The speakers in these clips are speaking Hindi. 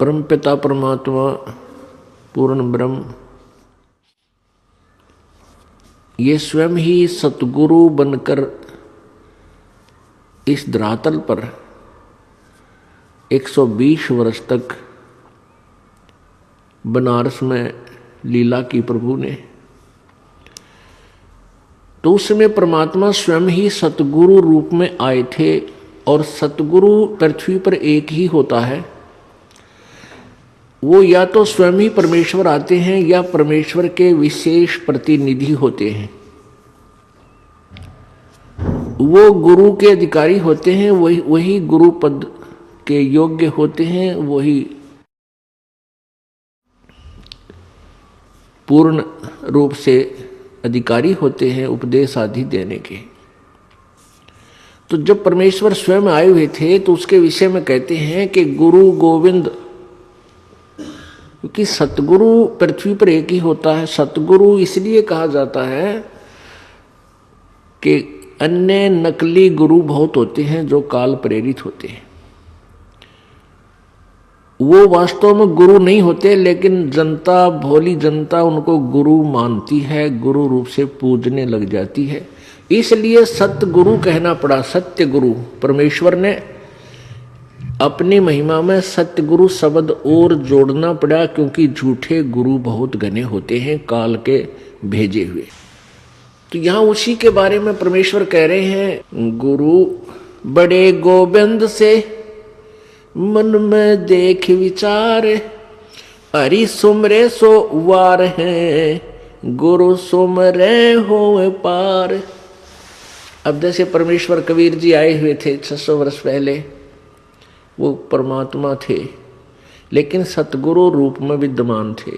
परमपिता परमात्मा पूर्ण ब्रह्म ये स्वयं ही सतगुरु बनकर इस धरातल पर 120 वर्ष तक बनारस में लीला की प्रभु ने, तो उसमें परमात्मा स्वयं ही सतगुरु रूप में आए थे। और सतगुरु पृथ्वी पर एक ही होता है, वो या तो स्वयं ही परमेश्वर आते हैं या परमेश्वर के विशेष प्रतिनिधि होते हैं। वो गुरु के अधिकारी होते हैं, वही गुरु पद के योग्य होते हैं, वही पूर्ण रूप से अधिकारी होते हैं उपदेश आदि देने के। तो जब परमेश्वर स्वयं आए हुए थे तो उसके विषय में कहते हैं कि गुरु गोविंद, क्योंकि सतगुरु पृथ्वी पर एक ही होता है। सतगुरु इसलिए कहा जाता है कि अन्य नकली गुरु बहुत होते हैं जो काल प्रेरित होते हैं, वो वास्तव में गुरु नहीं होते, लेकिन जनता, भोली जनता उनको गुरु मानती है, गुरु रूप से पूजने लग जाती है, इसलिए सतगुरु कहना पड़ा। सत्य गुरु, परमेश्वर ने अपनी महिमा में सतगुरु शब्द और जोड़ना पड़ा, क्योंकि झूठे गुरु बहुत घने होते हैं काल के भेजे हुए। तो यहां उसी के बारे में परमेश्वर कह रहे हैं, गुरु बड़े गोविंद से मन में देख विचार, हरि सुमरे सो वार है, गुरु सुमरे हो पार। अब जैसे परमेश्वर कबीर जी आए हुए थे 600 वर्ष पहले, वो परमात्मा थे लेकिन सतगुरु रूप में विद्यमान थे।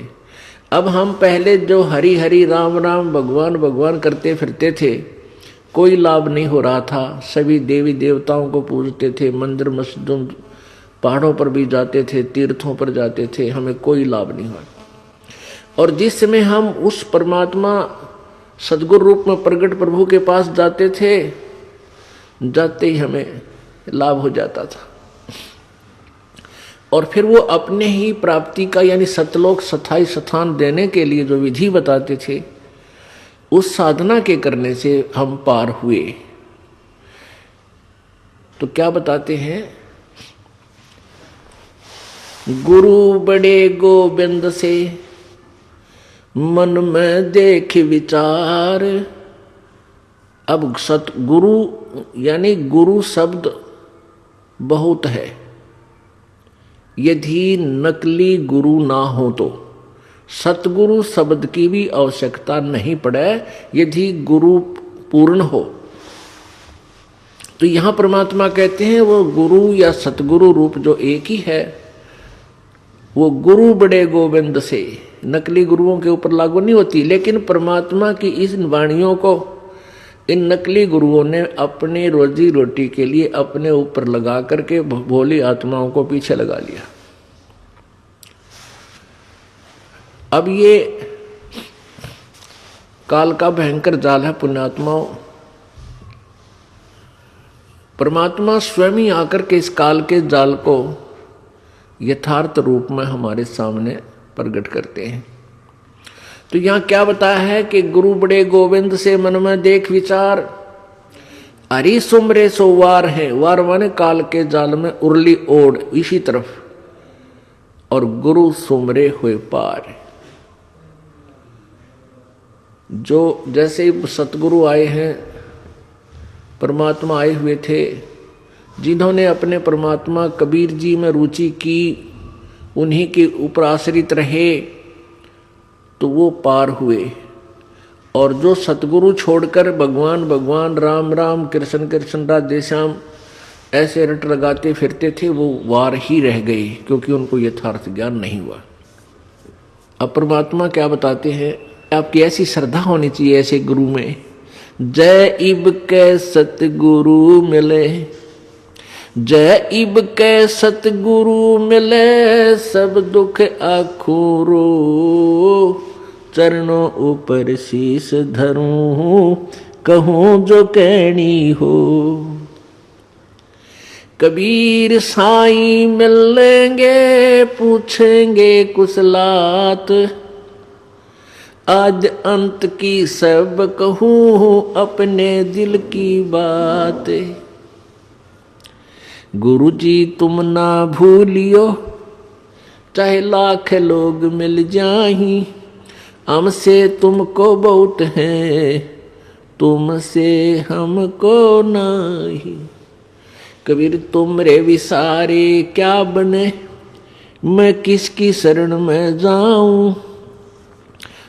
अब हम पहले जो हरि हरि राम राम भगवान भगवान करते फिरते थे, कोई लाभ नहीं हो रहा था। सभी देवी देवताओं को पूजते थे, मंदिर मस्जिदों पहाड़ों पर भी जाते थे, तीर्थों पर जाते थे, हमें कोई लाभ नहीं हुआ। और जिस समय हम उस परमात्मा सद्गुरु रूप में प्रकट प्रभु के पास जाते थे, जाते ही हमें लाभ हो जाता था। और फिर वो अपने ही प्राप्ति का यानी सतलोक स्थायी स्थान देने के लिए जो विधि बताते थे, उस साधना के करने से हम पार हुए। तो क्या बताते हैं, गुरु बड़े गोविंद से मन में देख विचार। अब सतगुरु यानी गुरु शब्द बहुत है, यदि नकली गुरु ना हो तो सतगुरु शब्द की भी आवश्यकता नहीं पड़े, यदि गुरु पूर्ण हो। तो यहां परमात्मा कहते हैं वो गुरु या सतगुरु रूप जो एक ही है, वो गुरु बड़े गोविंद से, नकली गुरुओं के ऊपर लागू नहीं होती। लेकिन परमात्मा की इस वाणियों को इन नकली गुरुओं ने अपने रोजी रोटी के लिए अपने ऊपर लगा करके भोली आत्माओं को पीछे लगा लिया। अब ये काल का भयंकर जाल है पुण्यात्माओं। परमात्मा स्वयं ही आकर के इस काल के जाल को यथार्थ रूप में हमारे सामने प्रकट करते हैं। तो यहां क्या बताया है कि गुरु बड़े गोविंद से मन में देख विचार, हरि सुमरे सो वार है। वार माने काल के जाल में उरली ओढ़ इसी तरफ, और गुरु सुमरे हुए पार। जो जैसे सतगुरु आए हैं, परमात्मा आए हुए थे, जिन्होंने अपने परमात्मा कबीर जी में रुचि की, उन्हीं के ऊपर आश्रित रहे, तो वो पार हुए। और जो सतगुरु छोड़कर भगवान भगवान राम राम कृष्ण कृष्ण राधे श्याम ऐसे रट लगाते फिरते थे, वो वार ही रह गए, क्योंकि उनको यथार्थ ज्ञान नहीं हुआ। अब परमात्मा क्या बताते हैं, आपकी ऐसी श्रद्धा होनी चाहिए ऐसे गुरु में, जय इब के सतगुरु मिले, जय इब के सतगुरु मिले, सब दुख आखोरो, चरणों ऊपर शीश धरूं, कहूं जो कहनी हो। कबीर साईं मिलेंगे पूछेंगे कुशलात, आज अंत की सब कहूँ अपने दिल की बात। गुरु जी तुम ना भूलियो चाहे लाख लोग मिल जाहीं, हमसे तुमको बहुत है तुमसे हमको नहीं। कबीर तुमरे विसारे क्या बने मैं किसकी शरण में जाऊं,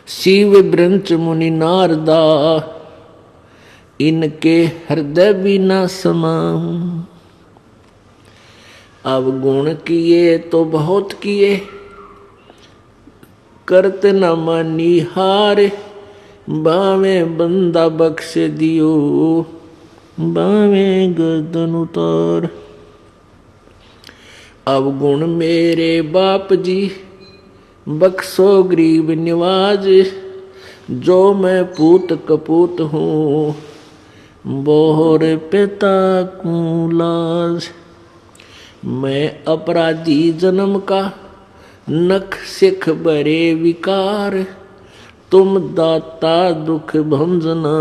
शिव ब्रंच मुनि नारदा इनके हृदय भी न समाऊं। अब गुण किए तो बहुत किए करत न मानी हार, बावे बंदा बख्श दियो बावे गर्दन उतार। अब गुण मेरे बाप जी बख्शो गरीब निवाज, जो मैं पूत कपूत हूँ बोहर पिता को लाज। मैं अपराधी जन्म का नख सिख बरे विकार, तुम दाता दुख भंजना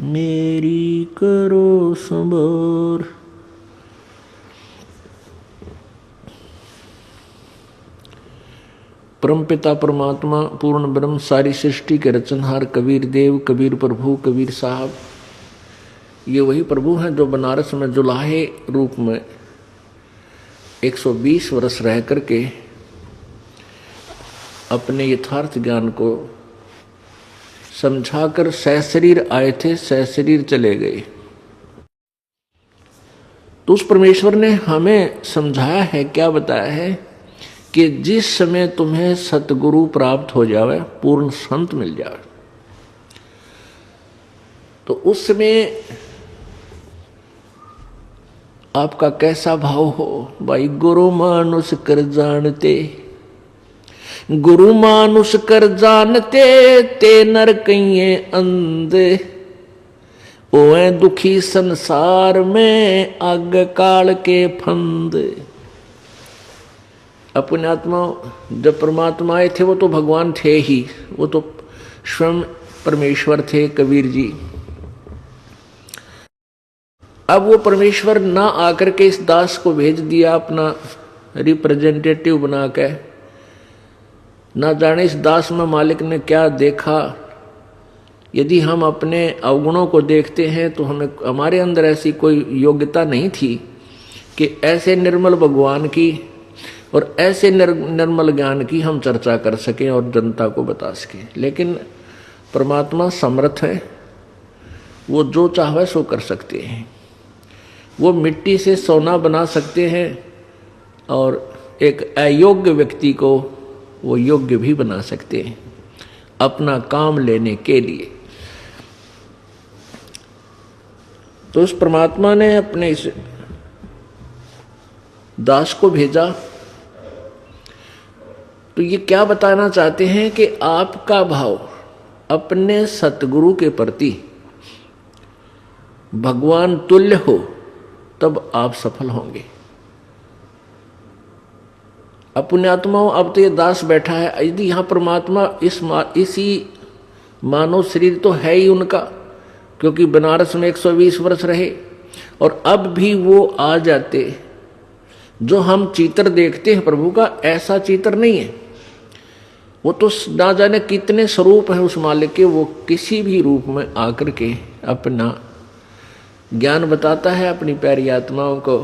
मेरी करो संभार। परमपिता परमात्मा पूर्ण ब्रह्म सारी सृष्टि के रचनहार कबीर देव, कबीर प्रभु, कबीर साहब, ये वही प्रभु हैं जो बनारस में जुलाहे रूप में 120 वर्ष रह करके अपने यथार्थ ज्ञान को समझाकर सहशरीर आए थे, सहशरीर चले गए। तो उस परमेश्वर ने हमें समझाया है, क्या बताया है कि जिस समय तुम्हें सतगुरु प्राप्त हो जावे, पूर्ण संत मिल जावे, तो उस समय आपका कैसा भाव हो। भाई गुरु मानुष कर जानते, गुरु मानुष कर जानते, ते नर कहिए अंधे, ओए दुखी संसार में आग काल के फंद। अपने आत्मा जब परमात्मा आए थे वो तो भगवान थे ही, वो तो स्वयं परमेश्वर थे कबीर जी। अब वो परमेश्वर ना आकर के इस दास को भेज दिया अपना रिप्रेजेंटेटिव बना के, ना जाने इस दास में मालिक ने क्या देखा। यदि हम अपने अवगुणों को देखते हैं तो हमें, हमारे अंदर ऐसी कोई योग्यता नहीं थी कि ऐसे निर्मल भगवान की और ऐसे निर्मल ज्ञान की हम चर्चा कर सकें और जनता को बता सकें। लेकिन परमात्मा समर्थ है, वो जो चाहे सो कर सकते हैं। वो मिट्टी से सोना बना सकते हैं और एक अयोग्य व्यक्ति को वो योग्य भी बना सकते हैं अपना काम लेने के लिए। तो उस परमात्मा ने अपने इस दास को भेजा। तो ये क्या बताना चाहते हैं कि आपका भाव अपने सतगुरु के प्रति भगवान तुल्य हो तब आप सफल होंगे। अपने आत्माओं, अब तो ये दास बैठा है, यदि यहाँ परमात्मा इसी मानव शरीर तो है ही उनका, क्योंकि बनारस में 120 वर्ष रहे, और अब भी वो आ जाते। जो हम चित्र देखते हैं प्रभु का, ऐसा चित्र नहीं है। वो तो ना जाने कितने स्वरूप हैं उस मालिक के, वो किसी भी रूप में आकर के अपना ज्ञान बताता है, अपनी प्यारी आत्माओं को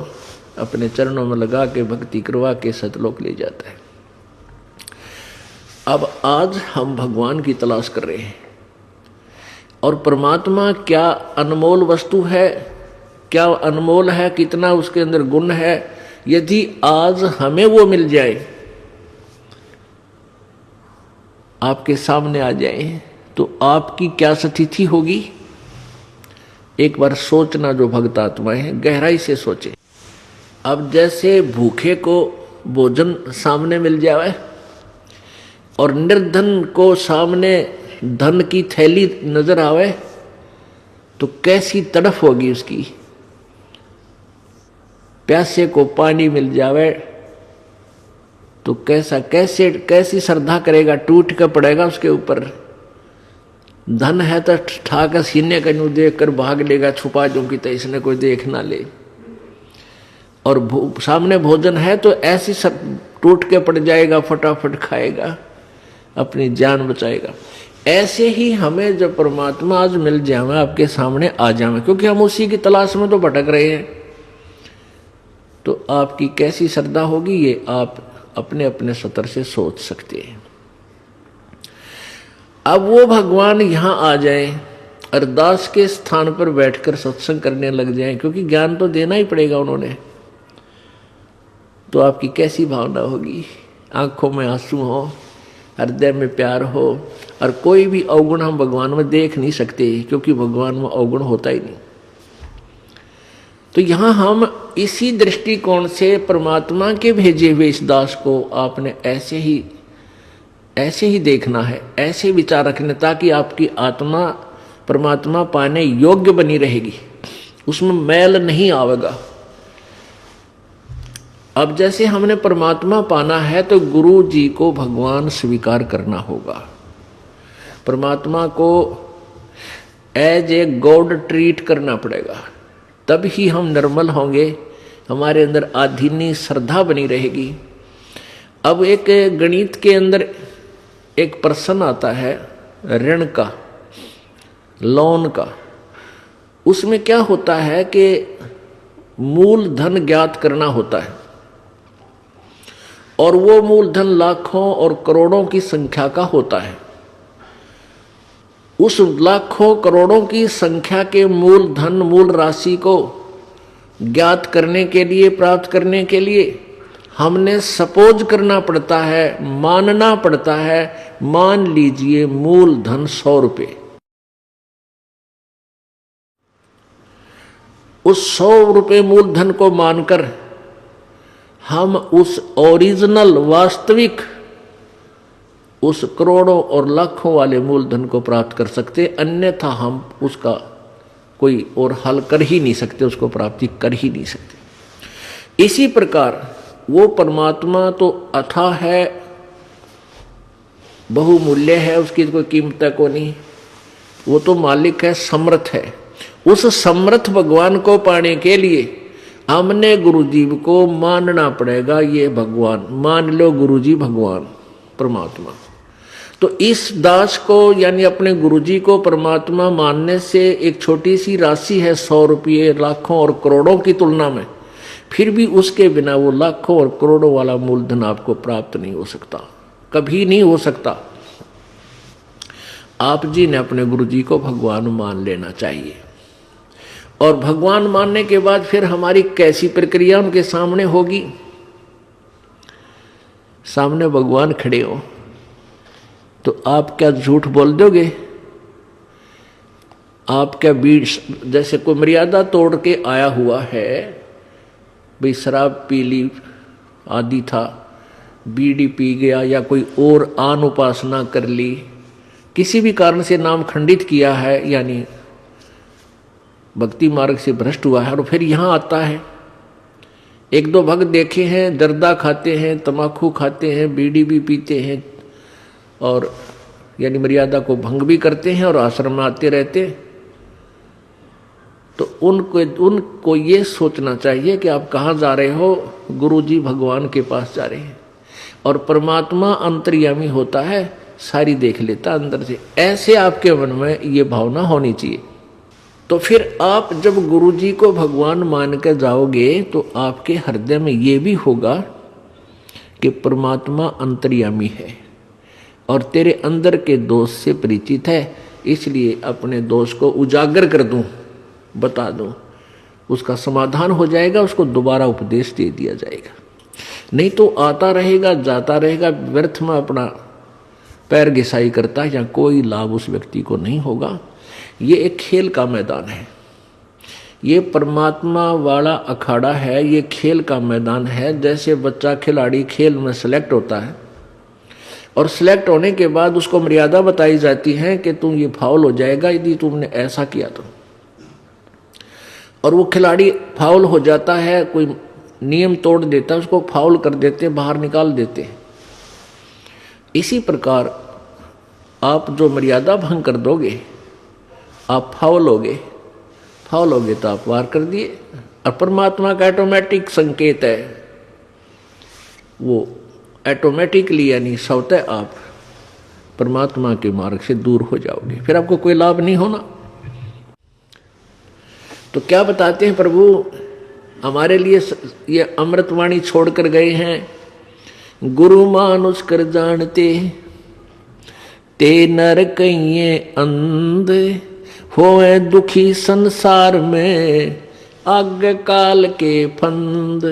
अपने चरणों में लगा के भक्ति करवा के सतलोक ले जाता है। अब आज हम भगवान की तलाश कर रहे हैं, और परमात्मा क्या अनमोल वस्तु है, क्या अनमोल है, कितना उसके अंदर गुण है। यदि आज हमें वो मिल जाए, आपके सामने आ जाए, तो आपकी क्या स्थिति होगी। एक बार सोचना, जो भक्त आत्माएं हैं गहराई से सोचे। अब जैसे भूखे को भोजन सामने मिल जाए और निर्धन को सामने धन की थैली नजर आवे, तो कैसी तड़फ होगी उसकी। प्यासे को पानी मिल जावे तो कैसी श्रद्धा करेगा, टूट कर पड़ेगा उसके ऊपर। धन है तो ठाकर सीने का यूं देख कर भाग लेगा, छुपा जो कि तो इसने कोई देख ना ले। और सामने भोजन है तो ऐसी सब टूट के पड़ जाएगा, फटाफट खाएगा, अपनी जान बचाएगा। ऐसे ही हमें जब परमात्मा आज मिल जाए, आपके सामने आ जाए, क्योंकि हम उसी की तलाश में तो भटक रहे हैं, तो आपकी कैसी श्रद्धा होगी ये आप अपने अपने स्तर से सोच सकते हैं। अब वो भगवान यहां आ जाए, अरदास के स्थान पर बैठकर सत्संग करने लग जाए, क्योंकि ज्ञान तो देना ही पड़ेगा उन्होंने, तो आपकी कैसी भावना होगी। आंखों में आंसू हो, हृदय में प्यार हो, और कोई भी अवगुण हम भगवान में देख नहीं सकते, क्योंकि भगवान में अवगुण होता ही नहीं। तो यहां हम इसी दृष्टिकोण से परमात्मा के भेजे हुए इस दास को आपने ऐसे ही देखना है, ऐसे विचार रखने, ताकि आपकी आत्मा परमात्मा पाने योग्य बनी रहेगी, उसमें मैल नहीं आवेगा। अब जैसे हमने परमात्मा पाना है तो गुरु जी को भगवान स्वीकार करना होगा, परमात्मा को एज ए गॉड ट्रीट करना पड़ेगा, तब ही हम निर्मल होंगे, हमारे अंदर आधीनी श्रद्धा बनी रहेगी। अब एक गणित के अंदर एक प्रश्न आता है ऋण का, लोन का। उसमें क्या होता है कि मूल धन ज्ञात करना होता है, और वो मूल धन लाखों और करोड़ों की संख्या का होता है। उस लाखों करोड़ों की संख्या के मूल धन, मूल राशि को ज्ञात करने के लिए, प्राप्त करने के लिए हमने सपोज करना पड़ता है, मानना पड़ता है। मान लीजिए मूल धन 100 रुपये, उस 100 रुपये मूल धन को मानकर हम उस ओरिजिनल वास्तविक उस करोड़ों और लाखों वाले मूलधन को प्राप्त कर सकते, अन्यथा हम उसका कोई और हल कर ही नहीं सकते, उसको प्राप्ति कर ही नहीं सकते। इसी प्रकार वो परमात्मा तो अथाह है, बहुमूल्य है, उसकी कोई कीमत को नहीं, वो तो मालिक है, समर्थ है। उस समर्थ भगवान को पाने के लिए हमने गुरुजी को मानना पड़ेगा। ये भगवान मान लो, गुरुजी भगवान परमात्मा। तो इस दास को यानी अपने गुरुजी को परमात्मा मानने से एक छोटी सी राशि है 100 रुपये लाखों और करोड़ों की तुलना में, फिर भी उसके बिना वो लाखों और करोड़ों वाला मूलधन आपको प्राप्त नहीं हो सकता, कभी नहीं हो सकता। आप जी ने अपने गुरुजी को भगवान मान लेना चाहिए। और भगवान मानने के बाद फिर हमारी कैसी प्रक्रिया उनके सामने होगी। सामने भगवान खड़े हो तो आप क्या झूठ बोल दोगे? आप क्या जैसे कोई मर्यादा तोड़ के आया हुआ है, भाई शराब पी ली आदि था, बीड़ी पी गया या कोई और आन उपासना कर ली, किसी भी कारण से नाम खंडित किया है, यानी भक्ति मार्ग से भ्रष्ट हुआ है, और फिर यहाँ आता है। एक दो भक्त देखे हैं जर्दा खाते हैं, तम्बाकू खाते हैं, बीड़ी भी पीते हैं, और यानी मर्यादा को भंग भी करते हैं और आश्रम में आते रहते। तो उनको ये सोचना चाहिए कि आप कहाँ जा रहे हो, गुरुजी भगवान के पास जा रहे हैं। और परमात्मा अंतर्यामी होता है, सारी देख लेता अंदर से। ऐसे आपके मन में ये भावना होनी चाहिए। तो फिर आप जब गुरुजी को भगवान मान कर जाओगे तो आपके हृदय में ये भी होगा कि परमात्मा अंतर्यामी है और तेरे अंदर के दोष से परिचित है, इसलिए अपने दोष को उजागर कर दूं, बता दूं, उसका समाधान हो जाएगा, उसको दोबारा उपदेश दे दिया जाएगा। नहीं तो आता रहेगा, जाता रहेगा, व्यर्थ में अपना पैर घिसाई करता है, या कोई लाभ उस व्यक्ति को नहीं होगा। ये एक खेल का मैदान है, ये परमात्मा वाला अखाड़ा है, ये खेल का मैदान है। जैसे बच्चा खिलाड़ी खेल में सेलेक्ट होता है और सिलेक्ट होने के बाद उसको मर्यादा बताई जाती है कि तुम ये फाउल हो जाएगा यदि तुमने ऐसा किया तो, और वो खिलाड़ी फाउल हो जाता है, कोई नियम तोड़ देता है उसको फाउल कर देते, बाहर निकाल देते। इसी प्रकार आप जो मर्यादा भंग कर दोगे आप फाउल होगे तो आप वार कर दिए। और परमात्मा का ऑटोमेटिक संकेत है, वो ऑटोमेटिकली यानी स्वतः आप परमात्मा के मार्ग से दूर हो जाओगे, फिर आपको कोई लाभ नहीं होना। तो क्या बताते हैं प्रभु हमारे लिए ये अमृतवाणी छोड़कर गए हैं, गुरु मानुष कर जानते ते नर कहिए अंध, होए दुखी संसार में आगे काल के फंद।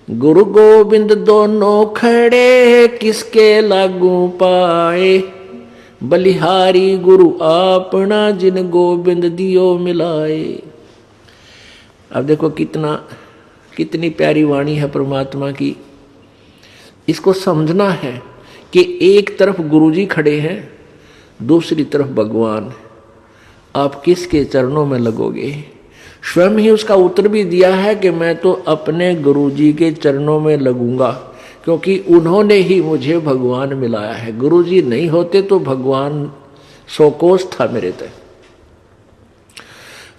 गुरु गोविंद दोनों खड़े किसके लागू पाए, बलिहारी गुरु आपना जिन गोविंद दियो मिलाए। अब देखो कितनी प्यारी वाणी है परमात्मा की। इसको समझना है कि एक तरफ गुरुजी खड़े हैं, दूसरी तरफ भगवान। आप किसके चरणों में लगोगे? स्वयं ही उसका उत्तर भी दिया है कि मैं तो अपने गुरुजी के चरणों में लगूंगा, क्योंकि उन्होंने ही मुझे भगवान मिलाया है। गुरुजी नहीं होते तो भगवान सौकोश था मेरे तक।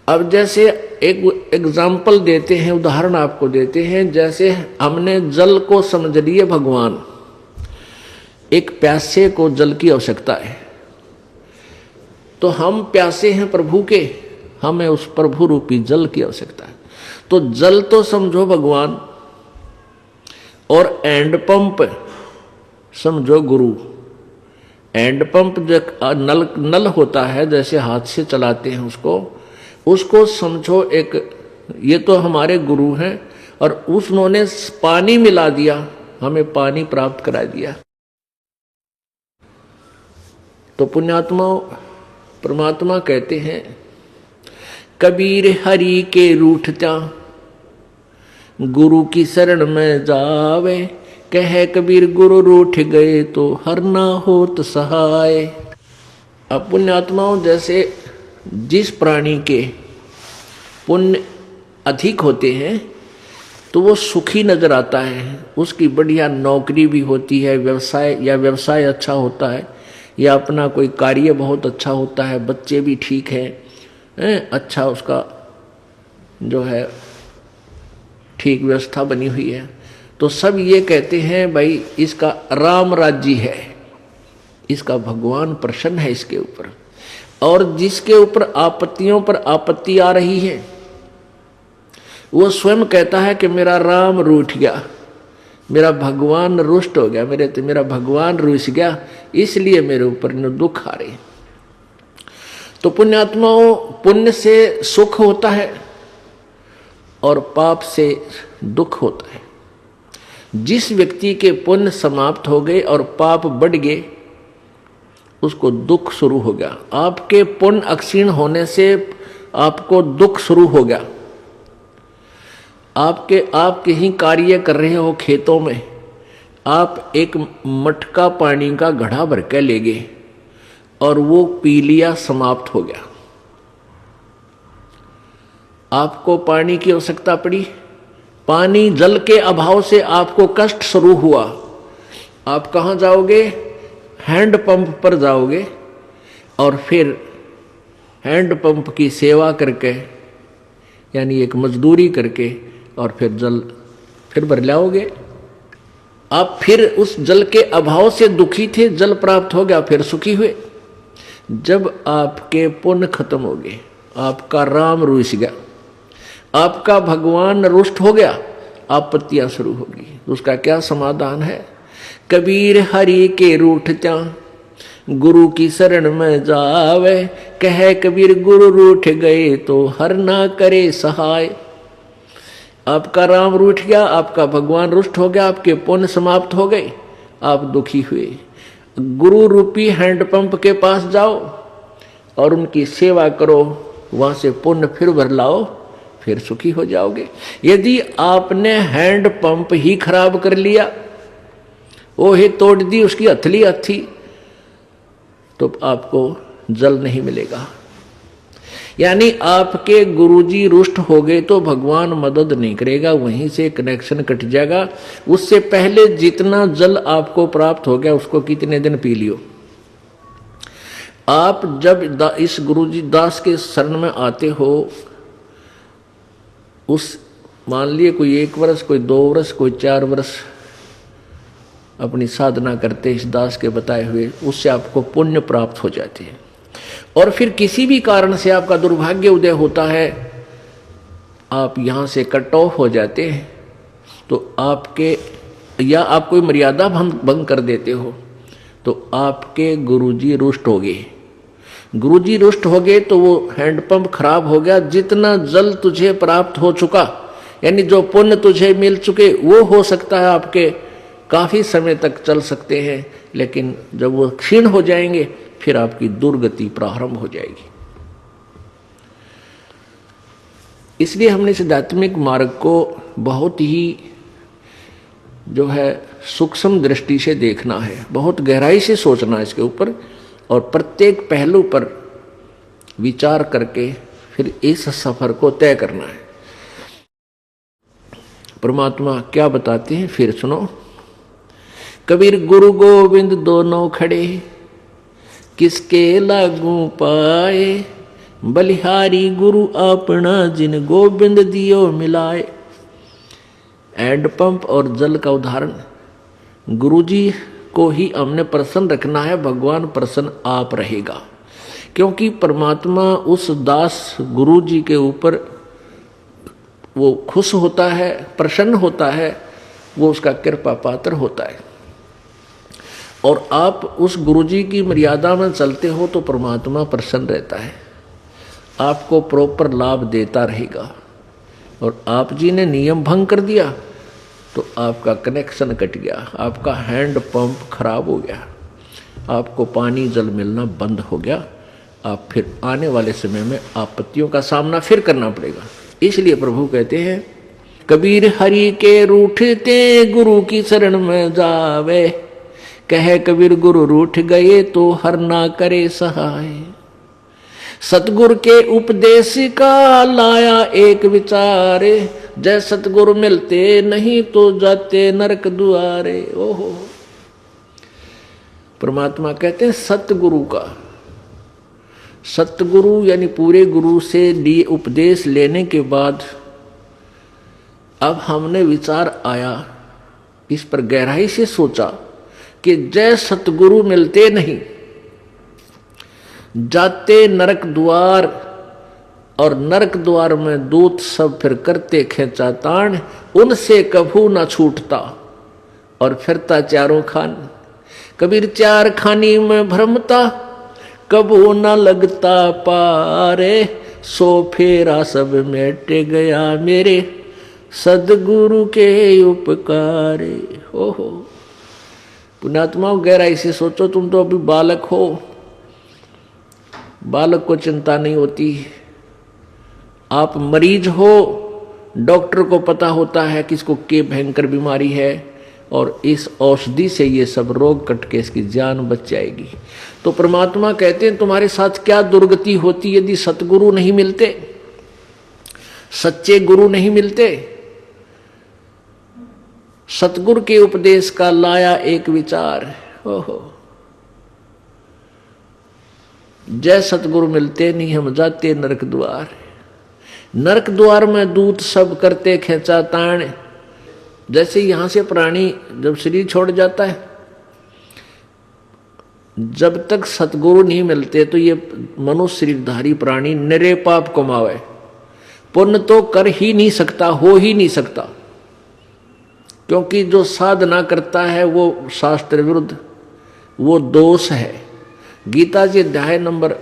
अब जैसे एक एग्जाम्पल देते हैं, उदाहरण आपको देते हैं। जैसे हमने जल को समझ लिए भगवान, एक प्यासे को जल की आवश्यकता है, तो हम प्यासे हैं प्रभु के, हमें उस प्रभु रूपी जल की आवश्यकता है। तो जल तो समझो भगवान, और एंड पंप समझो गुरु। एंड पंप जो नल होता है, जैसे हाथ से चलाते हैं उसको समझो एक, ये तो हमारे गुरु हैं, और उन्होंने पानी मिला दिया, हमें पानी प्राप्त करा दिया। तो पुण्यात्मा परमात्मा कहते हैं, कबीर हरि के रूठता गुरु की शरण में जावे, कहे कबीर गुरु रूठ गए तो हर ना होत सहाय। अब पुण्यात्माओं, जैसे जिस प्राणी के पुण्य अधिक होते हैं तो वो सुखी नजर आता है, उसकी बढ़िया नौकरी भी होती है, व्यवसाय अच्छा होता है, या अपना कोई कार्य बहुत अच्छा होता है, बच्चे भी ठीक हैं, अच्छा उसका जो है ठीक व्यवस्था बनी हुई है। तो सब ये कहते हैं भाई इसका राम राज्य है, इसका भगवान प्रसन्न है इसके ऊपर। और जिसके ऊपर आपत्तियों पर आपत्ति आ रही है वो स्वयं कहता है कि मेरा राम रूठ गया, मेरा भगवान रुष्ट हो गया, मेरा भगवान रुस गया, इसलिए मेरे ऊपर दुख आ रहे। तो पुण्यात्माओं, पुण्य से सुख होता है और पाप से दुख होता है। जिस व्यक्ति के पुण्य समाप्त हो गए और पाप बढ़ गए उसको दुख शुरू हो गया। आपके पुण्य अक्षीण होने से आपको दुख शुरू हो गया। आप कहीं कार्य कर रहे हो खेतों में, आप एक मटका पानी का घड़ा भर के ले गए और वो पी लिया, समाप्त हो गया। आपको पानी की आवश्यकता पड़ी, पानी जल के अभाव से आपको कष्ट शुरू हुआ। आप कहाँ जाओगे? हैंड पंप पर जाओगे और फिर हैंड पंप की सेवा करके, यानी एक मजदूरी करके, और फिर जल फिर भर लाओगे। आप फिर उस जल के अभाव से दुखी थे, जल प्राप्त हो गया, फिर सुखी हुए। जब आपके पुण्य खत्म हो गए, आपका राम रुस गया, आपका भगवान रुष्ट हो गया, आपत्तियां शुरू होगी। उसका क्या समाधान है? कबीर हरि के रूठता गुरु की शरण में जावे, कहे कबीर गुरु रूठ गए तो हर ना करे सहाय। आपका राम रूठ गया, आपका भगवान रुष्ट हो गया, आपके पुण्य समाप्त हो गए, आप दुखी हुए। गुरु रूपी हैंडपंप के पास जाओ और उनकी सेवा करो, वहां से पुण्य फिर भर लाओ, फिर सुखी हो जाओगे। यदि आपने हैंडपंप ही खराब कर लिया, वो ही तोड़ दी उसकी हथली हथी, तो आपको जल नहीं मिलेगा। यानी आपके गुरुजी रुष्ट हो गए तो भगवान मदद नहीं करेगा, वहीं से कनेक्शन कट जाएगा। उससे पहले जितना जल आपको प्राप्त हो गया उसको कितने दिन पी लियो। आप जब इस गुरुजी दास के शरण में आते हो, उस मान लिए कोई 1 वर्ष, कोई 2 वर्ष, कोई 4 वर्ष अपनी साधना करते इस दास के बताए हुए, उससे आपको पुण्य प्राप्त हो जाते हैं। और फिर किसी भी कारण से आपका दुर्भाग्य उदय होता है, आप यहाँ से कट ऑफ हो जाते हैं, तो आपके या आप कोई मर्यादा भंग कर देते हो तो आपके गुरुजी रुष्ट हो गए। गुरुजी रुष्ट हो गए तो वो हैंडपंप खराब हो गया। जितना जल तुझे प्राप्त हो चुका, यानी जो पुण्य तुझे मिल चुके, वो हो सकता है आपके काफी समय तक चल सकते हैं, लेकिन जब वो क्षीण हो जाएंगे फिर आपकी दुर्गति प्रारंभ हो जाएगी। इसलिए हमने इस आध्यात्मिक मार्ग को बहुत ही जो है सूक्ष्म दृष्टि से देखना है, बहुत गहराई से सोचना है इसके ऊपर, और प्रत्येक पहलू पर विचार करके फिर इस सफर को तय करना है। परमात्मा क्या बताते हैं फिर सुनो। कबीर गुरु गोविंद दोनों खड़े, किसके लागू पाए, बलिहारी गुरु अपना जिन गोविंद दियो मिलाए। हैंडपंप और जल का उदाहरण, गुरुजी को ही हमने प्रसन्न रखना है, भगवान प्रसन्न आप रहेगा, क्योंकि परमात्मा उस दास गुरुजी के ऊपर वो खुश होता है, प्रसन्न होता है, वो उसका कृपा पात्र होता है। और आप उस गुरुजी की मर्यादा में चलते हो तो परमात्मा प्रसन्न रहता है, आपको प्रॉपर लाभ देता रहेगा। और आप जी ने नियम भंग कर दिया तो आपका कनेक्शन कट गया, आपका हैंड पंप खराब हो गया, आपको पानी जल मिलना बंद हो गया, आप फिर आने वाले समय में आपत्तियों का सामना फिर करना पड़ेगा। इसलिए प्रभु कहते हैं, कबीर हरि के रूठते गुरु की शरण में जावे, कहे कबीर गुरु रूठ गए तो हर ना करे सहाय। सतगुरु के उपदेश का लाया एक विचारे, जय सतगुरु मिलते नहीं तो जाते नरक दुआरे। ओहो, परमात्मा कहते हैं सतगुरु का, सतगुरु यानी पूरे गुरु से लिए उपदेश लेने के बाद अब हमने विचार आया, इस पर गहराई से सोचा कि जय सतगुरु मिलते नहीं, जाते नरक द्वार, और नरक द्वार में दूत सब फिर करते खेचा ताण, उनसे कभू न छूटता और फिरता चारों खान। कबीर चार खानी में भ्रमता, कभू न लगता पारे, सो फेरा सब मेट गया मेरे सदगुरु के उपकारे। ओहो पुण्यात्मा, गहराई से सोचो, तुम तो अभी बालक हो, बालक को चिंता नहीं होती। आप मरीज हो, डॉक्टर को पता होता है कि इसको क्या भयंकर बीमारी है, और इस औषधि से ये सब रोग कट के इसकी जान बच जाएगी। तो परमात्मा कहते हैं तुम्हारे साथ क्या दुर्गति होती यदि सतगुरु नहीं मिलते, सच्चे गुरु नहीं मिलते। सतगुरु के उपदेश का लाया एक विचार, ओहो जय सतगुरु मिलते नहीं हम जाते नरक द्वार। नरक द्वार में दूत सब करते खेचा ताण। जैसे यहां से प्राणी जब शरीर छोड़ जाता है, जब तक सतगुरु नहीं मिलते तो ये मनुष्य शरीरधारी प्राणी निरे पाप कमावे, पुण्य तो कर ही नहीं सकता, हो ही नहीं सकता, क्योंकि जो साधना करता है वो शास्त्र विरुद्ध, वो दोष है। गीता जी अध्याय नंबर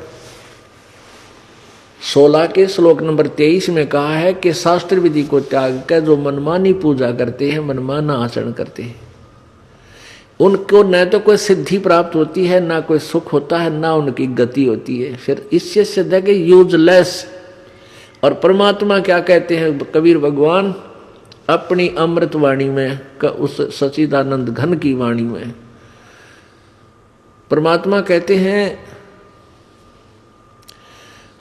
16 के श्लोक नंबर 23 में कहा है कि शास्त्र विधि को त्याग कर जो मनमानी पूजा करते हैं, मनमाना आचरण करते हैं, उनको न तो कोई सिद्धि प्राप्त होती है, ना कोई सुख होता है, ना उनकी गति होती है। फिर इससे सिद्ध है कि यूजलेस। और परमात्मा क्या कहते हैं कबीर भगवान अपनी अमृत वाणी में, उस सच्चिदानंद घन की वाणी में परमात्मा कहते हैं,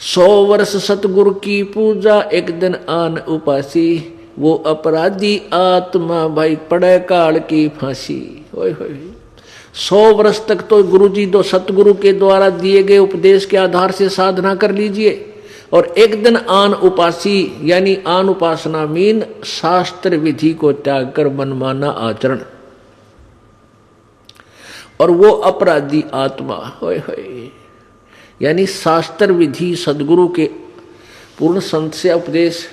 100 वर्ष सतगुरु की पूजा, एक दिन आन उपासी, वो अपराधी आत्मा भाई पड़े काल की फांसी। ओए होए, 100 वर्ष तक तो गुरु जी दो सतगुरु के द्वारा दिए गए उपदेश के आधार से साधना कर लीजिए, और एक दिन आन उपासी, यानी आन उपासना मीन शास्त्र विधि को त्याग कर मनमाना आचरण, और वो अपराधी आत्मा, होए होए, यानी शास्त्र विधि सदगुरु के पूर्ण संत से उपदेश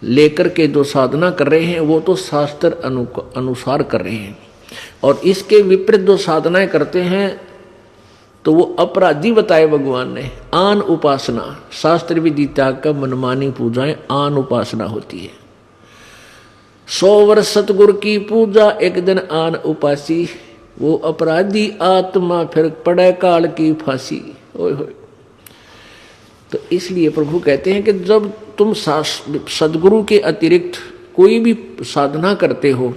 लेकर के जो साधना कर रहे हैं वो तो शास्त्र अनुसार कर रहे हैं, और इसके विपरीत जो साधनाएं करते हैं तो वो अपराधी बताए भगवान ने। आन उपासना, शास्त्र विधि त्याग का मनमानी पूजाएं आन उपासना होती है। 100 वर्ष सतगुरु की पूजा, एक दिन आन उपासी, वो अपराधी आत्मा फिर पड़े काल की फांसी। ओए होए, तो इसलिए प्रभु कहते हैं कि जब तुम सदगुरु के अतिरिक्त कोई भी साधना करते हो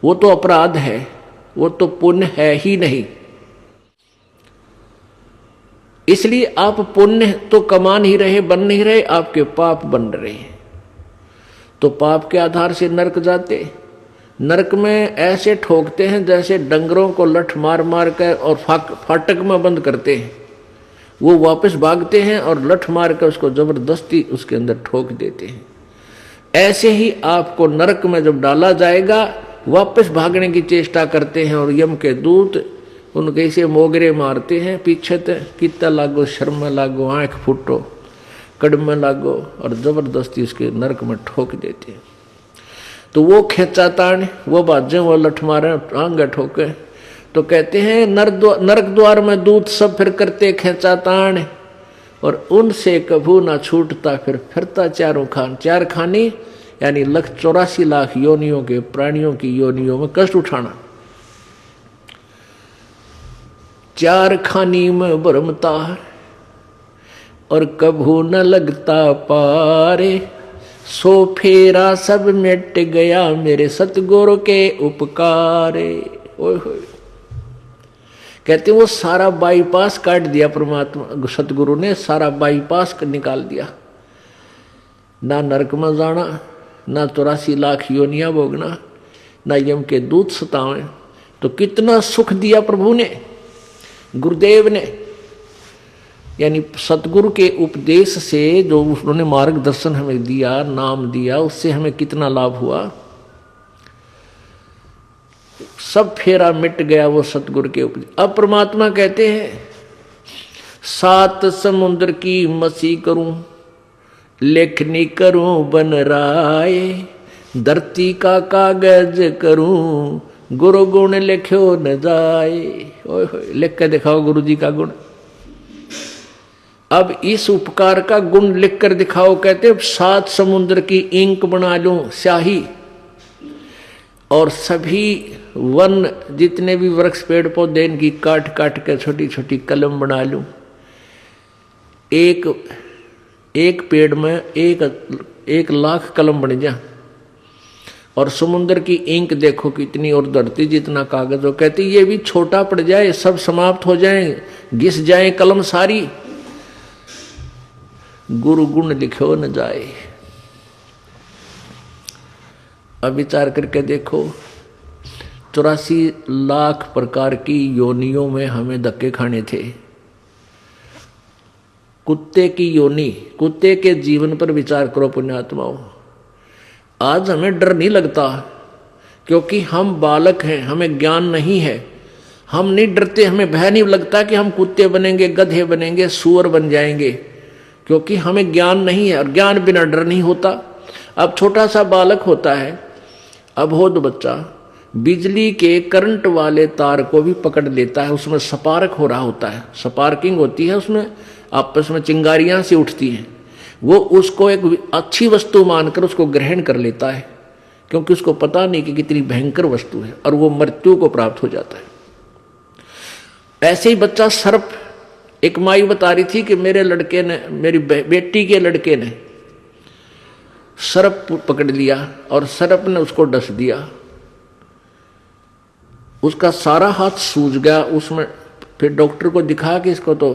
वो तो अपराध है, वो तो पुण्य है ही नहीं। इसलिए आप पुण्य तो कमा नहीं रहे, बन नहीं रहे, आपके पाप बन रहे हैं। तो पाप के आधार से नरक जाते, नरक में ऐसे ठोकते हैं जैसे डंगरों को लठ मार मार कर और फाटक में बंद करते हैं, वो वापस भागते हैं और लठ मार कर उसको जबरदस्ती उसके अंदर ठोक देते हैं। ऐसे ही आपको नरक में जब डाला जाएगा वापस भागने की चेष्टा करते हैं, और यम के दूत उनके से मोगरे मारते हैं पीछे ते, कितना लागो, शर्म में लागो, आंख फूटो, कड़म में लागो, और जबरदस्ती उसके नरक में ठोक देते हैं। तो वो खेचा तान, वो बाजे, वो लठ मारे, आंग ठोके, तो कहते हैं नरक द्वार में दूत सब फिर करते खेचा तान, और उनसे कभू ना छूटता फिर फिरता चारों खान। चार खानी यानी 1,84,00,000 योनियों के प्राणियों की योनियों में कष्ट उठाना। चार खानी में भरमता और कभू न लगता पारे, सो फेरा सब मिट गया मेरे सतगुरु के उपकारे। ओए होए, कहते वो सारा बाईपास काट दिया परमात्मा सतगुरु ने, सारा बाईपास निकाल दिया। ना नरक में जाना, ना 84,00,000 योनियां भोगना, ना यम के दूत सतावें। तो कितना सुख दिया प्रभु ने, गुरुदेव ने, यानी सतगुरु के उपदेश से जो उन्होंने मार्गदर्शन हमें दिया, नाम दिया, उससे हमें कितना लाभ हुआ। सब फेरा मिट गया वो सतगुरु के उपदेश। अब परमात्मा कहते हैं 7 समुद्र की मसी करूं, लेखनी करूं बन राय, धरती का कागज करूं, गुरु गुण लिखो न जाए। ओए होए, लिख के दिखाओ गुरु जी का गुण। अब इस उपकार का गुण लिख कर दिखाओ। कहते 7 समुद्र की इंक बना लूं, स्याही, और सभी वन जितने भी वृक्ष पेड़ पौधे इनकी काट काट कर छोटी छोटी कलम बना लूं। एक पेड़ में 1,00,000 कलम बन जा, और समुद्र की इंक देखो कितनी, और धरती जितना कागज हो। कहते ये भी छोटा पड़ जाए, सब समाप्त हो जाए, घिस जाए कलम सारी, गुरु गुण लिखो न जाए। अब विचार करके देखो, 84,00,000 प्रकार की योनियों में हमें धक्के खाने थे। कुत्ते की योनि, कुत्ते के जीवन पर विचार करो पुण्यात्माओं। आज हमें डर नहीं लगता क्योंकि हम बालक हैं, हमें ज्ञान नहीं है, हम नहीं डरते, हमें भय नहीं लगता कि हम कुत्ते बनेंगे, गधे बनेंगे, सूअर बन जाएंगे, क्योंकि हमें ज्ञान नहीं है, और ज्ञान बिना डर नहीं होता। अब छोटा सा बालक होता है, अबोध बच्चा, बिजली के करंट वाले तार को भी पकड़ लेता है, उसमें स्पार्क हो रहा होता है, स्पार्किंग होती है, उसमें आपस में चिंगारियां सी उठती हैं, वो उसको एक अच्छी वस्तु मानकर उसको ग्रहण कर लेता है, क्योंकि उसको पता नहीं कि कितनी भयंकर वस्तु है, और वो मृत्यु को प्राप्त हो जाता है। ऐसे ही बच्चा सर्प, एक माई बता रही थी कि मेरे लड़के ने, मेरी बेटी के लड़के ने सर्प पकड़ लिया और सर्प ने उसको डस दिया, उसका सारा हाथ सूज गया। उसमें फिर डॉक्टर को दिखा कि इसको तो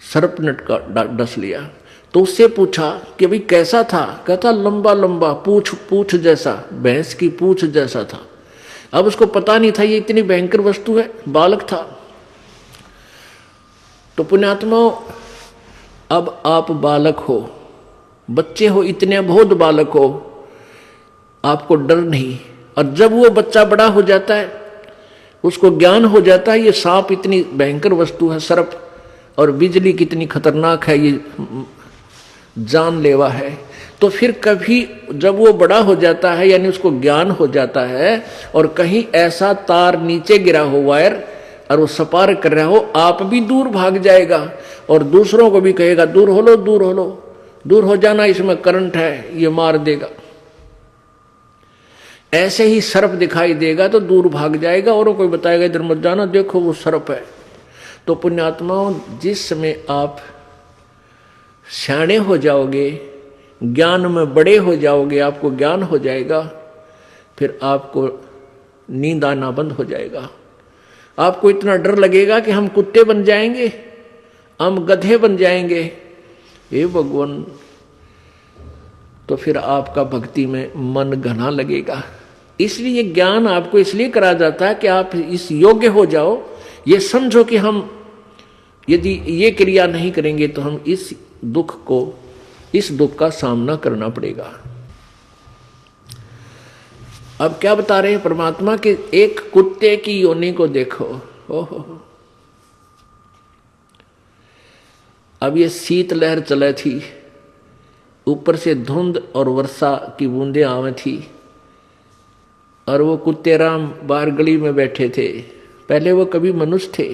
सर्प नटका डस लिया। तो उससे पूछा कि भाई कैसा था? कहता लंबा लंबा, पूछ जैसा, भैंस की पूछ जैसा था। अब उसको पता नहीं था ये इतनी भयंकर वस्तु है, बालक था। तो पुण्यात्माओं, अब आप बालक हो, बच्चे हो, इतने बहुत बालक हो, आपको डर नहीं। और जब वो बच्चा बड़ा हो जाता है, उसको ज्ञान हो जाता है ये सांप इतनी भयंकर वस्तु है, सर्प, और बिजली कितनी खतरनाक है, ये जानलेवा है, तो फिर कभी जब वो बड़ा हो जाता है, यानी उसको ज्ञान हो जाता है, और कहीं ऐसा तार नीचे गिरा हो, वायर, और वो सपार कर रहा हो, आप भी दूर भाग जाएगा और दूसरों को भी कहेगा दूर हो लो, दूर हो लो, दूर हो जाना, इसमें करंट है, ये मार देगा। ऐसे ही सर्प दिखाई देगा तो दूर भाग जाएगा, और कोई बताएगा इधर मत जाना, देखो वो सर्प है। तो पुण्यात्माओं, जिस समय आप सियाणे हो जाओगे, ज्ञान में बड़े हो जाओगे, आपको ज्ञान हो जाएगा, फिर आपको नींद आना बंद हो जाएगा। आपको इतना डर लगेगा कि हम कुत्ते बन जाएंगे, हम गधे बन जाएंगे, हे भगवान। तो फिर आपका भक्ति में मन घना लगेगा। इसलिए ज्ञान आपको इसलिए करा जाता है कि आप इस योग्य हो जाओ, ये समझो कि हम यदि ये क्रिया नहीं करेंगे तो हम इस दुख का सामना करना पड़ेगा। अब क्या बता रहे हैं परमात्मा के, एक कुत्ते की योनि को देखो। ओहो, अब ये शीत लहर चले थी, ऊपर से धुंध और वर्षा की बूंदें आवे थी, और वो कुत्ते राम बाहर गली में बैठे थे। पहले वो कभी मनुष्य थे,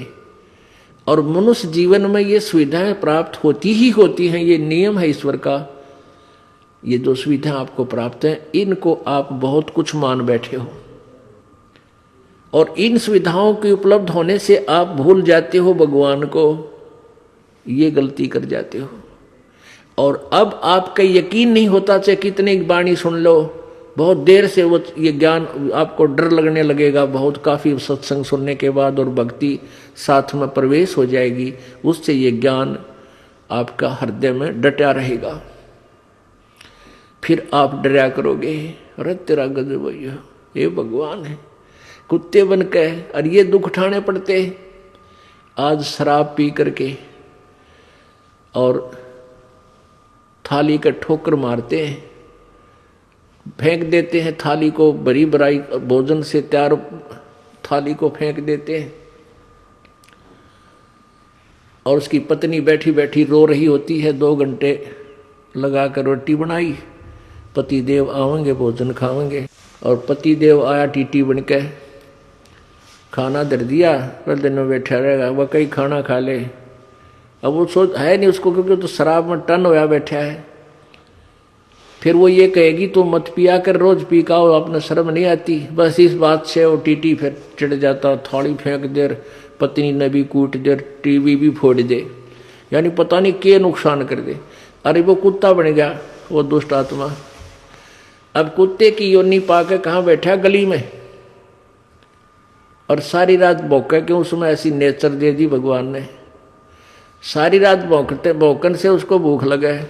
और मनुष्य जीवन में ये सुविधाएं प्राप्त होती ही होती हैं, ये नियम है ईश्वर का। ये जो सुविधाएं आपको प्राप्त हैं, इनको आप बहुत कुछ मान बैठे हो, और इन सुविधाओं के उपलब्ध होने से आप भूल जाते हो भगवान को, ये गलती कर जाते हो। और अब आपका यकीन नहीं होता, चाहे कितनी वाणी सुन लो, बहुत देर से वो ये ज्ञान आपको डर लगने लगेगा, बहुत काफ़ी सत्संग सुनने के बाद और भक्ति साथ में प्रवेश हो जाएगी, उससे ये ज्ञान आपका हृदय में डटा रहेगा। फिर आप डरा करोगे, अरे तेरा गजब भैया, ये भगवान है, कुत्ते बन के और ये दुख उठाने पड़ते। आज शराब पी करके और थाली का ठोकर मारते हैं, फेंक देते हैं थाली को, बड़ी बराई भोजन से तैयार थाली को फेंक देते हैं, और उसकी पत्नी बैठी बैठी रो रही होती है। 2 घंटे लगा कर रोटी बनाई, पति देव आवेंगे भोजन खावेंगे, और पति देव आया टीटी बन के, खाना धर दिया, पहले दिन में बैठा रहेगा, वह कहीं खाना खा ले। अब वो सोच है नहीं उसको, क्योंकि तो शराब में टन होया बैठा है। फिर वो ये कहेगी तो मत पिया कर, रोज पी का हो, अपने शर्म नहीं आती। बस इस बात से वो टीटी फिर चिढ़ जाता, थाली फेंक दे, पत्नी ने भी कूट दे, टीवी भी फोड़ दे, यानी पता नहीं क्या नुकसान कर दे। अरे वो कुत्ता बन गया वो दुष्ट आत्मा। अब कुत्ते की योनि पाके कहाँ बैठा, गली में, और सारी रात भौंके, क्यों उसमें ऐसी नेचर दे दी भगवान ने। सारी रात भौंकन से उसको भूख लगा है।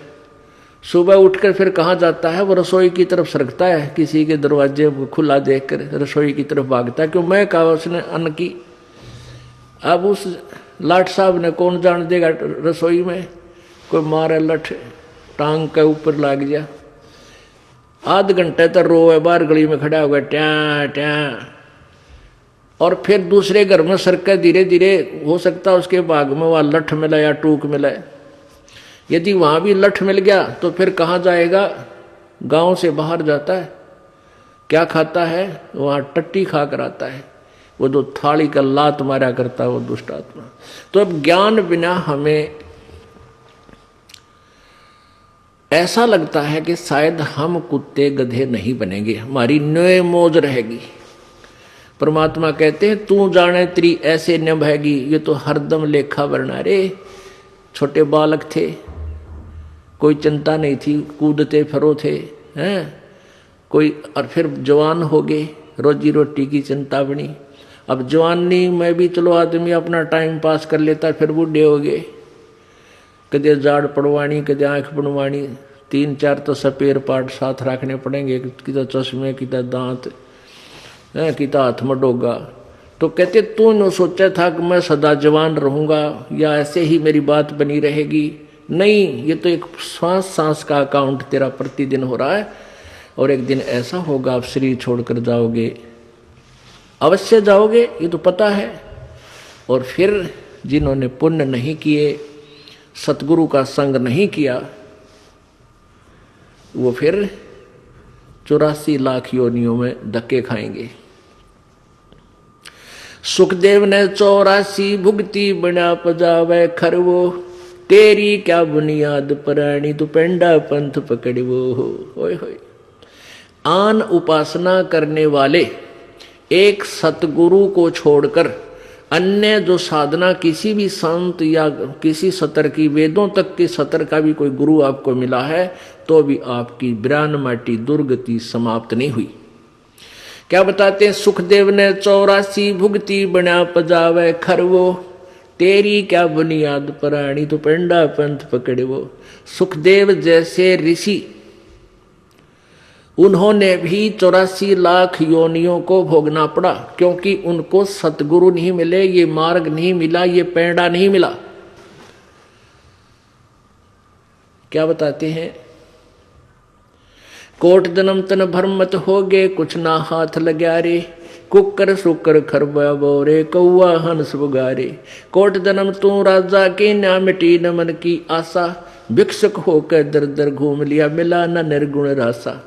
सुबह उठकर फिर कहाँ जाता है, वो रसोई की तरफ सरकता है, किसी के दरवाजे खुला देखकर रसोई की तरफ भागता है, क्यों मैं कहा उसने अन्न की। अब उस लाट साहब ने कौन जान देगा, रसोई में कोई मारे लठ टांग के ऊपर लाग गया। आध घंटे तक रोए, बाहर गली में खड़ा होगा, ट्या ट्या, और फिर दूसरे घर में सरके धीरे धीरे, हो सकता है उसके भाग में वहाँ लठ मिला या टूक मिला। यदि वहाँ भी लठ मिल गया तो फिर कहाँ जाएगा, गांव से बाहर जाता है। क्या खाता है, वहाँ टट्टी खा कर आता है, वो जो थाली का लात मारा करता है वो दुष्ट आत्मा। तो अब ज्ञान बिना हमें ऐसा लगता है कि शायद हम कुत्ते गधे नहीं बनेंगे, हमारी न्योय मौज रहेगी। परमात्मा कहते हैं तू जाने तेरी ऐसे निभाएगी, ये तो हरदम लेखा वरना रे। छोटे बालक थे, कोई चिंता नहीं थी, कूदते फिरो थे, हैं कोई, और फिर जवान हो गए, रोजी रोटी की चिंता बनी। अब जवानी में भी चलो आदमी अपना टाइम पास कर लेता, फिर बूढ़े हो गए, कदे जाड़ पड़वानी, कदे आँख बनवानी, 3-4 तो सपेर पार्ट साथ रखने पड़ेंगे, किता चश्मे, किता दांत, किता हाथ में डोगा। तो कहते तू न सोचा था कि मैं सदा जवान रहूंगा या ऐसे ही मेरी बात बनी रहेगी। नहीं, ये तो एक सांस सांस का अकाउंट तेरा प्रतिदिन हो रहा है, और एक दिन ऐसा होगा आप शरीर छोड़कर जाओगे, अवश्य जाओगे, ये तो पता है। और फिर जिन्होंने पुण्य नहीं किए, सतगुरु का संग नहीं किया, वो फिर 84 लाख योनियों में धक्के खाएंगे। सुखदेव ने 84 भुगती बना पजावे खरवो, तेरी क्या बुनियाद पराणी तू पेंडा पंथ पकड़वो। होय होय। आन उपासना करने वाले एक सतगुरु को छोड़कर अन्य जो साधना किसी भी संत या किसी सतर की, वेदों तक के सतर का भी कोई गुरु आपको मिला है, तो भी आपकी ब्राह्मणाटी दुर्गति समाप्त नहीं हुई। क्या बताते हैं? सुखदेव ने 84 भुगती बना पजावे खरवो, तेरी क्या बुनियाद पराणी तो पेंडा पंथ पकड़वो। सुखदेव जैसे ऋषि, उन्होंने भी 84 लाख योनियों को भोगना पड़ा, क्योंकि उनको सतगुरु नहीं मिले, ये मार्ग नहीं मिला, ये पेंडा नहीं मिला। क्या बताते हैं? कोट जन्म तन भरमत हो गए, कुछ ना हाथ लग्या रे, कुकर सुकर खरबा बोरे, कौआ हंस बुगारे। कोट जन्म तू राजा के, ना मिटी न मन की आशा, भिक्षुक होकर दर दर घूम लिया, मिला न निर्गुण रासा।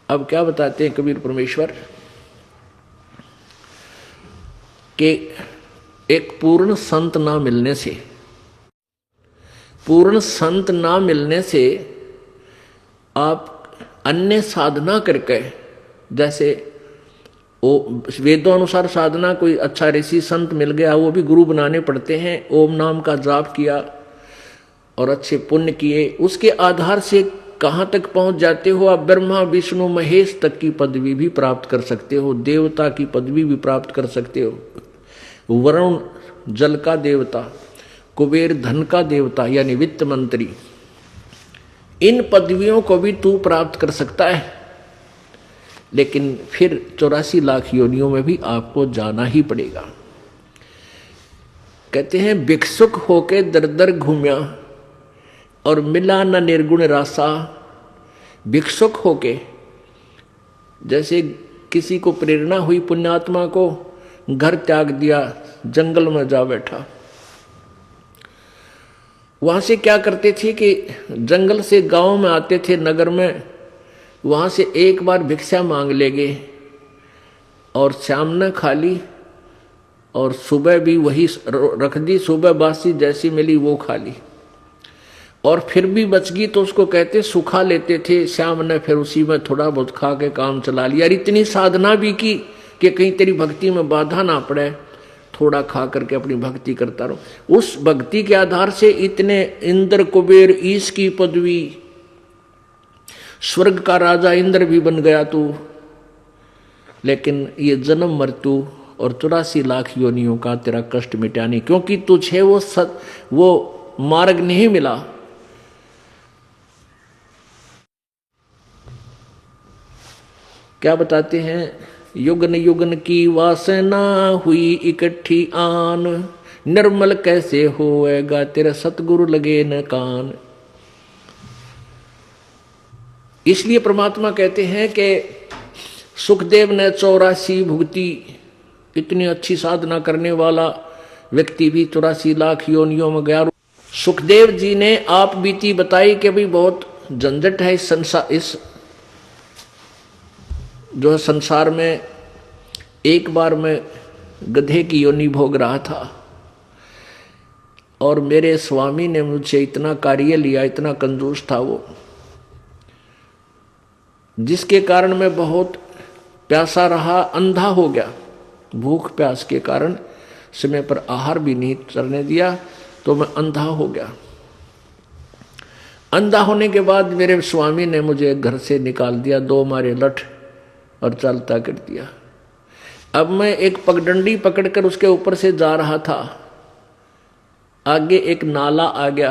अब क्या बताते हैं कबीर परमेश्वर कि एक पूर्ण संत ना मिलने से, पूर्ण संत ना मिलने से आप अन्य साधना करके, जैसे वो वेदों अनुसार साधना, कोई अच्छा ऋषि संत मिल गया, वो भी गुरु बनाने पड़ते हैं। ओम नाम का जाप किया और अच्छे पुण्य किए, उसके आधार से कहाँ तक पहुंच जाते हो आप? ब्रह्मा विष्णु महेश तक की पदवी भी प्राप्त कर सकते हो, देवता की पदवी भी प्राप्त कर सकते हो। वरुण जल का देवता, कुबेर धन का देवता यानी वित्त मंत्री, इन पदवियों को भी तू प्राप्त कर सकता है। लेकिन फिर 84 लाख योनियों में भी आपको जाना ही पड़ेगा। कहते हैं भिक्षुक होके दर दर घूमिया और मिला न निर्गुण रासा। भिक्षुक होके, जैसे किसी को प्रेरणा हुई पुण्यात्मा को, घर त्याग दिया, जंगल में जा बैठा। वहां से क्या करते थे कि जंगल से गांव में आते थे, नगर में, वहां से एक बार भिक्षा मांग लेंगे और शाम न खा ली और सुबह भी वही रख दी, सुबह बासी जैसी मिली वो खा ली, और फिर भी बच गई तो उसको कहते सुखा लेते थे। शाम ने फिर उसी में थोड़ा बहुत खा के काम चला लिया। इतनी साधना भी की कि कहीं तेरी भक्ति में बाधा ना पड़े, थोड़ा खा करके अपनी भक्ति करता रहो। उस भक्ति के आधार से इतने इंद्र कुबेर ईश की पदवी, स्वर्ग का राजा इंद्र भी बन गया तू। लेकिन ये जन्म मृत्यु और 84 लाख योनियों का तेरा कष्ट मिटा नहीं, क्योंकि तुझे वो मार्ग नहीं मिला। क्या बताते हैं? युगन युगन की वासना हुई इकट्ठी आन, निर्मल कैसे होएगा तेरा सतगुरु लगे न कान। इसलिए परमात्मा कहते हैं कि सुखदेव ने 84 भुगती, इतनी अच्छी साधना करने वाला व्यक्ति भी 84 लाख योनियों में गया। सुखदेव जी ने आप बीती बताई कि भाई बहुत झंझट है इस संसार, इस जो है संसार में। एक बार मैं गधे की योनि भोग रहा था और मेरे स्वामी ने मुझसे इतना कार्य लिया, इतना कंजूस था वो, जिसके कारण मैं बहुत प्यासा रहा, अंधा हो गया। भूख प्यास के कारण समय पर आहार भी नहीं करने दिया तो मैं अंधा हो गया। अंधा होने के बाद मेरे स्वामी ने मुझे घर से निकाल दिया, 2 मारे लठ और चलता कर दिया। अब मैं एक पगडंडी पकड़कर उसके ऊपर से जा रहा था, आगे एक नाला आ गया,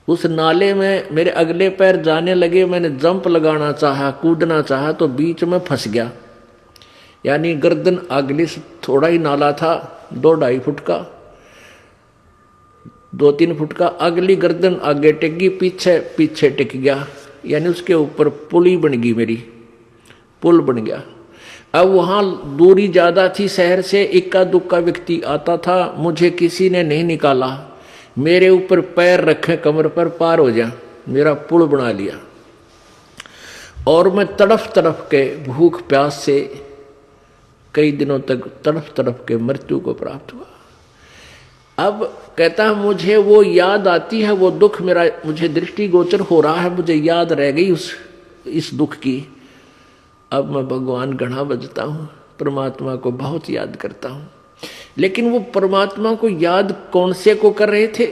उस नाले में मेरे अगले पैर जाने लगे, मैंने जंप लगाना चाहा, कूदना चाहा तो बीच में फंस गया। यानी गर्दन अगले से थोड़ा ही नाला था, 2-2.5 फुट का, 2-3 फुट का, अगली गर्दन आगे टिक गई, पीछे पीछे टिक गया। यानी उसके ऊपर पुली बन गई, मेरी पुल बन गया। अब वहाँ दूरी ज़्यादा थी शहर से, इक्का दुक्का व्यक्ति आता था, मुझे किसी ने नहीं निकाला। मेरे ऊपर पैर रखे कमर पर, पार हो जा, मेरा पुल बना लिया। और मैं तड़फ तड़फ के भूख प्यास से कई दिनों तक तड़फ तड़फ के मृत्यु को प्राप्त हुआ। अब कहता है मुझे वो याद आती है, वो दुख मेरा मुझे दृष्टिगोचर हो रहा है, मुझे याद रह गई इस दुख की। अब मैं भगवान घड़ा बजता हूँ, परमात्मा को बहुत याद करता हूँ। लेकिन वो परमात्मा को याद कौन से को कर रहे थे?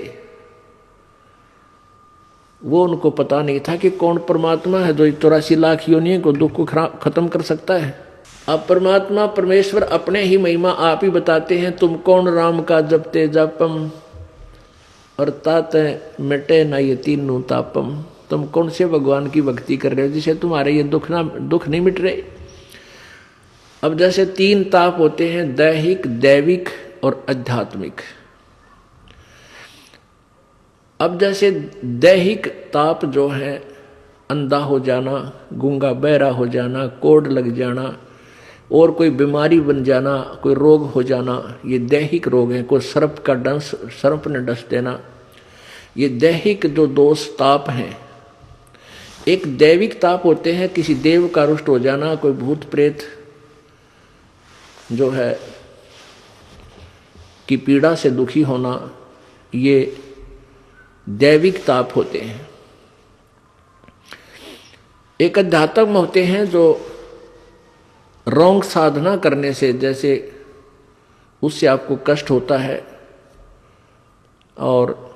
वो उनको पता नहीं था कि कौन परमात्मा है जो 84 लाख योनियों को दुख को खत्म कर सकता है। अब परमात्मा परमेश्वर अपने ही महिमा आप ही बताते हैं, तुम कौन राम का जपते जापम और ताते मिटे ना ये तीनों तापम। तुम कौन से भगवान की भक्ति कर रहे हो जिसे तुम्हारे ये दुख नहीं मिट रहे। अब जैसे 3 ताप होते हैं, दैहिक, दैविक और आध्यात्मिक। अब जैसे दैहिक ताप जो है, अंधा हो जाना, गूंगा बहरा हो जाना, कोढ़ लग जाना और कोई बीमारी बन जाना, कोई रोग हो जाना, ये दैहिक रोग है। कोई सर्प ने डस देना, ये दैहिक जो दोष ताप हैं। एक दैविक ताप होते हैं, किसी देव का रुष्ट हो जाना, कोई भूत प्रेत जो है की पीड़ा से दुखी होना, ये दैविक ताप होते हैं। एक अध्यात्म होते हैं जो रॉन्ग साधना करने से, जैसे उससे आपको कष्ट होता है और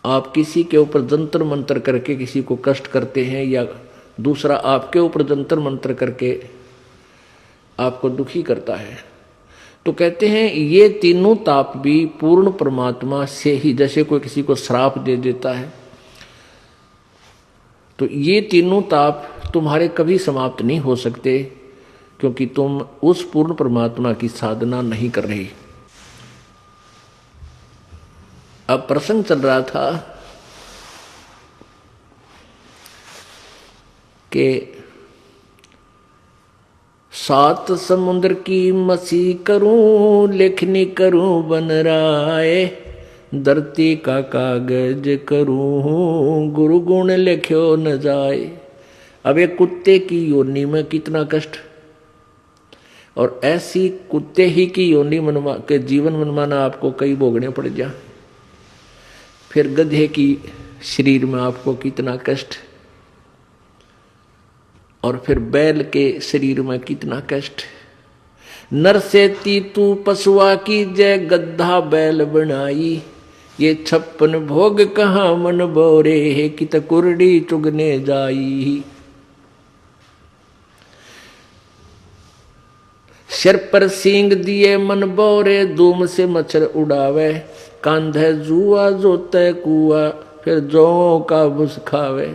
आप किसी के ऊपर जंतर मंतर करके किसी को कष्ट करते हैं, या दूसरा आपके ऊपर जंतर मंतर करके आपको दुखी करता है, तो कहते हैं ये तीनों ताप भी पूर्ण परमात्मा से ही, जैसे कोई किसी को श्राप दे देता है, तो ये तीनों ताप तुम्हारे कभी समाप्त नहीं हो सकते, क्योंकि तुम उस पूर्ण परमात्मा की साधना नहीं कर रहे। अब प्रसंग चल रहा था कि 7 समुद्र की मसी करूं, लेखनी करूं बन राय, धरती का कागज करूं, गुरु गुण लिख्यो न जाए। अब एक कुत्ते की योनि में कितना कष्ट, और ऐसी कुत्ते ही की योनि मनवा के जीवन मनमाना आपको कई भोगने पड़ जा। फिर गधे की शरीर में आपको कितना कष्ट, और फिर बैल के शरीर में कितना कष्ट। नर से तू पशुआ की जय, गद्धा बैल बनाई, ये 56 भोग कहाँ मन बोरे है, कित कुरडी चुगने जाई। सिर पर सींग दिए मन बोरे, धूम से मच्छर उड़ावे, कांधे जुआ जोते कुआ, फिर जौ का भुस खावे।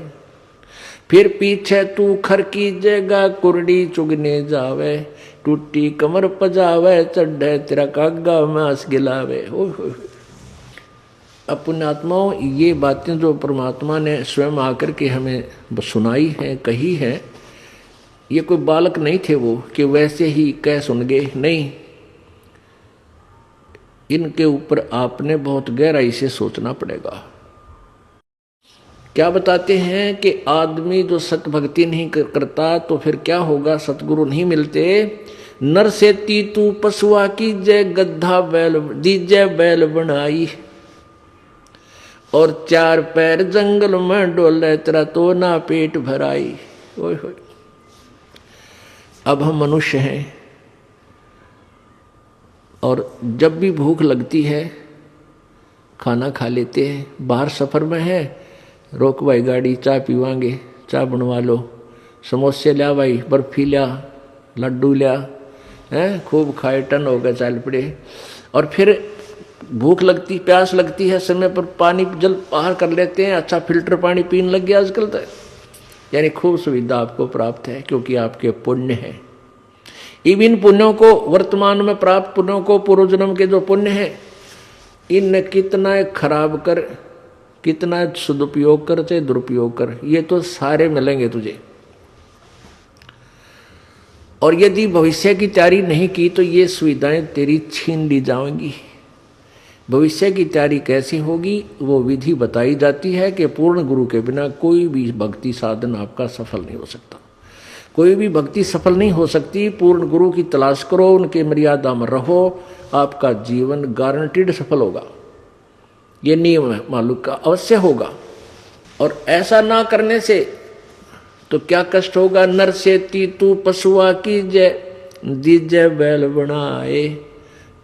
फिर पीछे तू खर की जगह, कुरडी चुगने जावे, टूटी कमर पजावे, चढ़े तेरा कागा मांस गिलावे। अपने आत्माओं, ये बातें जो परमात्मा ने स्वयं आकर के हमें सुनाई है, कही है, ये कोई बालक नहीं थे वो कि वैसे ही कह सुन गए, नहीं। इनके ऊपर आपने बहुत गहराई से सोचना पड़ेगा। क्या बताते हैं कि आदमी जो सत भक्ति नहीं करता तो फिर क्या होगा, सतगुरु नहीं मिलते। नर से तू पशुआ की जय, गद्धा बैल दीजय बैल बनाई, और 4 पैर जंगल में डोले, तेरा तो ना पेट भराई। ओए होए, अब हम मनुष्य हैं और जब भी भूख लगती है खाना खा लेते हैं। बाहर सफ़र में है, रोक भाई गाड़ी, चाय पीवांगे, चाय बनवा लो, समोसे लिया भाई, बर्फी लिया, लड्डू लिया, हैं खूब खाए, टन हो गए, चल पड़े। और फिर भूख लगती, प्यास लगती है, समय पर पानी जल बाहर कर लेते हैं, अच्छा फिल्टर पानी पीने लग गया आजकल तो। यानी खूब सुविधा आपको प्राप्त है क्योंकि आपके पुण्य है। इन पुण्यों को वर्तमान में प्राप्त पुण्यों को पूर्व जन्म के जो पुण्य है, इन कितना खराब कर, कितना सदुपयोग कर चाहे दुरुपयोग कर, ये तो सारे मिलेंगे तुझे। और यदि भविष्य की तैयारी नहीं की तो ये सुविधाएं तेरी छीन ली जाएंगी। भविष्य की तैयारी कैसी होगी वो विधि बताई जाती है कि पूर्ण गुरु के बिना कोई भी भक्ति साधन आपका सफल नहीं हो सकता, कोई भी भक्ति सफल नहीं हो सकती। पूर्ण गुरु की तलाश करो, उनके मर्यादा में रहो, आपका जीवन गारंटीड सफल होगा। ये नियम है, मालूम का अवश्य होगा। और ऐसा ना करने से तो क्या कष्ट होगा। नर से तू पशुआ की जय, दीजय बैल बनाए,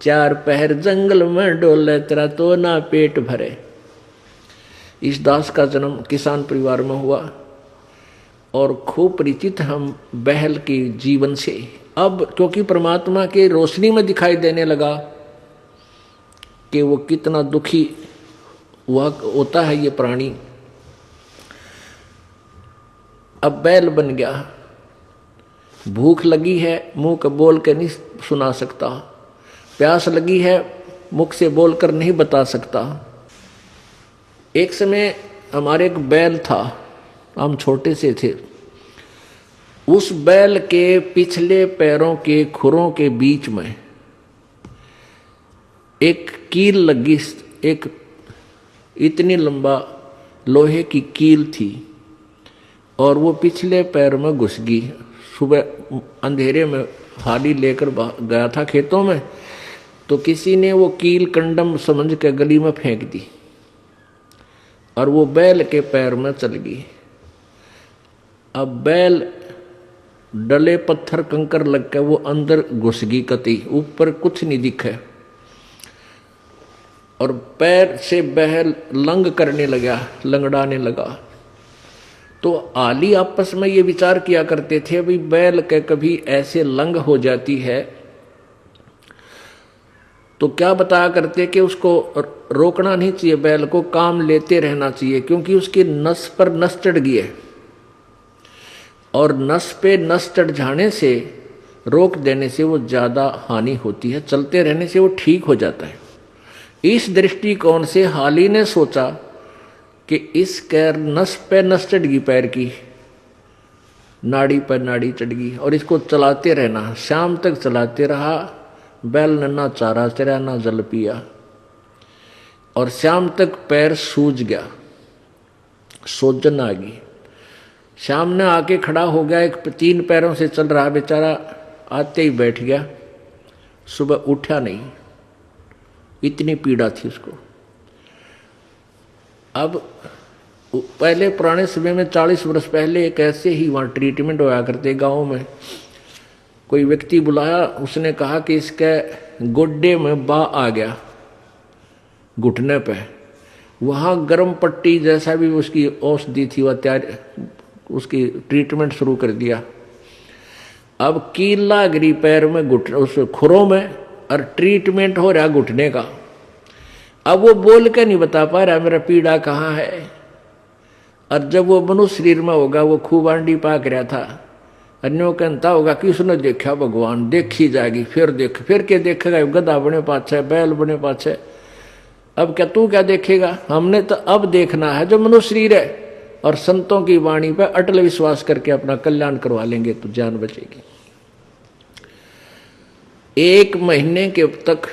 चार पहर जंगल में डोले, तेरा तो ना पेट भरे। इस दास का जन्म किसान परिवार में हुआ और खूब परिचित हम बहल के जीवन से। अब क्योंकि परमात्मा के रोशनी में दिखाई देने लगा कि वो कितना दुखी हुआ होता है ये प्राणी। अब बैल बन गया, भूख लगी है, मुंह का बोल के नहीं सुना सकता, प्यास लगी है, मुख से बोलकर नहीं बता सकता। एक समय हमारे एक बैल था, हम छोटे से थे। उस बैल के पिछले पैरों के खुरों के बीच में एक कील लगी, एक इतनी लंबा लोहे की कील थी और वो पिछले पैर में घुस गई। सुबह अंधेरे में हाली लेकर गया था खेतों में, तो किसी ने वो कील कंडम समझ के गली में फेंक दी और वो बैल के पैर में चल गई। अब बैल डले पत्थर कंकर लग के वो अंदर घुस गई, कती ऊपर कुछ नहीं दिखे और पैर से बैल लंग करने लगा, लंगड़ाने लगा। तो आली आपस में ये विचार किया करते थे, भाई बैल के कभी ऐसे लंग हो जाती है तो क्या बताया करते कि उसको रोकना नहीं चाहिए, बैल को काम लेते रहना चाहिए, क्योंकि उसकी नस पर नस चढ़ गई है और नस पे नस चढ़ जाने से, रोक देने से वो ज़्यादा हानि होती है, चलते रहने से वो ठीक हो जाता है। इस दृष्टिकोण से हाली ने सोचा कि इस कैर नस पे नस चढ़ गई, पैर की नाड़ी पर नाड़ी चढ़ गई और इसको चलाते रहना। शाम तक चलाते रहा, बैल ने ना चारा चरा ना जल पिया और शाम तक पैर सूज गया, सोजन आ गई। शाम ने आके खड़ा हो गया, एक 3 पैरों से चल रहा बेचारा, आते ही बैठ गया, सुबह उठा नहीं, इतनी पीड़ा थी उसको। अब पहले पुराने समय में 40 वर्ष पहले एक ऐसे ही वहाँ ट्रीटमेंट होया करते गाँव में। कोई व्यक्ति बुलाया, उसने कहा कि इसके गोड्डे में बा आ गया घुटने पे, वहाँ गर्म पट्टी जैसा भी उसकी औषधि थी वह तैयार, उसकी ट्रीटमेंट शुरू कर दिया। अब कीला गिरी पैर में, घुटने उस खुरों में, और ट्रीटमेंट हो रहा घुटने का। अब वो बोल के नहीं बता पा रहा मेरा पीड़ा कहाँ है। और जब वो मनुष्य शरीर में होगा, वो खूब आंडी पाक रहा था, अन्यों कहता होगा कि उसने देखा भगवान, देखी जाएगी, फिर देख, फिर क्या देखेगा, गधा बने पाछे, बैल बने पाछे। अब क्या तू क्या देखेगा, हमने तो अब देखना है जो मनुष्य शरीर है, और संतों की वाणी पर अटल विश्वास करके अपना कल्याण करवा लेंगे तो जान बचेगी। 1 महीने के तक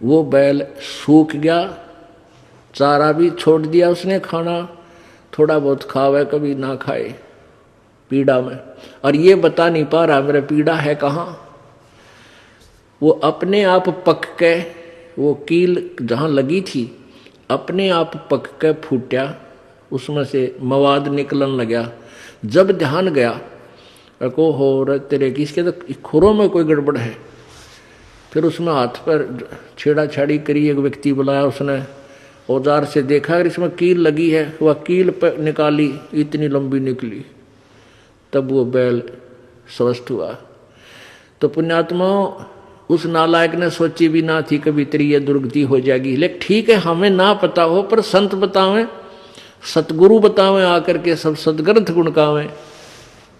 वो बैल सूख गया, चारा भी छोड़ दिया उसने, खाना थोड़ा बहुत खावे कभी ना खाए, पीड़ा में। और ये बता नहीं पा रहा मेरा पीड़ा है कहाँ। वो अपने आप पक के, वो कील जहाँ लगी थी अपने आप पक के फूटा, उसमें से मवाद निकलन लगा। जब ध्यान गया को हो तेरे किसके तो खुरों में कोई गड़बड़ है। फिर उसमें हाथ पर छेड़ा छाड़ी करी, एक व्यक्ति बुलाया, उसने औजार से देखा अगर इसमें कील लगी है, वह कील पर निकाली, इतनी लंबी निकली, तब वो बैल स्वस्थ हुआ। तो पुण्यात्माओं, उस नालायक ने सोची भी ना थी कभी तेरी ये दुर्गति हो जाएगी। लेकिन ठीक है, हमें ना पता हो पर संत बतावें, सतगुरु बतावें आकर के, सब सदग्रंथ गुणगावें,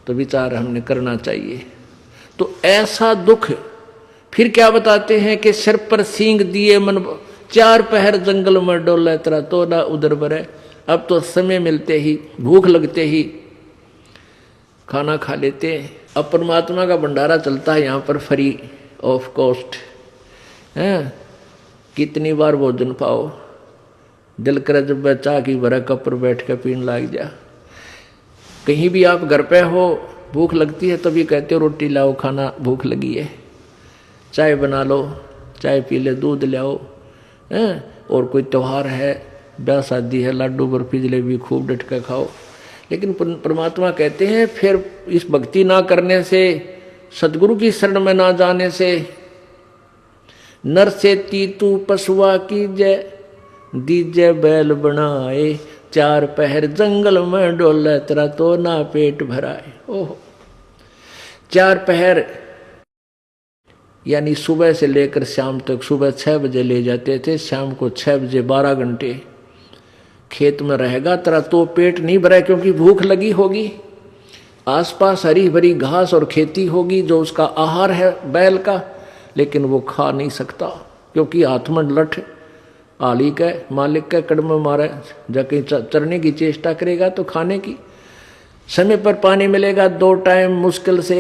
तो विचार हमने करना चाहिए। तो ऐसा दुख फिर क्या बताते हैं कि सिर पर सींग दिए मन, 4 पहर जंगल में डोला तेरा तो ना उधर बरे। अब तो समय मिलते ही, भूख लगते ही खाना खा लेते हैं। अब परमात्मा का भंडारा चलता है यहाँ पर फ्री ऑफ कॉस्ट है। कितनी बार भोजन पाओ, दिल करे जब चाह की भरा कप पर बैठ कर पीने लग जा। कहीं भी आप घर पे हो, भूख लगती है तभी कहते हो रोटी लाओ, खाना भूख लगी है, चाय बना लो, चाय पी ले, दूध लाओ हैं। और कोई त्यौहार है, ब्याह शादी है, लाडू बर्फी जलेबी खूब डट कर खाओ। लेकिन परमात्मा कहते हैं फिर इस भक्ति ना करने से, सदगुरु की शरण में ना जाने से, नर से तीतू पशुआ की जय, दीजे बैल बनाए, 4 पहर जंगल में डोले तेरा तो ना पेट भराए। ओहो, 4 पहर यानी सुबह से लेकर शाम तक। सुबह 6 बजे ले जाते थे, शाम को 6 बजे, 12 घंटे खेत में रहेगा तेरा तो पेट नहीं भरा, क्योंकि भूख लगी होगी। आसपास हरी भरी घास और खेती होगी जो उसका आहार है बैल का, लेकिन वो खा नहीं सकता क्योंकि हाथ में लठ आली का मालिक का कड़म मारे, जाके चरने की चेष्टा करेगा तो खाने की। समय पर पानी मिलेगा 2 टाइम, मुश्किल से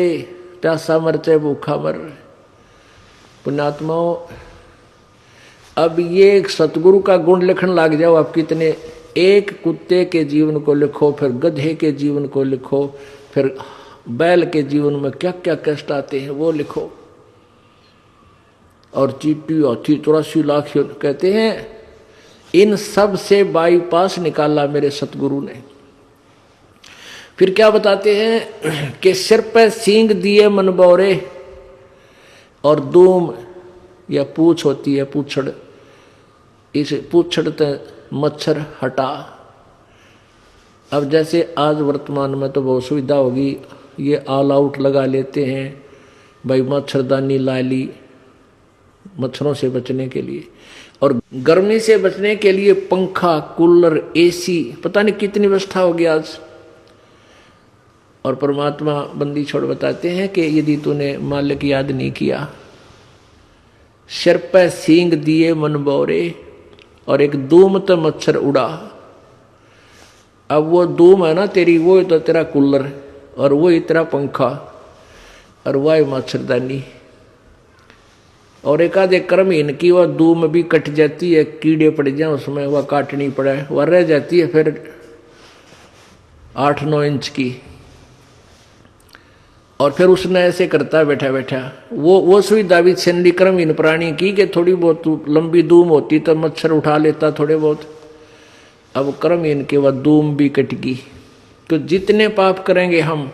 प्यासा मर चाहे भूखा मर। पुण्यात्माओं, अब ये सतगुरु का गुण लिखने लग जाओ आप कितने। एक कुत्ते के जीवन को लिखो, फिर गधे के जीवन को लिखो, फिर बैल के जीवन में क्या क्या कष्ट आते हैं वो लिखो। और चीटी हाथी 84 लाख कहते हैं, इन सब से बाईपास निकाला मेरे सतगुरु ने। फिर क्या बताते हैं कि सिर पे सींग दिए मन बौरे, और दूम या पूछ होती है, पूछड़, इस पूछड़ ते मच्छर हटा। अब जैसे आज वर्तमान में तो बहुत सुविधा होगी, ये ऑल आउट लगा लेते हैं भाई, मच्छरदानी ला ली मच्छरों से बचने के लिए, और गर्मी से बचने के लिए पंखा, कूलर, एसी, पता नहीं कितनी व्यवस्था होगी आज। और परमात्मा बंदी छोड़ बताते हैं कि यदि तूने मालिक याद नहीं किया, सिर पे सींग दिए मन बौरे, और एक धूम तो मच्छर उड़ा। अब वो धूम है ना तेरी, वो तो तेरा कूलर, और वो ही तेरा पंखा, और वह मच्छरदानी। और एक आधे कर्महीन की वह धूम भी कट जाती है, कीड़े पड़ जाए उसमें, वह काटनी पड़े, वह रह जाती है फिर 8-9 इंच की। और फिर उसने ऐसे करता बैठा बैठा, वो सुविधा भी छंदी कर्महीन प्राणी की कि थोड़ी बहुत लंबी धूम होती तो मच्छर उठा लेता थोड़े बहुत। अब कर्महीन के वह धूम भी कट गई। तो जितने पाप करेंगे हम,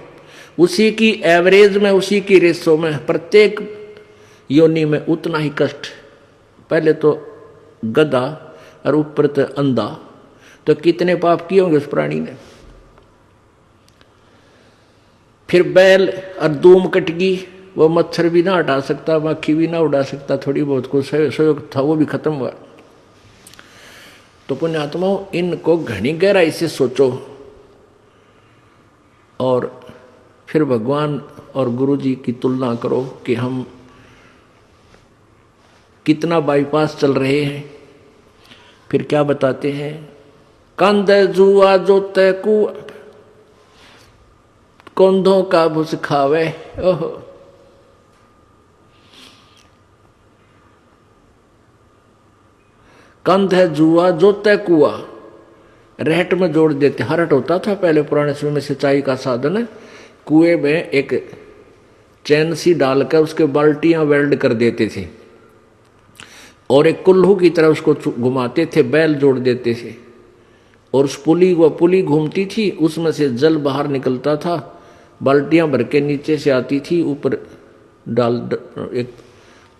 उसी की एवरेज में, उसी की रेशो में, प्रत्येक योनि में उतना ही कष्ट। पहले तो गधा और ऊपर तो अंधा, तो कितने पाप किए होंगे उस प्राणी ने। फिर बैल और धूम कट गई, वो मच्छर भी ना हटा सकता, मक्खी भी ना उड़ा सकता, थोड़ी बहुत कुछ सहयोग था वो भी खत्म हुआ। तो पुण्यात्माओं, इनको घनी गहराई से सोचो और फिर भगवान और गुरु जी की तुलना करो कि हम कितना बाईपास चल रहे हैं। फिर क्या बताते हैं, कंध जुआ जोते कुआ, कौंधों का भुस खावे। ओहो, कंध है जुआ जोते कुआ, रहट में जोड़ देते। हरट होता था पहले पुराने समय में सिंचाई का साधन, कुएं में एक चैन सी डालकर उसके बाल्टियां वेल्ड कर देते थे, और एक कुल्लू की तरह उसको घुमाते थे, बैल जोड़ देते थे, और उस पुली घूमती थी, उसमें से जल बाहर निकलता था, बाल्टियां भर के नीचे से आती थी, ऊपर डाल एक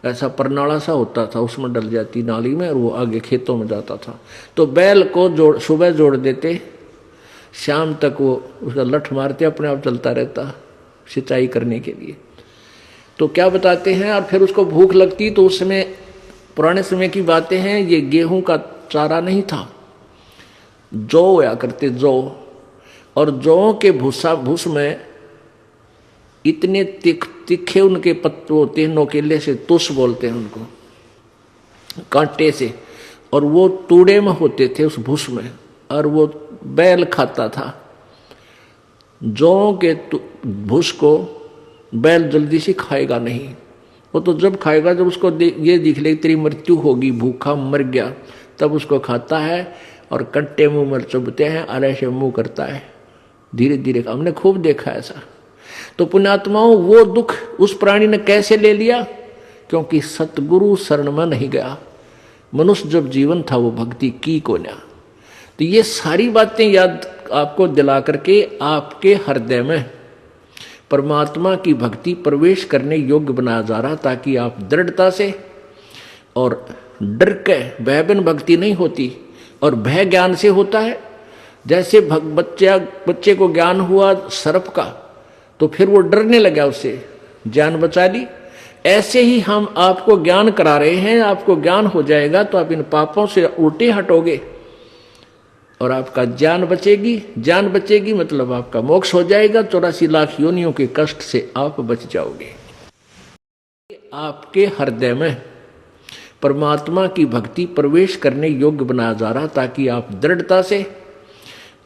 ऐसा परनाला सा होता था, उसमें डल जाती नाली में, और वो आगे खेतों में जाता था। तो बैल को सुबह जोड़ देते, शाम तक वो उसका लठ मारते, अपने आप चलता रहता सिंचाई करने के लिए। तो क्या बताते हैं, और फिर उसको भूख लगती तो उस समय, पुराने समय की बातें हैं, ये गेहूं का चारा नहीं था, जौ होया करते जौ, और जौ के भूस में इतने तीखे उनके पत्ते होते हैं, नोकेले से, तुस बोलते हैं उनको, कांटे से, और वो तूड़े में होते थे उस भूस में, और वो बैल खाता था। जौ के भूस को बैल जल्दी से खाएगा नहीं, वो तो जब खाएगा जब उसको ये दिख ले तेरी मृत्यु होगी, भूखा मर गया, तब उसको खाता है, और कट्टे मुंह में चुभते हैं, अरे से मुंह करता है, धीरे धीरे। हमने खूब देखा ऐसा। तो पुण्यात्माओं, वो दुख उस प्राणी ने कैसे ले लिया? क्योंकि सतगुरु शरण में नहीं गया। मनुष्य जब जीवन था वो भक्ति की को ना। तो ये सारी बातें याद आपको दिला करके आपके हृदय में परमात्मा की भक्ति प्रवेश करने योग्य बनाया जा रहा, ताकि आप दृढ़ता से, और डर के, भय बिन भक्ति नहीं होती, और भय ज्ञान से होता है। जैसे बच्चे को ज्ञान हुआ सर्प का, तो फिर वो डरने लगा, उससे जान बचा ली। ऐसे ही हम आपको ज्ञान करा रहे हैं, आपको ज्ञान हो जाएगा तो आप इन पापों से उल्टे हटोगे, और आपका जान बचेगी। जान बचेगी मतलब आपका मोक्ष हो जाएगा, 84 लाख योनियों के कष्ट से आप बच जाओगे। आपके हृदय में परमात्मा की भक्ति प्रवेश करने योग्य बनाया जा रहा, ताकि आप दृढ़ता से,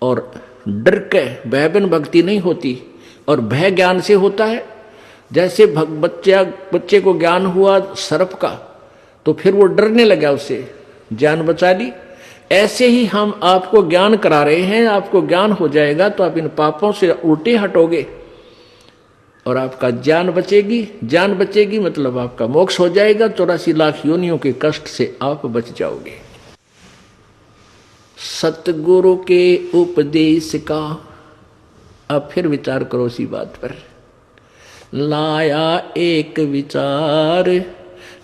और डर के, भय बिन भक्ति नहीं होती, और भय ज्ञान से होता है। जैसे बच्चे को ज्ञान हुआ सर्प का, तो फिर वो डरने लगा, उससे जान बचा ली। ऐसे ही हम आपको ज्ञान करा रहे हैं, आपको ज्ञान हो जाएगा तो आप इन पापों से उल्टे हटोगे, और आपका जान बचेगी। जान बचेगी मतलब आपका मोक्ष हो जाएगा, 84 लाख योनियों के कष्ट से आप बच जाओगे। सतगुरु के उपदेश का अब फिर विचार करो इसी बात पर। लाया एक विचार,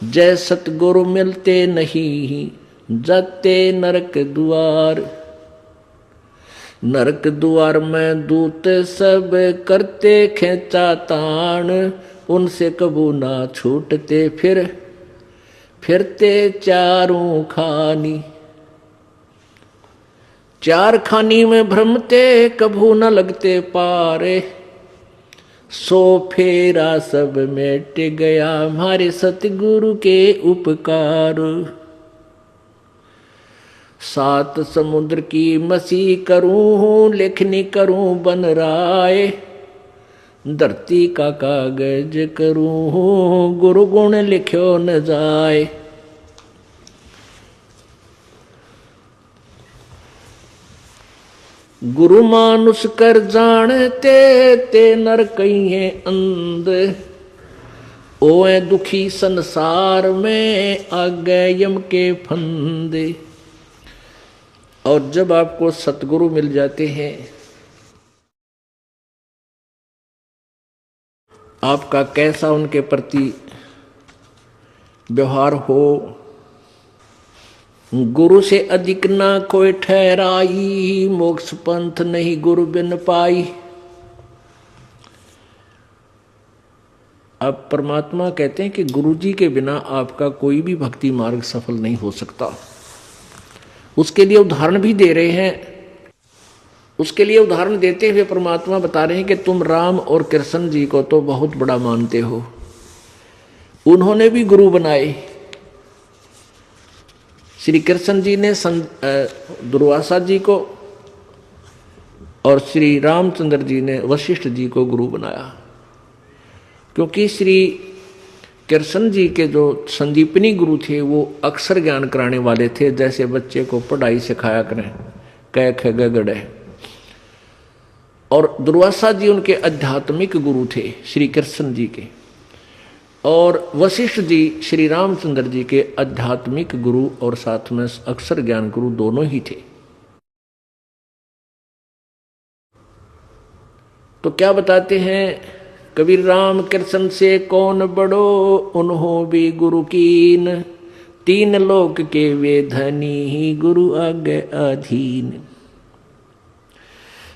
जय सतगुरु मिलते नहीं, जाते नरक द्वार। नरक द्वार में दूत सब करते खेचा तान, उनसे कबू ना छूटते फिरते चारों खानी। चार खानी में भ्रमते कबू न लगते पारे, सो फेरा सब मिट गया हमारे सतगुरु के उपकार। सात समुद्र की मसी करूं, लेखनी करूं बन राय। धरती का कागज करूं, गुरु गुण लिख्यो न जाए। गुरु मानुष कर जानते, ते नर कहिए अंध। ओए दुखी संसार में, आगे यम के फंदे। और जब आपको सतगुरु मिल जाते हैं, आपका कैसा उनके प्रति व्यवहार हो, गुरु से अधिक ना कोई ठहराई, मोक्ष पंथ नहीं गुरु बिन पाई। अब परमात्मा कहते हैं कि गुरु जी के बिना आपका कोई भी भक्ति मार्ग सफल नहीं हो सकता। उसके लिए उदाहरण भी दे रहे हैं। उसके लिए उदाहरण देते हुए परमात्मा बता रहे हैं कि तुम राम और कृष्ण जी को तो बहुत बड़ा मानते हो, उन्होंने भी गुरु बनाए। श्री कृष्ण जी ने दुर्वासा जी को, और श्री रामचंद्र जी ने वशिष्ठ जी को गुरु बनाया। क्योंकि श्री कृष्ण जी के जो संदीपनी गुरु थे वो अक्षर ज्ञान कराने वाले थे, जैसे बच्चे को पढ़ाई सिखाया करें, क ख ग घ ङ। और दुर्वासा जी उनके आध्यात्मिक गुरु थे श्री कृष्ण जी के, और वशिष्ठ जी श्री रामचंद्र जी के आध्यात्मिक गुरु और साथ में अक्षर ज्ञान गुरु दोनों ही थे। तो क्या बताते हैं कबीर, राम कृष्ण से कौन बड़ो, उन्हों भी गुरु कीन। तीन लोक के वे धनी, गुरु आगे अधीन।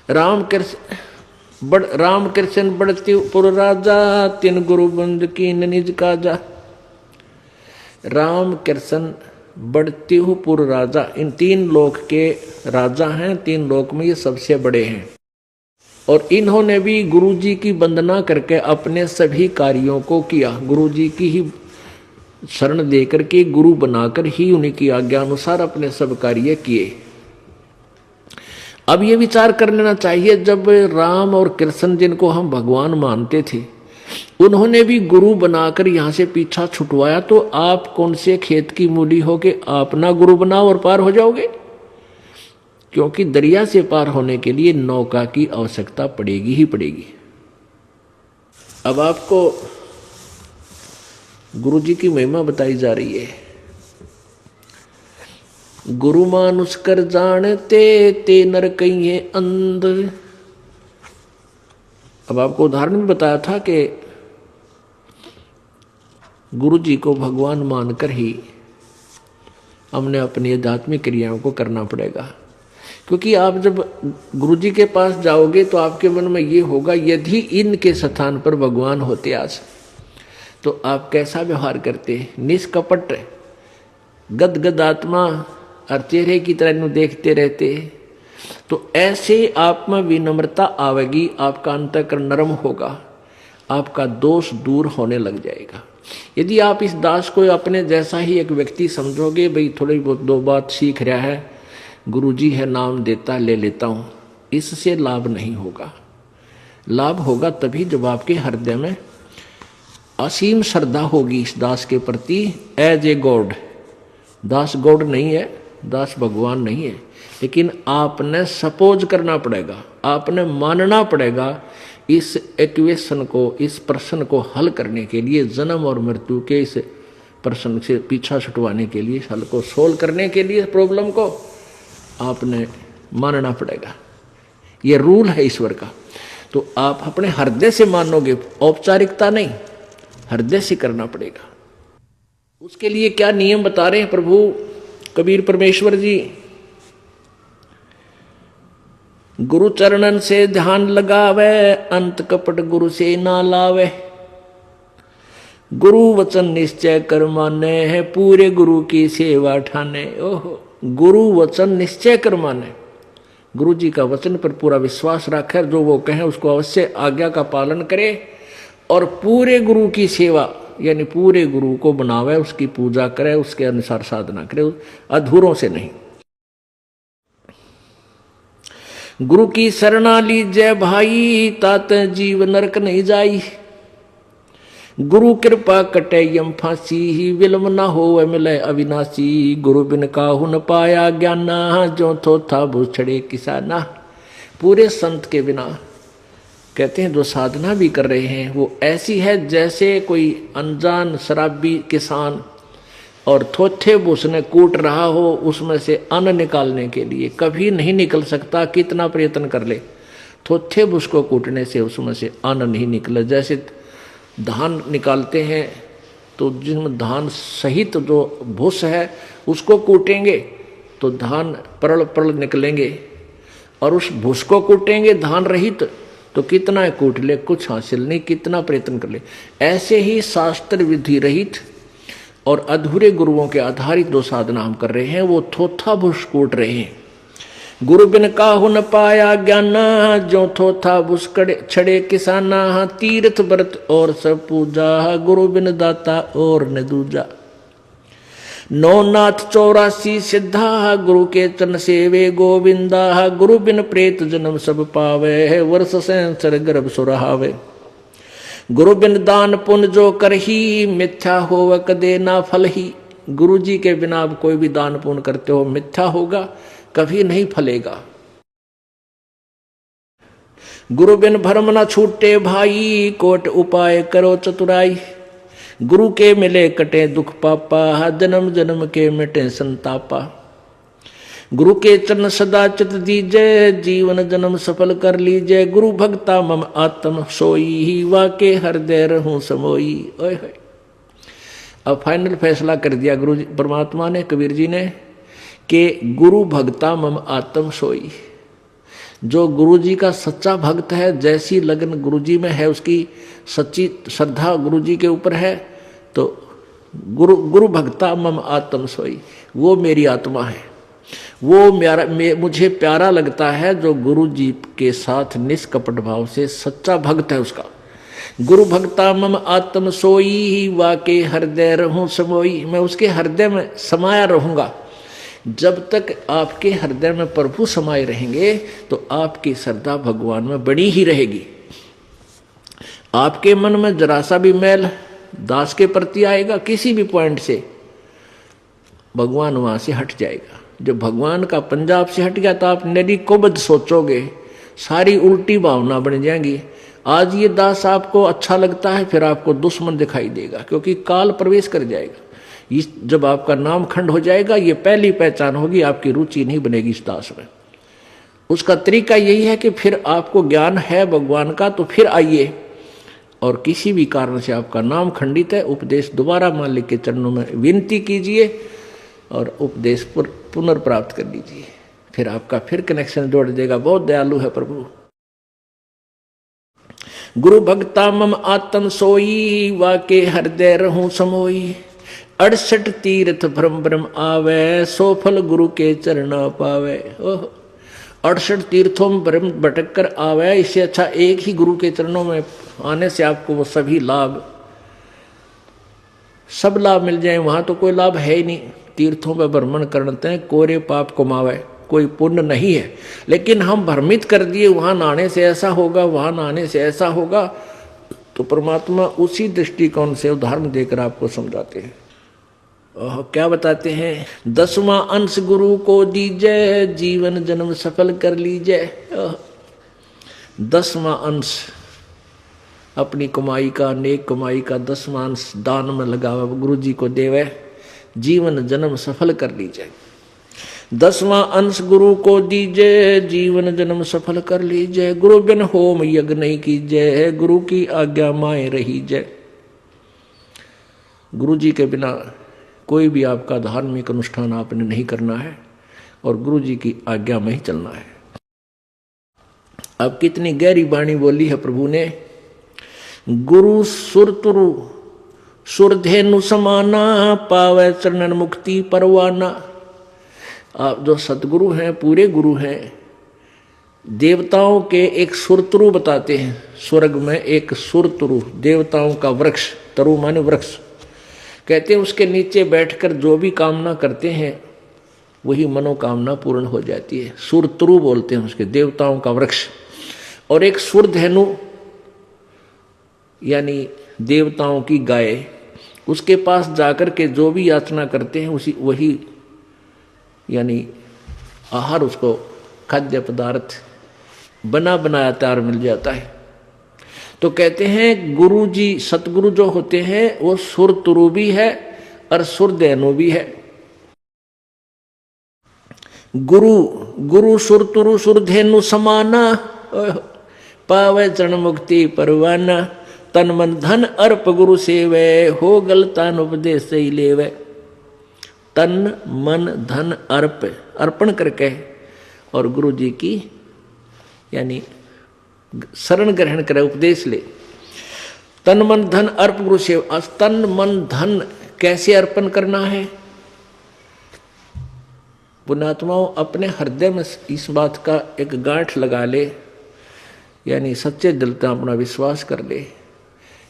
राम कृष्ण बड़ राम कृष्ण बढ़ती पुर राजा, तीन गुरु बंद की निज काजा। राम कृष्ण बढ़ती पुर राजा, इन तीन लोक के राजा हैं, तीन लोक में ये सबसे बड़े हैं। और इन्होंने भी गुरु जी की वंदना करके अपने सभी कार्यों को किया, गुरु जी की ही शरण देकर के गुरु बनाकर ही उन्हीं की आज्ञा अनुसार अपने सब कार्य किए। अब ये विचार कर लेना चाहिए, जब राम और कृष्ण जिनको हम भगवान मानते थे उन्होंने भी गुरु बनाकर यहाँ से पीछा छुटवाया, तो आप कौन से खेत की मूली हो के अपना गुरु बनाओ और पार हो जाओगे? क्योंकि दरिया से पार होने के लिए नौका की आवश्यकता पड़ेगी ही पड़ेगी। अब आपको गुरु जी की महिमा बताई जा रही है। गुरु मानुष कर जानते ते नर कहिए अंध। अब आपको उदाहरण भी बताया था कि गुरु जी को भगवान मानकर ही हमने अपनी आध्यात्मिक क्रियाओं को करना पड़ेगा। क्योंकि आप जब गुरु जी के पास जाओगे तो आपके मन में ये होगा, यदि इनके स्थान पर भगवान होते आज तो आप कैसा व्यवहार करते? निष्कपट गदगद आत्मा और चेहरे की तरह इन्हें देखते रहते। तो ऐसे आप में विनम्रता आवेगी, आपका अंतःकरण नरम होगा, आपका दोष दूर होने लग जाएगा। यदि आप इस दास को अपने जैसा ही एक व्यक्ति समझोगे, भाई थोड़ी बहुत दो बात सीख रहा है, गुरुजी है नाम देता ले लेता हूँ, इससे लाभ नहीं होगा। लाभ होगा तभी जब आपके हृदय में असीम श्रद्धा होगी इस दास के प्रति, एज ए गॉड। दास गॉड नहीं है, दास भगवान नहीं है, लेकिन आपने सपोज करना पड़ेगा, आपने मानना पड़ेगा इस इक्वेशन को, इस प्रश्न को हल करने के लिए, जन्म और मृत्यु के इस प्रश्न से पीछा छुटवाने के लिए, हल को सोल्व करने के लिए प्रॉब्लम को आपने मानना पड़ेगा। ये रूल है ईश्वर का। तो आप अपने हृदय से मानोगे, औपचारिकता नहीं, हृदय से करना पड़ेगा। उसके लिए क्या नियम बता रहे हैं प्रभु कबीर परमेश्वर जी? गुरु चरणन से ध्यान लगावे, अंत कपट गुरु से ना लावे। गुरु वचन निश्चय कर माने है, पूरे गुरु की सेवा ठाने। ओहो, गुरु वचन निश्चय कर माने, गुरु जी का वचन पर पूरा विश्वास रखे, जो वो कहें उसको अवश्य आज्ञा का पालन करे, और पूरे गुरु की सेवा यानी पूरे गुरु को बनावे, उसकी पूजा करे, उसके अनुसार साधना करे, अधूरों से नहीं। गुरु की शरणा लीजय भाई, तात जीव नरक नहीं जाई। गुरु कृपा कटे यम फांसी, विलम न हो मिले अविनाशी। गुरु बिन काहू न पाया ज्ञाना, जो थो था भूछड़े किसाना। पूरे संत के बिना कहते हैं जो साधना भी कर रहे हैं वो ऐसी है जैसे कोई अनजान शराबी किसान और थोथे उसने कूट रहा हो, उसमें से अन्न निकालने के लिए कभी नहीं निकल सकता, कितना प्रयत्न कर ले, थोथे उसको कूटने से उसमें से अन्न नहीं निकले। जैसे धान निकालते हैं तो जिसमें धान सहित जो भूस है उसको कूटेंगे तो धान परल परल निकलेंगे, और उस भूस को कूटेंगे धान रहित तो कितना कूट ले, कुछ हासिल नहीं, कितना प्रयत्न कर ले। ऐसे ही शास्त्र विधि रहित और अधूरे गुरुओं के आधारित जो साधना हम कर रहे हैं वो थोथा भूस कूट रहे हैं। गुरु बिन काहू न पाया ज्ञाना, जो थोथा भूस छड़े किसाना। तीर्थ व्रत और सब पूजा, गुरु बिन दाता और न दूजा। नौनाथ 84 सिद्धा, गुरु के चरण सेवे गोविंदा। गुरु बिन प्रेत जन्म सब पावे, वर्ष संसर गर्भ सुरहावे। गुरु बिन दान पुण्य जो करही, मिथ्या होव कदे ना फल ही। गुरु जी के बिना आप कोई भी दान पुण्य करते हो मिथ्या होगा, कभी नहीं फलेगा। गुरु बिन भरम न छूटे भाई, कोट उपाय करो चतुराई। गुरु के मिले कटे दुख पापा, जन्म जन्म के मिटे संतापा। गुरु के चरण सदा चित दीजय, जीवन जन्म सफल कर लीजय। गुरु भक्ता मम आत्म सोई, वाके हृदय रहूं समोई। ओए होए, अब फाइनल फैसला कर दिया गुरु जी परमात्मा ने, कबीर जी ने, कि गुरु भक्ता मम आत्म सोई। जो गुरु जी का सच्चा भक्त है, जैसी लगन गुरु जी में है, उसकी सच्ची श्रद्धा गुरु जी के ऊपर है, तो गुरु भक्ता मम आत्म सोई, वो मेरी आत्मा है, वो मुझे प्यारा लगता है जो गुरु जी के साथ निष्कपट भाव से सच्चा भक्त है उसका। गुरु भक्ता मम आत्म सोई, वाके हृदय रहूं समोई, मैं उसके हृदय में समाया रहूंगा। जब तक आपके हृदय में प्रभु समाये रहेंगे तो आपकी श्रद्धा भगवान में बनी ही रहेगी। आपके मन में जरा सा भी मैल दास के प्रति आएगा किसी भी पॉइंट से, भगवान वहां से हट जाएगा। जब भगवान का पंजाब से हट गया तो आप नदी को बद सोचोगे, सारी उल्टी भावना बन जाएंगी। आज ये दास आपको अच्छा लगता है, फिर आपको दुश्मन दिखाई देगा, क्योंकि काल प्रवेश कर जाएगा। जब आपका नाम खंड हो जाएगा, ये पहली पहचान होगी, आपकी रुचि नहीं बनेगी इस दास में। उसका तरीका यही है कि फिर आपको ज्ञान है भगवान का तो फिर आइए, और किसी भी कारण से आपका नाम खंडित है, उपदेश दोबारा मालिक के चरणों में विनती कीजिए और उपदेश पुनर्प्राप्त कर लीजिए, फिर आपका फिर कनेक्शन जोड़ देगा। बहुत दयालु है प्रभु। गुरु भक्ता मम आत्म सोई, वाके हृदय रहूं समोई, 68 तीर्थ भ्रम भ्रम आवे, सो फल गुरु के चरणा पावे। 68 तीर्थों में भ्रम भटक कर आवे, इससे अच्छा एक ही गुरु के चरणों में आने से आपको वो सभी लाभ, सब लाभ मिल जाए। वहां तो कोई लाभ है ही नहीं। तीर्थों पर भ्रमण करते हैं, कोरे पाप कमावे, कोई पुण्य नहीं है। लेकिन हम भ्रमित कर दिए, वहां नहाने से ऐसा होगा, वहां नहाने से ऐसा होगा, तो परमात्मा उसी दृष्टिकोण से उदाहरण देकर आपको समझाते हैं। क्या बताते हैं? 10वां अंश गुरु को दीजिए, जीवन जन्म सफल कर लीजिए। 10वां अंश अपनी कमाई का, नेक कमाई का 10वां अंश दान में लगावा, गुरु जी को देवे, जीवन जन्म सफल कर लीजिए। 10वां अंश गुरु को दीजिए, जीवन जन्म सफल कर लीजिए। गुरु बिन होम यज्ञ नहीं कीजिए, गुरु की आज्ञा माए रहीजे। गुरु जी के बिना कोई भी आपका धार्मिक अनुष्ठान आपने नहीं करना है, और गुरु जी की आज्ञा में ही चलना है। अब कितनी गहरी वाणी बोली है प्रभु ने। गुरु सुरतुरु सुरधेनु समाना, पावे चरणन मुक्ति परवाना। आप जो सतगुरु हैं, पूरे गुरु हैं, देवताओं के एक सुरतुरु बताते हैं। स्वर्ग में एक सुरतुरु, देवताओं का वृक्ष, तरु माने वृक्ष, कहते हैं उसके नीचे बैठकर जो भी कामना करते हैं वही मनोकामना पूर्ण हो जाती है। सुरतुरु बोलते हैं उसके, देवताओं का वृक्ष। और एक सुरधेनु यानी देवताओं की गाय, उसके पास जाकर के जो भी याचना करते हैं वही यानी आहार, उसको खाद्य पदार्थ बना बनाया तैयार मिल जाता है। तो कहते हैं गुरु जी, सतगुरु जो होते हैं वो सुरतुरु भी है और सुरधेनु भी है। गुरु सुरतुरु सुरधेनु समाना, पावे चरण मुक्ति परवाना। तन मन धन अर्प गुरु सेवे, हो गलतान उपदेश से ही लेवे। तन मन धन अर्पण करके और गुरु जी की यानी शरण ग्रहण करे, उपदेश ले। तन मन धन अर्प गुरु सेवा। तन मन धन कैसे अर्पण करना है? पुण्यात्माओं, अपने हृदय में इस बात का एक गांठ लगा ले, यानी सच्चे दिल से अपना विश्वास कर ले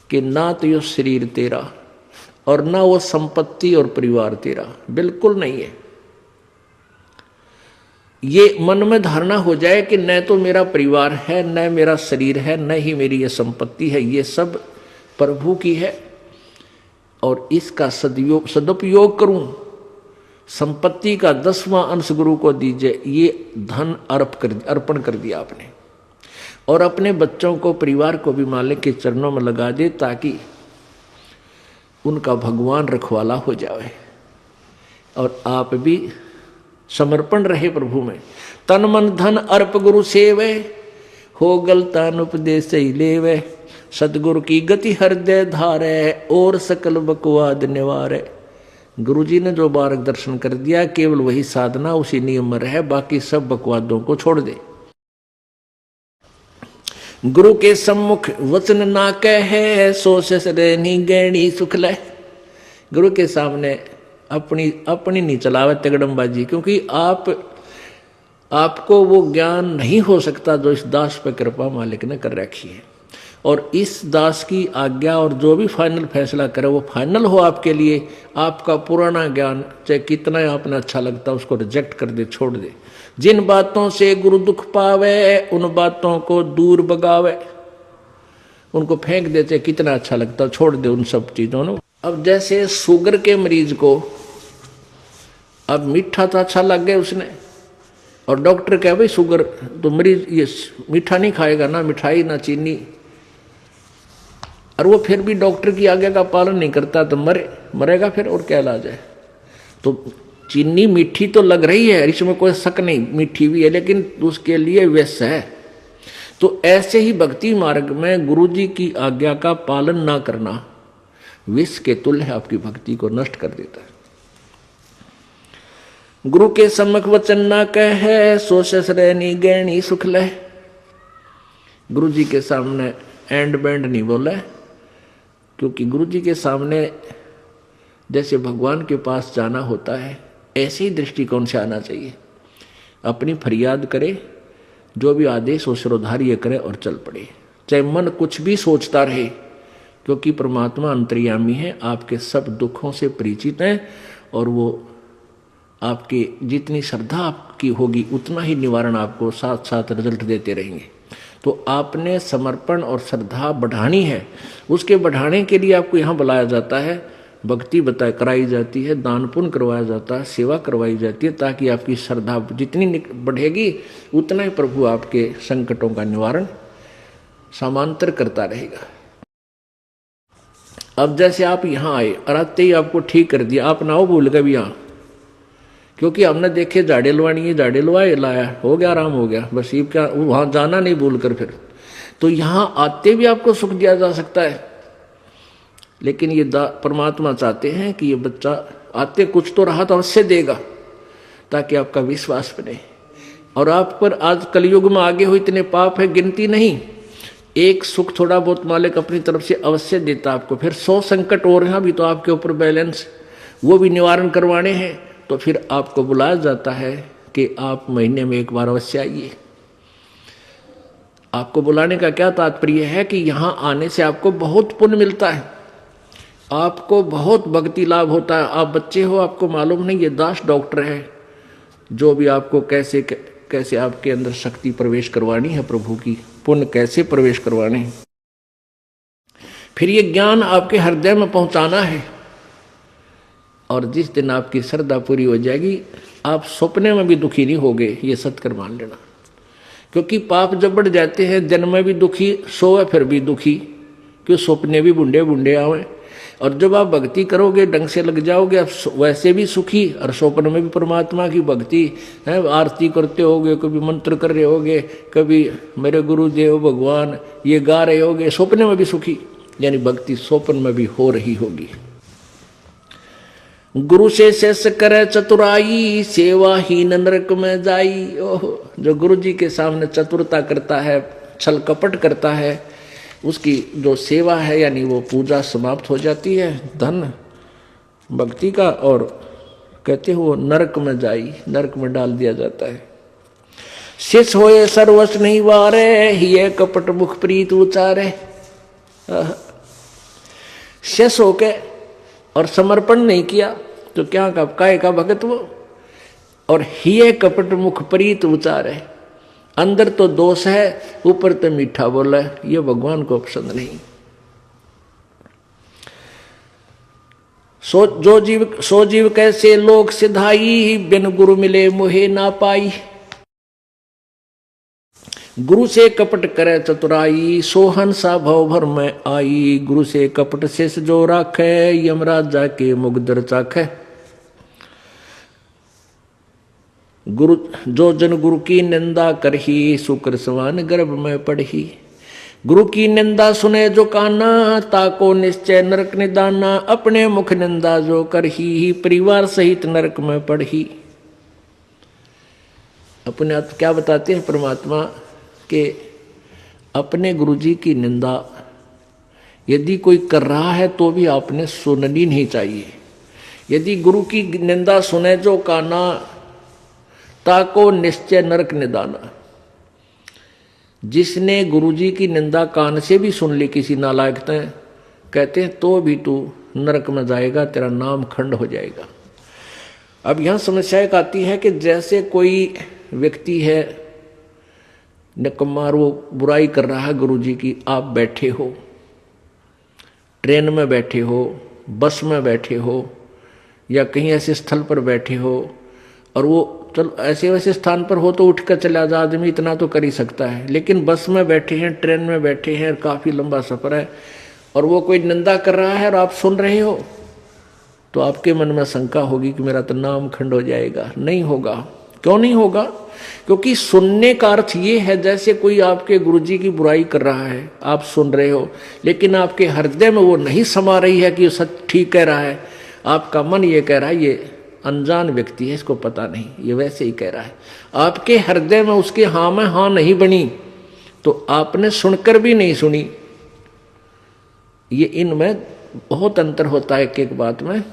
कि ना तो ये शरीर तेरा और ना वो संपत्ति और परिवार तेरा, बिल्कुल नहीं है। ये मन में धारणा हो जाए कि न तो मेरा परिवार है, न मेरा शरीर है, न ही मेरी ये संपत्ति है, ये सब प्रभु की है और इसका सदुपयोग करूं। संपत्ति का 10वां अंश गुरु को दीजिए, ये धन अर्पण कर दिया आपने। और अपने बच्चों को, परिवार को भी मालिक के चरणों में लगा दे, ताकि उनका भगवान रखवाला हो जाए और आप भी समर्पण रहे प्रभु में। तन मन धन अर्प गुरु सेवे, हो गलतान उपदेश ही लेवे। सतगुरु की गति हृदय धारे, और सकल बकवाद निवारे। गुरु जी ने जो मार्गदर्शन कर दिया, केवल वही साधना, उसी नियम में रहे, बाकी सब बकवादों को छोड़ दे। गुरु के सम्मुख वचन ना कहे, सो ससरनी गैणी सुख ले। गुरु के सामने अपनी नहीं चलावे तगड़मबाजी, क्योंकि आपको वो ज्ञान नहीं हो सकता जो इस दास पर कृपा मालिक ने कर रखी है। और इस दास की आज्ञा और जो भी फाइनल फैसला करे वो फाइनल हो आपके लिए। आपका पुराना ज्ञान चाहे कितना आपने अच्छा लगता उसको रिजेक्ट कर दे, छोड़ दे। जिन बातों से गुरु दुख पावे उन बातों को दूर भगावे, उनको फेंक देते, कितना अच्छा लगता छोड़ दे उन सब चीजों को। अब जैसे शुगर के मरीज को अब मीठा तो अच्छा लग गया उसने, और डॉक्टर कहे भाई शुगर तो मरीज ये मीठा नहीं खाएगा, ना मिठाई ना चीनी, और वो फिर भी डॉक्टर की आज्ञा का पालन नहीं करता तो मरेगा फिर, और क्या इलाज है। तो चीनी मीठी तो लग रही है, इसमें कोई शक नहीं, मीठी भी है, लेकिन उसके लिए विष है। तो ऐसे ही भक्ति मार्ग में गुरु जी की आज्ञा का पालन ना करना विष के तुल्य है, आपकी भक्ति को नष्ट कर देता है। गुरु के सम्मुख वचन ना कहे, सो ससरनी गैणी सुख ले। गुरु जी के सामने एंड बैंड नहीं बोला, क्योंकि गुरु जी के सामने जैसे भगवान के पास जाना होता है ऐसे ही दृष्टिकोण से आना चाहिए। अपनी फरियाद करे, जो भी आदेश हो सिरोधार्य करे और चल पड़े, चाहे मन कुछ भी सोचता रहे, क्योंकि परमात्मा अंतर्यामी है, आपके सब दुखों से परिचित है, और वो आपकी जितनी श्रद्धा आपकी होगी उतना ही निवारण आपको साथ साथ रिजल्ट देते रहेंगे। तो आपने समर्पण और श्रद्धा बढ़ानी है, उसके बढ़ाने के लिए आपको यहाँ बुलाया जाता है, भक्ति कराई जाती है, दान पुण्य करवाया जाता है, सेवा करवाई जाती है, ताकि आपकी श्रद्धा जितनी बढ़ेगी उतना ही प्रभु आपके संकटों का निवारण समांतर करता रहेगा। अब जैसे आप यहाँ आए और आते ही आपको ठीक कर दिया, आप ना हो भूल गए भी यहाँ, क्योंकि हमने देखे झाड़े लवानी है, झाड़े लवाए लाया, हो गया, आराम हो गया, बस ये क्या वहाँ जाना नहीं भूल कर फिर। तो यहाँ आते भी आपको सुख दिया जा सकता है, लेकिन ये परमात्मा चाहते हैं कि ये बच्चा आते कुछ तो राहत अवश्य देगा, ताकि आपका विश्वास बने। और आप पर आज कलयुग में आगे हो इतने पाप है गिनती नहीं, एक सुख थोड़ा बहुत मालिक अपनी तरफ से अवश्य देता आपको, फिर 100 संकट और हैं अभी तो आपके ऊपर बैलेंस, वो भी निवारण करवाने हैं। तो फिर आपको बुलाया जाता है कि आप महीने में एक बार अवश्य आइए। आपको बुलाने का क्या तात्पर्य है कि यहाँ आने से आपको बहुत पुण्य मिलता है, आपको बहुत भक्ति लाभ होता है। आप बच्चे हो, आपको मालूम नहीं, ये दास डॉक्टर है जो भी आपको कैसे कैसे आपके अंदर शक्ति प्रवेश करवानी है, प्रभु की पुण्य कैसे प्रवेश करवाने हैं, फिर ये ज्ञान आपके हृदय में पहुंचाना है। और जिस दिन आपकी श्रद्धा पूरी हो जाएगी, आप सपने में भी दुखी नहीं होगे, ये सत्कर मान लेना। क्योंकि पाप जब बढ़ जाते हैं, दिन में भी दुखी, सोए फिर भी दुखी, क्यों सपने भी बुंडे बुंडे आवे। और जब आप भक्ति करोगे, ढंग से लग जाओगे, आप वैसे भी सुखी, और स्वप्न में भी परमात्मा की भक्ति है, आरती करते होगे, कभी मंत्र कर रहे होगे, कभी मेरे गुरुदेव भगवान ये गा रहे होगे, स्वप्न में भी सुखी, यानी भक्ति स्वप्न में भी हो रही होगी। गुरु से शेष करे चतुराई, सेवा ही नरक में जाई। ओह, जो गुरु जी के सामने चतुरता करता है, छल कपट करता है, उसकी जो सेवा है यानी वो पूजा समाप्त हो जाती है, धन भक्ति का, और कहते हो नरक में जाई, नरक में डाल दिया जाता है। शिष होए सर्वस नहीं वारे, ये कपट मुख प्रीत उचारे। शेष होके और समर्पण नहीं किया तो क्या काय का भगत वो, और हिये कपट मुख प्रीत उचारे। अंदर तो दोष है, ऊपर तो मीठा बोला है, ये भगवान को पसंद नहीं। सो जीव कैसे लोक सिधाई, बिन गुरु मिले मोहे ना पाई। गुरु से कपट करे चतुराई, सोहन सा भव भर में आई। गुरु से कपट शेष जो राखे, यमराज जाके मुगदर चाखे। गुरु जो जन गुरु की निंदा करही, शुक्र सवान गर्भ में पढ़ही। गुरु की निंदा सुने जो काना, ताको निश्चय नरक निदाना। अपने मुख निंदा जो करही, परिवार सहित नरक में पढ़ही। अपने आप क्या बताते हैं परमात्मा के अपने गुरुजी की निंदा यदि कोई कर रहा है तो भी आपने सुननी नहीं चाहिए। यदि गुरु की निंदा सुने जो काना, ताको निश्चय नरक निदाना। जिसने गुरुजी की निंदा कान से भी सुन ली किसी नालायक ने, कहते हैं तो भी तू नरक में जाएगा, तेरा नाम खंड हो जाएगा। अब यहां समस्या एक आती है कि जैसे कोई व्यक्ति है निकम्मा, वो बुराई कर रहा है गुरुजी की, आप बैठे हो, ट्रेन में बैठे हो, बस में बैठे हो, या कहीं ऐसे स्थल पर बैठे हो, और वो चलो ऐसे वैसे स्थान पर हो तो उठ कर चला जा, आदमी इतना तो कर ही सकता है। लेकिन बस में बैठे हैं, ट्रेन में बैठे हैं, काफ़ी लंबा सफ़र है, और वो कोई निंदा कर रहा है और आप सुन रहे हो, तो आपके मन में शंका होगी कि मेरा तो नाम खंड हो जाएगा। नहीं होगा। क्यों नहीं होगा? क्योंकि सुनने का अर्थ ये है जैसे कोई आपके गुरुजी की बुराई कर रहा है, आप सुन रहे हो, लेकिन आपके हृदय में वो नहीं समा रही है कि वो सच ठीक कह रहा है। आपका मन ये कह रहा है ये अनजान व्यक्ति है, इसको पता नहीं, ये वैसे ही कह रहा है। आपके हृदय में उसके हाँ में हाँ नहीं बनी, तो आपने सुनकर भी नहीं सुनी। ये इनमें बहुत अंतर होता है एक एक बात में।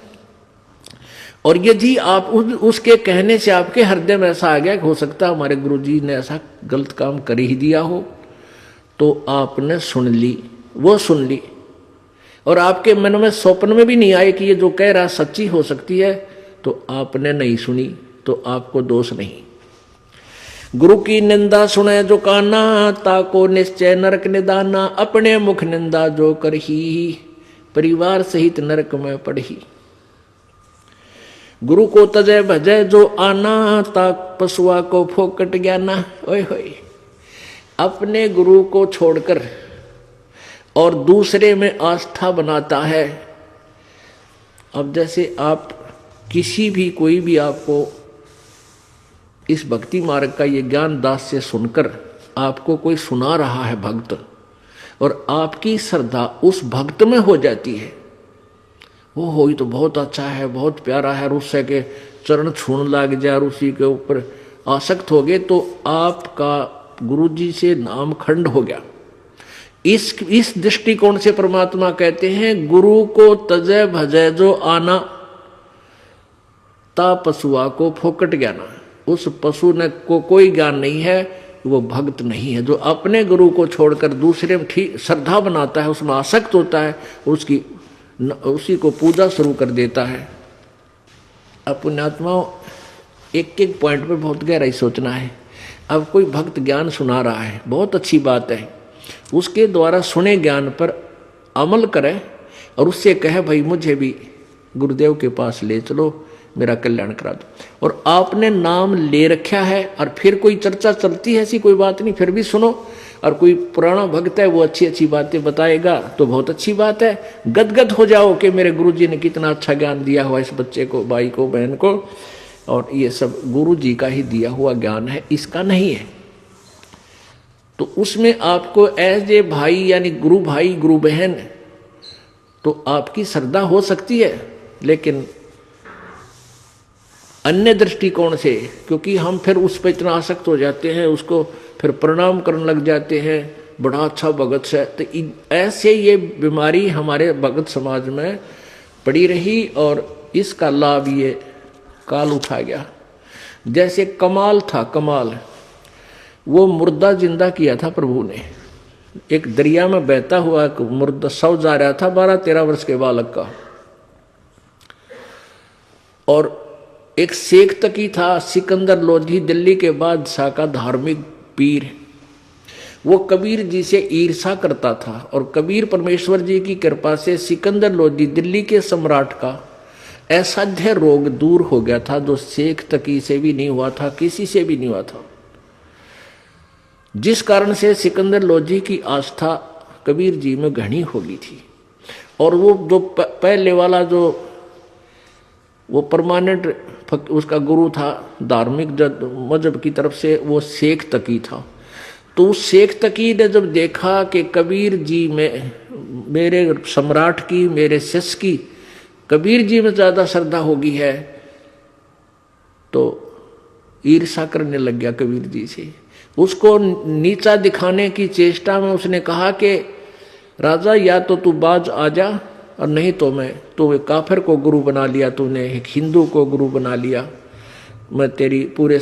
और यदि आप उसके कहने से आपके हृदय में ऐसा आ गया कि हो सकता है हमारे गुरुजी ने ऐसा गलत काम कर ही दिया हो, तो आपने सुन ली, वो सुन ली, और आपके मन में स्वप्न में भी नहीं आए कि ये जो कह रहा सच्ची हो सकती है, तो आपने नहीं सुनी, तो आपको दोष नहीं। गुरु की निंदा सुने जो काना, ताको निश्चय नरक निदाना। अपने मुख निंदा जो करही, परिवार सहित नरक में पड़ही। गुरु को तजय भजय जो आना, ताक पशुआ को फोकट ज्ञाना। ओए होए, अपने गुरु को छोड़कर और दूसरे में आस्था बनाता है। अब जैसे आप किसी भी कोई भी आपको इस भक्ति मार्ग का ये ज्ञान दास से सुनकर आपको कोई सुना रहा है भक्त, और आपकी श्रद्धा उस भक्त में हो जाती है, वो हो तो बहुत अच्छा है, बहुत प्यारा है, और उससे के चरण छूने लग जाए और उसी के ऊपर आसक्त हो गए, तो आपका गुरुजी से नाम खंड हो गया। इस दृष्टिकोण से परमात्मा कहते हैं गुरु को तजय भजय जो आना, ता पशुआ को फोकट ज्ञाना। उस पशु ने को कोई ज्ञान नहीं है, वो भक्त नहीं है। जो अपने गुरु को छोड़कर दूसरे में ठीक श्रद्धा बनाता है, उसमें आसक्त होता है, उसी को पूजा शुरू कर देता है। अब पुण्यात्माओं, एक एक पॉइंट पे बहुत गहराई सोचना है। अब कोई भक्त ज्ञान सुना रहा है, बहुत अच्छी बात है, उसके द्वारा सुने ज्ञान पर अमल करे और उससे कहे भाई मुझे भी गुरुदेव के पास ले चलो, मेरा कल्याण करा दो। और आपने नाम ले रखा है और फिर कोई चर्चा चलती है, ऐसी कोई बात नहीं, फिर भी सुनो। और कोई पुराना भक्त है वो अच्छी अच्छी बातें बताएगा तो बहुत अच्छी बात है, गदगद हो जाओ कि मेरे गुरुजी ने कितना अच्छा ज्ञान दिया हुआ इस बच्चे को, भाई को, बहन को, और ये सब गुरुजी का ही दिया हुआ ज्ञान है, इसका नहीं है। तो उसमें आपको एज ए भाई यानी गुरु भाई गुरु बहन तो आपकी श्रद्धा हो सकती है, लेकिन अन्य दृष्टिकोण से, क्योंकि हम फिर उस पर इतना आसक्त हो जाते हैं, उसको फिर प्रणाम करने लग जाते हैं, बड़ा अच्छा भगत है, तो ऐसे ये बीमारी हमारे भगत समाज में पड़ी रही और इसका लाभ ये काल उठा गया। जैसे कमाल था, कमाल वो मुर्दा जिंदा किया था प्रभु ने। एक दरिया में बहता हुआ एक मुर्दा शव जा रहा था 12-13 वर्ष के बालक का, और एक शेख तकी था सिकंदर लोधी, दिल्ली के बादशाह का धार्मिक पीर। वो कबीर जी से ईर्षा करता था और कबीर परमेश्वर जी की कृपा से सिकंदर लोधी दिल्ली के सम्राट का असाध्य रोग दूर हो गया था, जो शेख तकी से भी नहीं हुआ था, किसी से भी नहीं हुआ था, जिस कारण से सिकंदर लोधी की आस्था कबीर जी में घनी हो गई थी। और वो जो पहले वाला जो वो परमानेंट उसका गुरु था धार्मिक मजहब की तरफ से, वो शेख तकी था। तो उस शेख तकी ने जब देखा कि कबीर जी में, मेरे सम्राट की, मेरे शिष्य की कबीर जी में ज़्यादा श्रद्धा होगी है, तो ईर्षा करने लग गया कबीर जी से। उसको नीचा दिखाने की चेष्टा में उसने कहा कि राजा या तो तू बाज आ जा और नहीं तो मैं, तो एक काफिर को गुरु बना लिया तूने, एक हिंदू को गुरु बना लिया, मैं तेरी पूरे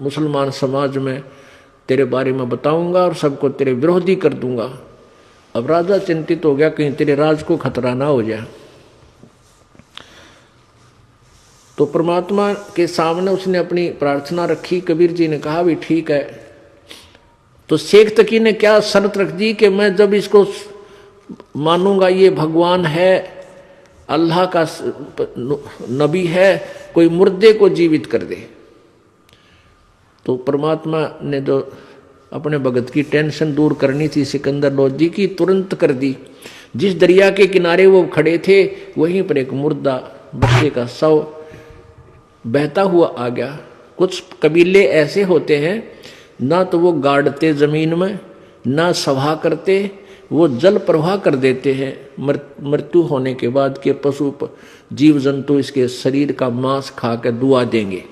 मुसलमान समाज में तेरे बारे में बताऊंगा और सबको तेरे विरोधी कर दूंगा। अब राजा चिंतित हो गया कहीं तेरे राज को खतरा ना हो जाए। तो परमात्मा के सामने उसने अपनी प्रार्थना रखी। कबीर जी ने कहा भी ठीक है। तो शेख तकी ने क्या शर्त रख दी कि मैं जब इसको मानूंगा ये भगवान है, अल्लाह का नबी है, कोई मुर्दे को जीवित कर दे। तो परमात्मा ने जो अपने भगत की टेंशन दूर करनी थी सिकंदर लोधी की, तुरंत कर दी। जिस दरिया के किनारे वो खड़े थे वहीं पर एक मुर्दा बच्चे का शव बहता हुआ आ गया। कुछ कबीले ऐसे होते हैं ना तो वो गाड़ते जमीन में, ना सभा करते, वो जल प्रवाह कर देते हैं। मृत्यु होने के बाद के पशु जीव जंतु इसके शरीर का मांस खा कर दुआ देंगे।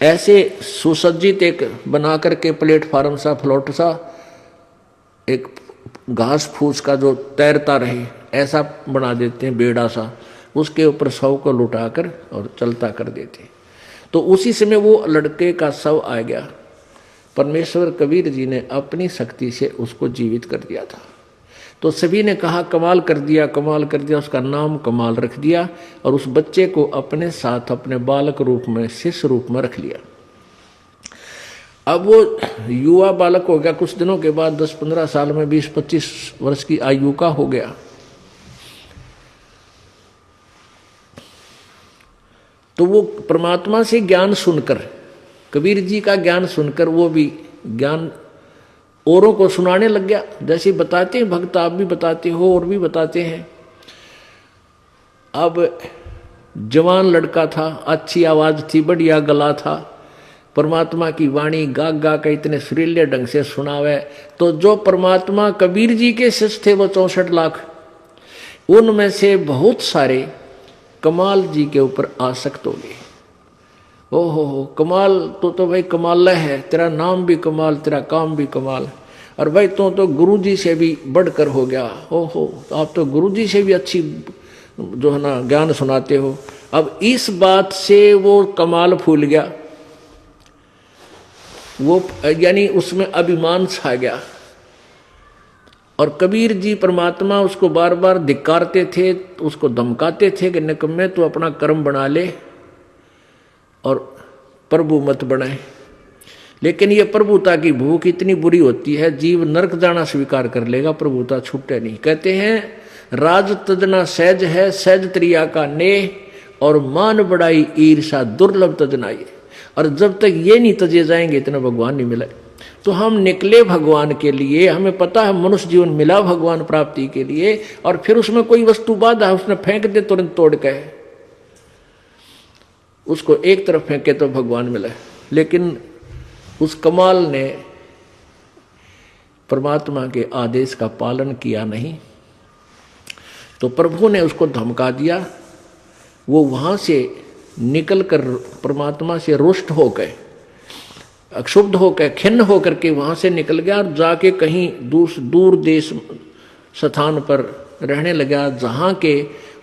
ऐसे सुसज्जित एक बना करके प्लेटफार्म सा, फ्लोट सा, एक घास फूस का जो तैरता रहे ऐसा बना देते हैं, बेड़ा सा, उसके ऊपर शव को लुटाकर और चलता कर देते। तो उसी समय वो लड़के का शव आ गया। परमेश्वर कबीर जी ने अपनी शक्ति से उसको जीवित कर दिया था। तो सभी ने कहा कमाल कर दिया, कमाल कर दिया। उसका नाम कमाल रख दिया और उस बच्चे को अपने साथ अपने बालक रूप में, शिष्य रूप में रख लिया। अब वो युवा बालक हो गया। कुछ दिनों के बाद 10-15 साल में 20-25 वर्ष की आयु का हो गया। तो वो परमात्मा से ज्ञान सुनकर, कबीर जी का ज्ञान सुनकर वो भी ज्ञान औरों को सुनाने लग गया। जैसे बताते हैं भक्त, आप भी बताते हो और भी बताते हैं। अब जवान लड़का था, अच्छी आवाज थी, बढ़िया गला था, परमात्मा की वाणी गा गा के इतने सुरीले ढंग से सुनावे। तो जो परमात्मा कबीर जी के शिष्य थे वो 64 लाख, उनमें से बहुत सारे कमाल जी के ऊपर आसक्त हो गए। ओहो कमाल तो भाई कमाल है, तेरा नाम भी कमाल, तेरा काम भी कमाल, और भाई तो गुरु जी से भी बढ़कर हो गया। ओहो आप तो गुरु जी से भी अच्छी जो है ना ज्ञान सुनाते हो। अब इस बात से वो कमाल फूल गया, वो यानी उसमें अभिमान छा गया। और कबीर जी परमात्मा उसको बार बार धिक्कारते थे, उसको धमकाते थे कि निकम्मे तू अपना कर्म बना ले और प्रभु मत बनाए। लेकिन ये प्रभुता की भूख इतनी बुरी होती है, जीव नरक जाना स्वीकार कर लेगा, प्रभुता छूटे नहीं। कहते हैं राज तजना सहज है, सहज त्रिया का नेह, और मान बढ़ाई ईर्षा दुर्लभ तजनाई। और जब तक ये नहीं तजे जाएंगे इतना भगवान नहीं मिले। तो हम निकले भगवान के लिए, हमें पता है मनुष्य जीवन मिला भगवान प्राप्ति के लिए, और फिर उसमें कोई वस्तु बाधा उसने फेंक दे तुरंत तोड़ के, उसको एक तरफ फेंके तो भगवान मिला। लेकिन उस कमाल ने परमात्मा के आदेश का पालन किया नहीं, तो प्रभु ने उसको धमका दिया। वो वहां से निकलकर परमात्मा से रुष्ट होकर, अक्षुब्ध होकर, खिन्न होकर के वहां से निकल गया और जाके कहीं दूर देश स्थान पर रहने लगा, जहां के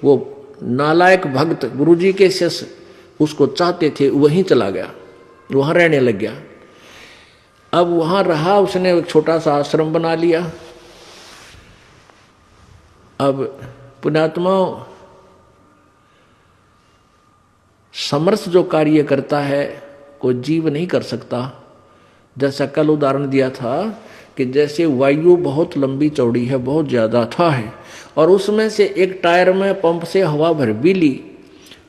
वो नालायक भक्त गुरुजी के शिष्य उसको चाहते थे, वहीं चला गया, वहां रहने लग गया। अब वहां रहा, उसने एक छोटा सा आश्रम बना लिया। अब पुण्यात्मा समर्थ जो कार्य करता है कोई जीव नहीं कर सकता। जैसा कल उदाहरण दिया था कि जैसे वायु बहुत लंबी चौड़ी है, बहुत ज़्यादा था है, और उसमें से एक टायर में पंप से हवा भर भी ली,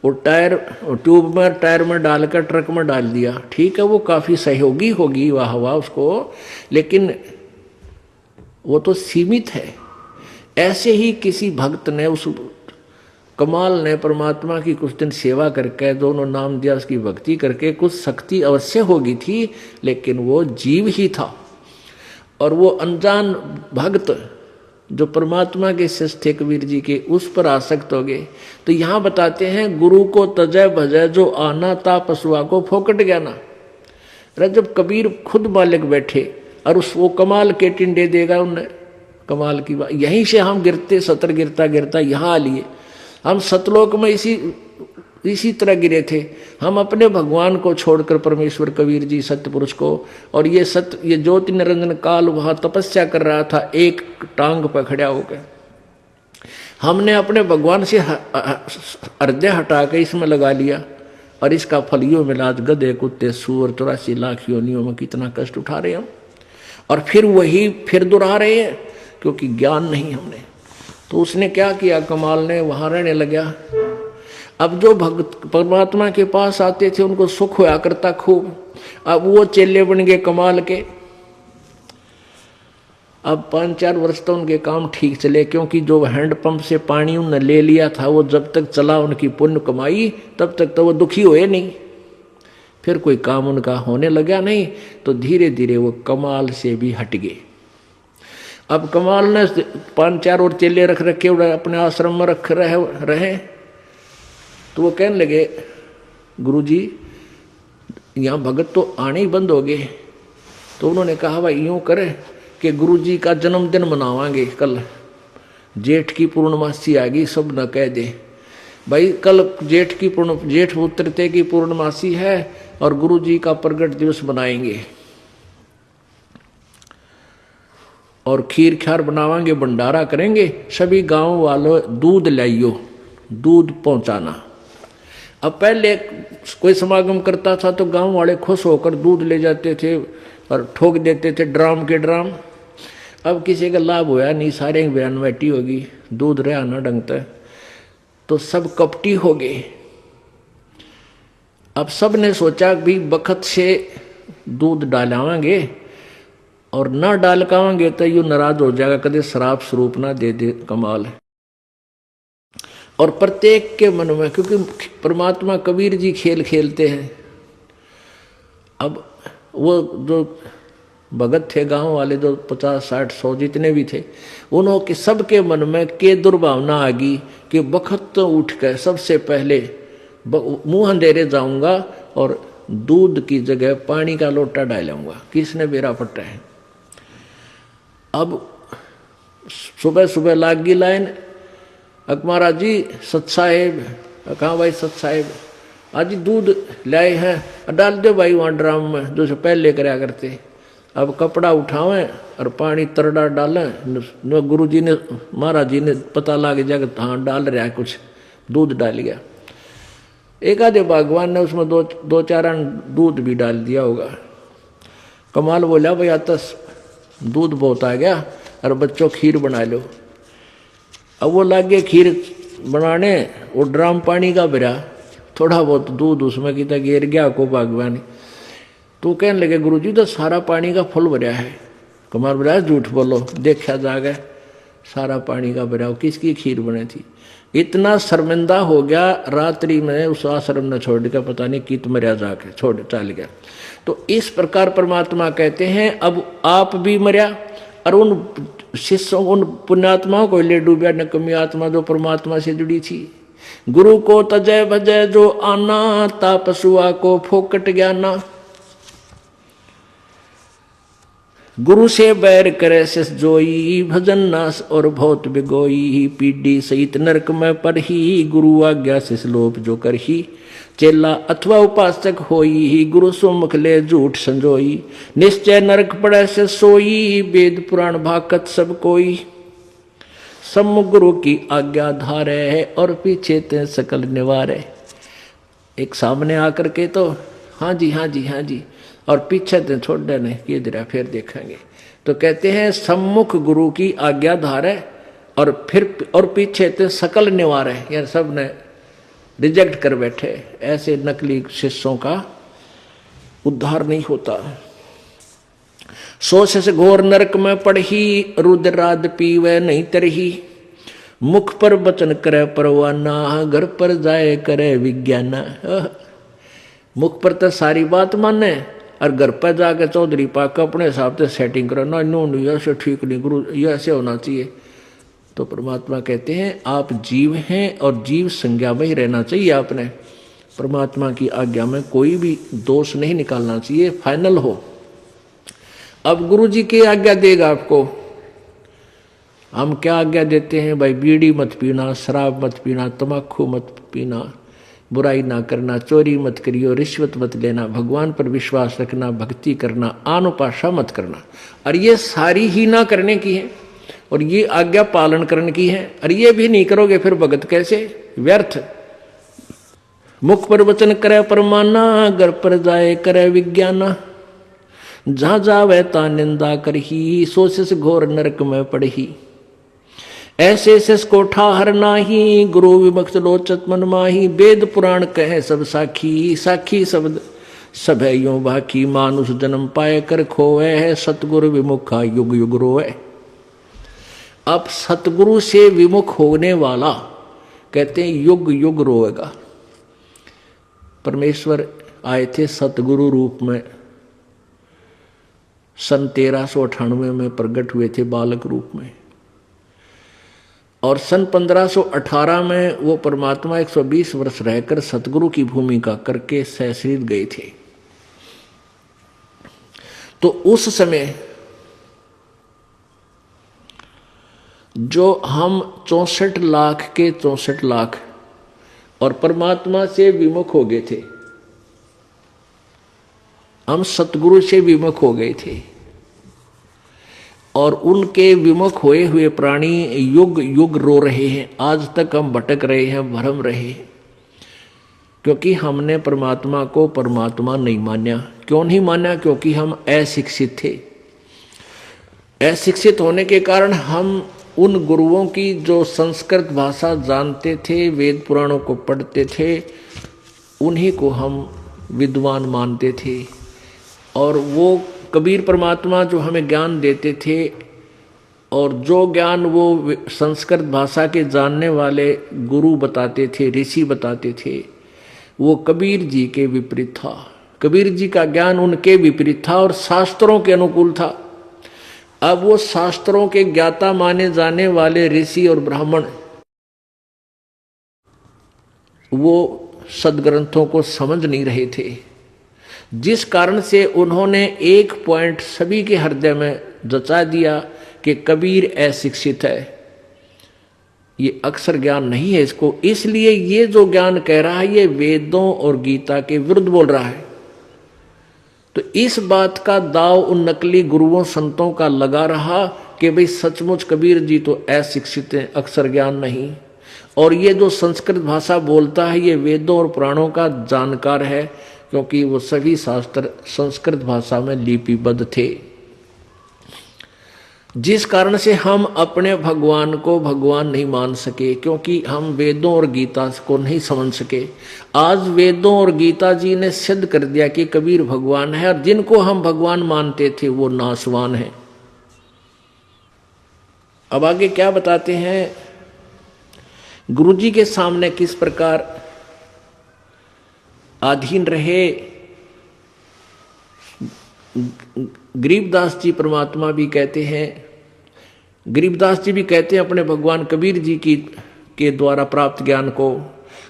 वो टायर ट्यूब में टायर में डालकर ट्रक में डाल दिया, ठीक है वो काफ़ी सहयोगी होगी वह हवा उसको, लेकिन वो तो सीमित है। ऐसे ही किसी भक्त ने, उस कमाल ने परमात्मा की कुछ दिन सेवा करके, दोनों नाम दिया, उसकी भक्ति करके कुछ शक्ति अवश्य होगी थी, लेकिन वो जीव ही था। और वो अनजान भक्त जो परमात्मा के शिष्य थे कबीर जी के, उस पर आसक्त हो गए। तो यहाँ बताते हैं गुरु को तजय भजय जो आना ता पशुआ को फोकट ज्ञाना। अरे जब कबीर खुद मालिक बैठे और उस वो कमाल के टिंडे देगा उन्हें, कमाल की बात। यहीं से हम गिरते, सतर गिरता गिरता यहाँ आ लिए। हम सतलोक में इसी तरह गिरे थे। हम अपने भगवान को छोड़कर, परमेश्वर कबीर जी सत्य पुरुष को, और ये ज्योति निरंजन काल वहां तपस्या कर रहा था एक टांग पर खड़ा होकर। हमने अपने भगवान से हृदय हटा के इसमें लगा लिया और इसका फल यो मिला। आज गधे कुत्ते सूअर 84 लाख योनियों में कितना कष्ट उठा रहे हम, और फिर दोहरा रहे हैं क्योंकि ज्ञान नहीं हमने। तो उसने क्या किया, कमाल ने वहां रहने लगा। अब जो भक्त परमात्मा के पास आते थे उनको सुख होया करता खूब। अब वो चेले बन गए कमाल के। अब 5-4 वर्ष तो उनके काम ठीक चले, क्योंकि जो हैंडपंप से पानी उन्होंने ले लिया था वो जब तक चला उनकी पुण्य कमाई, तब तक तो वो दुखी हुए नहीं। फिर कोई काम उनका होने लगा नहीं, तो धीरे धीरे वो कमाल से भी हट गए। अब कमाल ने 5-4 और चेले रख रखे, अपने आश्रम में रख रहे। तो वो कहने लगे, गुरुजी यहाँ भगत तो आने ही बंद हो गए। तो उन्होंने कहा, भाई यूँ करें कि गुरुजी का जन्मदिन मनावांगे कल, जेठ की पूर्णमासी आ गई, सब न कह दे भाई कल जेठ उतरते की पूर्णमासी है और गुरुजी का प्रगट दिवस बनाएंगे और खीर ख्यार बनावांगे, भंडारा करेंगे। सभी गांव वालों दूध लाइयो, दूध पहुंचाना। अब पहले कोई समागम करता था तो गांव वाले खुश होकर दूध ले जाते थे और ठोक देते थे ड्राम के ड्राम। अब किसी का लाभ होया नहीं, सारे बयान बैठी होगी, दूध रहा ना ढंगता, तो सब कपटी हो गए। अब सब ने सोचा भी बखत से दूध डालावांगे और ना डाल कावांगे तो यू नाराज हो जाएगा, कदे शराब स्वरूप ना दे दे। कमाल है। और प्रत्येक के मन में, क्योंकि परमात्मा कबीर जी खेल खेलते हैं। अब वो जो भगत थे गांव वाले, जो 50, 60, 100 जितने भी थे, उन्होंने सबके मन में के दुर्भावना आ गई कि बखत तो उठ कर सबसे पहले मुंह अंधेरे जाऊंगा और दूध की जगह पानी का लोटा डालूंगा। किसने बेरा पट्टा है। अब सुबह सुबह लाग गई लाइन, महाराज जी सत साहेब, कहाँ भाई सत साहेब, आज दूध लाए हैं, डाल दो भाई वहाँ ड्राम में, जो पहले कराया करते। अब कपड़ा उठावें और पानी तरड़ा डालें। गुरु जी ने, महाराज जी ने पता लग जाएगा हाँ डाल रहा है कुछ, दूध डाल गया। एक आधे भगवान ने उसमें दो चार दूध भी डाल दिया होगा। कमाल बोला, भाई आता दूध बहुत आ गया और बच्चों खीर बना लो। अब वो लग गए खीर बनाने, वो ड्राम पानी का भरा, थोड़ा बहुत दूध उसमें कितना गिर गया को भगवान। तो कहने लगे, गुरुजी तो सारा पानी का फुल भरा है। कुमार बोला, झूठ बोलो, देखा जाएगा सारा पानी का भरा हो, किसकी खीर बनी थी। इतना शर्मिंदा हो गया, रात्रि में उस आश्रम ने छोड़ दिया, पता नहीं कित मरिया जाके छोड़ चल गया। तो इस प्रकार परमात्मा कहते हैं, अब आप भी मरिया और उन शिष्यों, उन पुण्यात्माओं को ले डूबा, नकमी आत्मा जो परमात्मा से जुड़ी थी। गुरु को तजय भजय जो आना, तापसुआ को फोकट ज्ञाना। गुरु से बैर करे शिष जोई, भजन नाश और बहुत बिगोई। पीढ़ी सहित नरक में पर ही, गुरु आज्ञा शिष लोप जो कर ही। चेला अथवा उपासक होई, गुरु सुमुख ले झूठ संजोई। निश्चय नरक पड़े से सोई, वेद पुराण भाकत सब कोई। सम्मुख गुरु की आज्ञा धारे, और पीछे ते सकल निवारे। एक सामने आकर के तो हाँ जी हाँ जी हाँ जी, और पीछे ते छोड़ देने कि इधर फिर देखेंगे। तो कहते हैं सम्मुख गुरु की आज्ञा धारे और पीछे ते सकल निवारे, यार सब ने रिजेक्ट कर बैठे। ऐसे नकली शिष्यों का उद्धार नहीं होता। सोच से घोर नरक में पड़ही, रुद्राद पीवे नहीं तरही। मुख पर वचन करे परवाना, घर पर जाए करे विज्ञाना। मुख पर तो सारी बात माने और घर पर जाकर चौधरी पाक अपने हिसाब से सेटिंग करो, ना नो नहीं ऐसे ठीक नहीं, गुरु ये ऐसे होना चाहिए। तो परमात्मा कहते हैं आप जीव हैं और जीव संज्ञा में ही रहना चाहिए आपने। परमात्मा की आज्ञा में कोई भी दोष नहीं निकालना चाहिए, फाइनल हो। अब गुरु जी की आज्ञा देगा आपको, हम क्या आज्ञा देते हैं भाई? बीड़ी मत पीना, शराब मत पीना, तम्बाकू मत पीना, बुराई ना करना, चोरी मत करियो, रिश्वत मत लेना, भगवान पर विश्वास रखना, भक्ति करना, आनुपाशा मत करना। और ये सारी ही ना करने की है और ये आज्ञा पालन करने की है। और ये भी नहीं करोगे फिर भगत कैसे? व्यर्थ। मुख पर वचन करे परमाना, घर पर जाए करे विज्ञाना, जहां जावे ता निंदा करही, सोच से घोर नरक में पड़ही। ऐसे शेष को ठाहर नाही, गुरु विमुक्त लोचत मन माही। वेद पुराण कहे सब साखी, साखी शब्द सब है यूं बाकी। मानुष जन्म पाए कर खोए है, सतगुरु विमुखा युग युग रोए। अब सतगुरु से विमुख होने वाला कहते हैं युग युग रोएगा। परमेश्वर आए थे सतगुरु रूप में, सन 1398 में प्रकट हुए थे बालक रूप में, और सन 1518 में वो परमात्मा 120 वर्ष रहकर सतगुरु की भूमिका करके सहस्रीत गए थे। तो उस समय जो हम 64 लाख के 64 लाख और परमात्मा से विमुख हो गए थे, हम सतगुरु से विमुख हो गए थे, और उनके विमुख होए हुए प्राणी युग युग रो रहे हैं। आज तक हम भटक रहे हैं, भरम रहे हैं, क्योंकि हमने परमात्मा को परमात्मा नहीं माना। क्यों नहीं माना? क्योंकि हम अशिक्षित थे। अशिक्षित होने के कारण हम उन गुरुओं की जो संस्कृत भाषा जानते थे, वेद पुराणों को पढ़ते थे, उन्हीं को हम विद्वान मानते थे। और वो कबीर परमात्मा जो हमें ज्ञान देते थे, और जो ज्ञान वो संस्कृत भाषा के जानने वाले गुरु बताते थे, ऋषि बताते थे, वो कबीर जी के विपरीत था। कबीर जी का ज्ञान उनके विपरीत था और शास्त्रों के अनुकूल था। अब वो शास्त्रों के ज्ञाता माने जाने वाले ऋषि और ब्राह्मण वो सदग्रंथों को समझ नहीं रहे थे, जिस कारण से उन्होंने एक पॉइंट सभी के हृदय में जचा दिया कि कबीर अशिक्षित है, ये अक्षर ज्ञान नहीं है इसको, इसलिए ये जो ज्ञान कह रहा है ये वेदों और गीता के विरुद्ध बोल रहा है। तो इस बात का दाव उन नकली गुरुओं संतों का लगा रहा कि भाई सचमुच कबीर जी तो अशिक्षित हैं, अक्षर ज्ञान नहीं, और ये जो संस्कृत भाषा बोलता है ये वेदों और पुराणों का जानकार है, क्योंकि वो सभी शास्त्र संस्कृत भाषा में लिपिबद्ध थे। जिस कारण से हम अपने भगवान को भगवान नहीं मान सके, क्योंकि हम वेदों और गीता को नहीं समझ सके। आज वेदों और गीता जी ने सिद्ध कर दिया कि कबीर भगवान है, और जिनको हम भगवान मानते थे वो नासवान है। अब आगे क्या बताते हैं? गुरु जी के सामने किस प्रकार अधीन रहे। गरीबदास जी परमात्मा भी कहते हैं, गरीबदास जी भी कहते हैं अपने भगवान कबीर जी की के द्वारा प्राप्त ज्ञान को,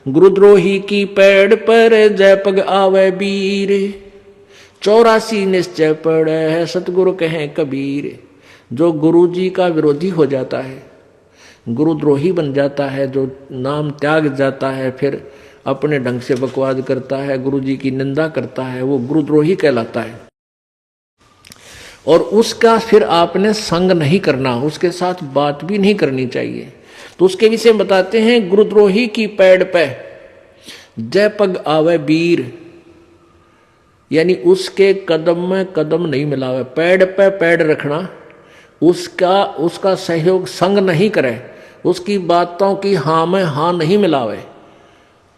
गुरुद्रोही की पैड़ पर जय पग आवे बीर, 84 निश्चय पड़े है सतगुरु कहें कबीर। जो गुरु जी का विरोधी हो जाता है, गुरुद्रोही बन जाता है, जो नाम त्याग जाता है, फिर अपने ढंग से बकवाद करता है, गुरु जी की निंदा करता है, वो गुरुद्रोही कहलाता है। और उसका फिर आपने संग नहीं करना, उसके साथ बात भी नहीं करनी चाहिए। तो उसके विषय में बताते हैं, गुरुद्रोही की पैड़ पे जय पग आवे बीर, यानी उसके कदम में कदम नहीं मिलावे, पैड़ पे पैड़ रखना, उसका सहयोग संग नहीं करे, उसकी बातों की हाँ में हाँ नहीं मिलावे।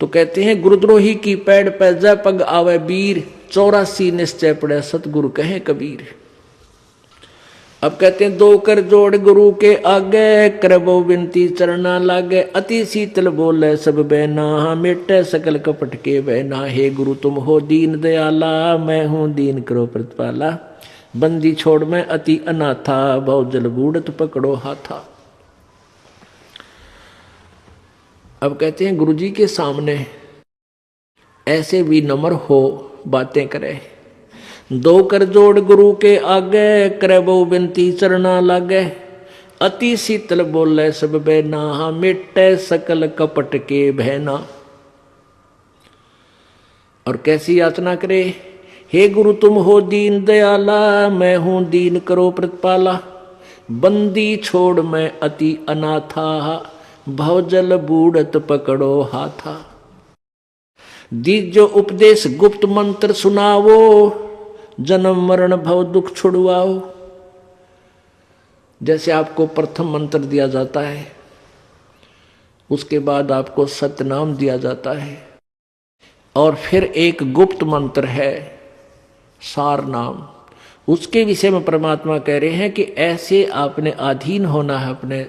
तो कहते हैं गुरुद्रोही की पैड़ पे जय पग आवे बीर, 84 निश्चय पड़े सतगुरु कहें कबीर। अब कहते हैं दो कर जोड़ गुरु के आगे, करबो विनती चरना लागे, अति शीतल बोले सब बहना, मिटे सकल कपट के बहना। हे गुरु तुम हो दीन दयाला, मैं हूँ दीन करो प्रतिपाला, बंदी छोड़ मैं अति अनाथा, बहु जल बूढ़त पकड़ो हाथा। अब कहते हैं गुरु जी के सामने ऐसे भी नम्र हो बातें करे। दो कर जोड़ गुरु के आगे, करे बहु बिनती चरना लागे। अति शीतल बोले सब बैना, मिटे सकल कपट के बहना। और कैसी याचना करे, हे गुरु तुम हो दीन दयाला, मैं हूं दीन करो प्रतिपाला। बंदी छोड़ मैं अति अनाथा, भवजल बूढ़त पकड़ो हाथा। दीजो उपदेश गुप्त मंत्र सुनावो, जन्म मरण भव दुख छुड़वाओ। जैसे आपको प्रथम मंत्र दिया जाता है, उसके बाद आपको सतनाम दिया जाता है, और फिर एक गुप्त मंत्र है सार नाम। उसके विषय में परमात्मा कह रहे हैं कि ऐसे आपने अधीन होना है अपने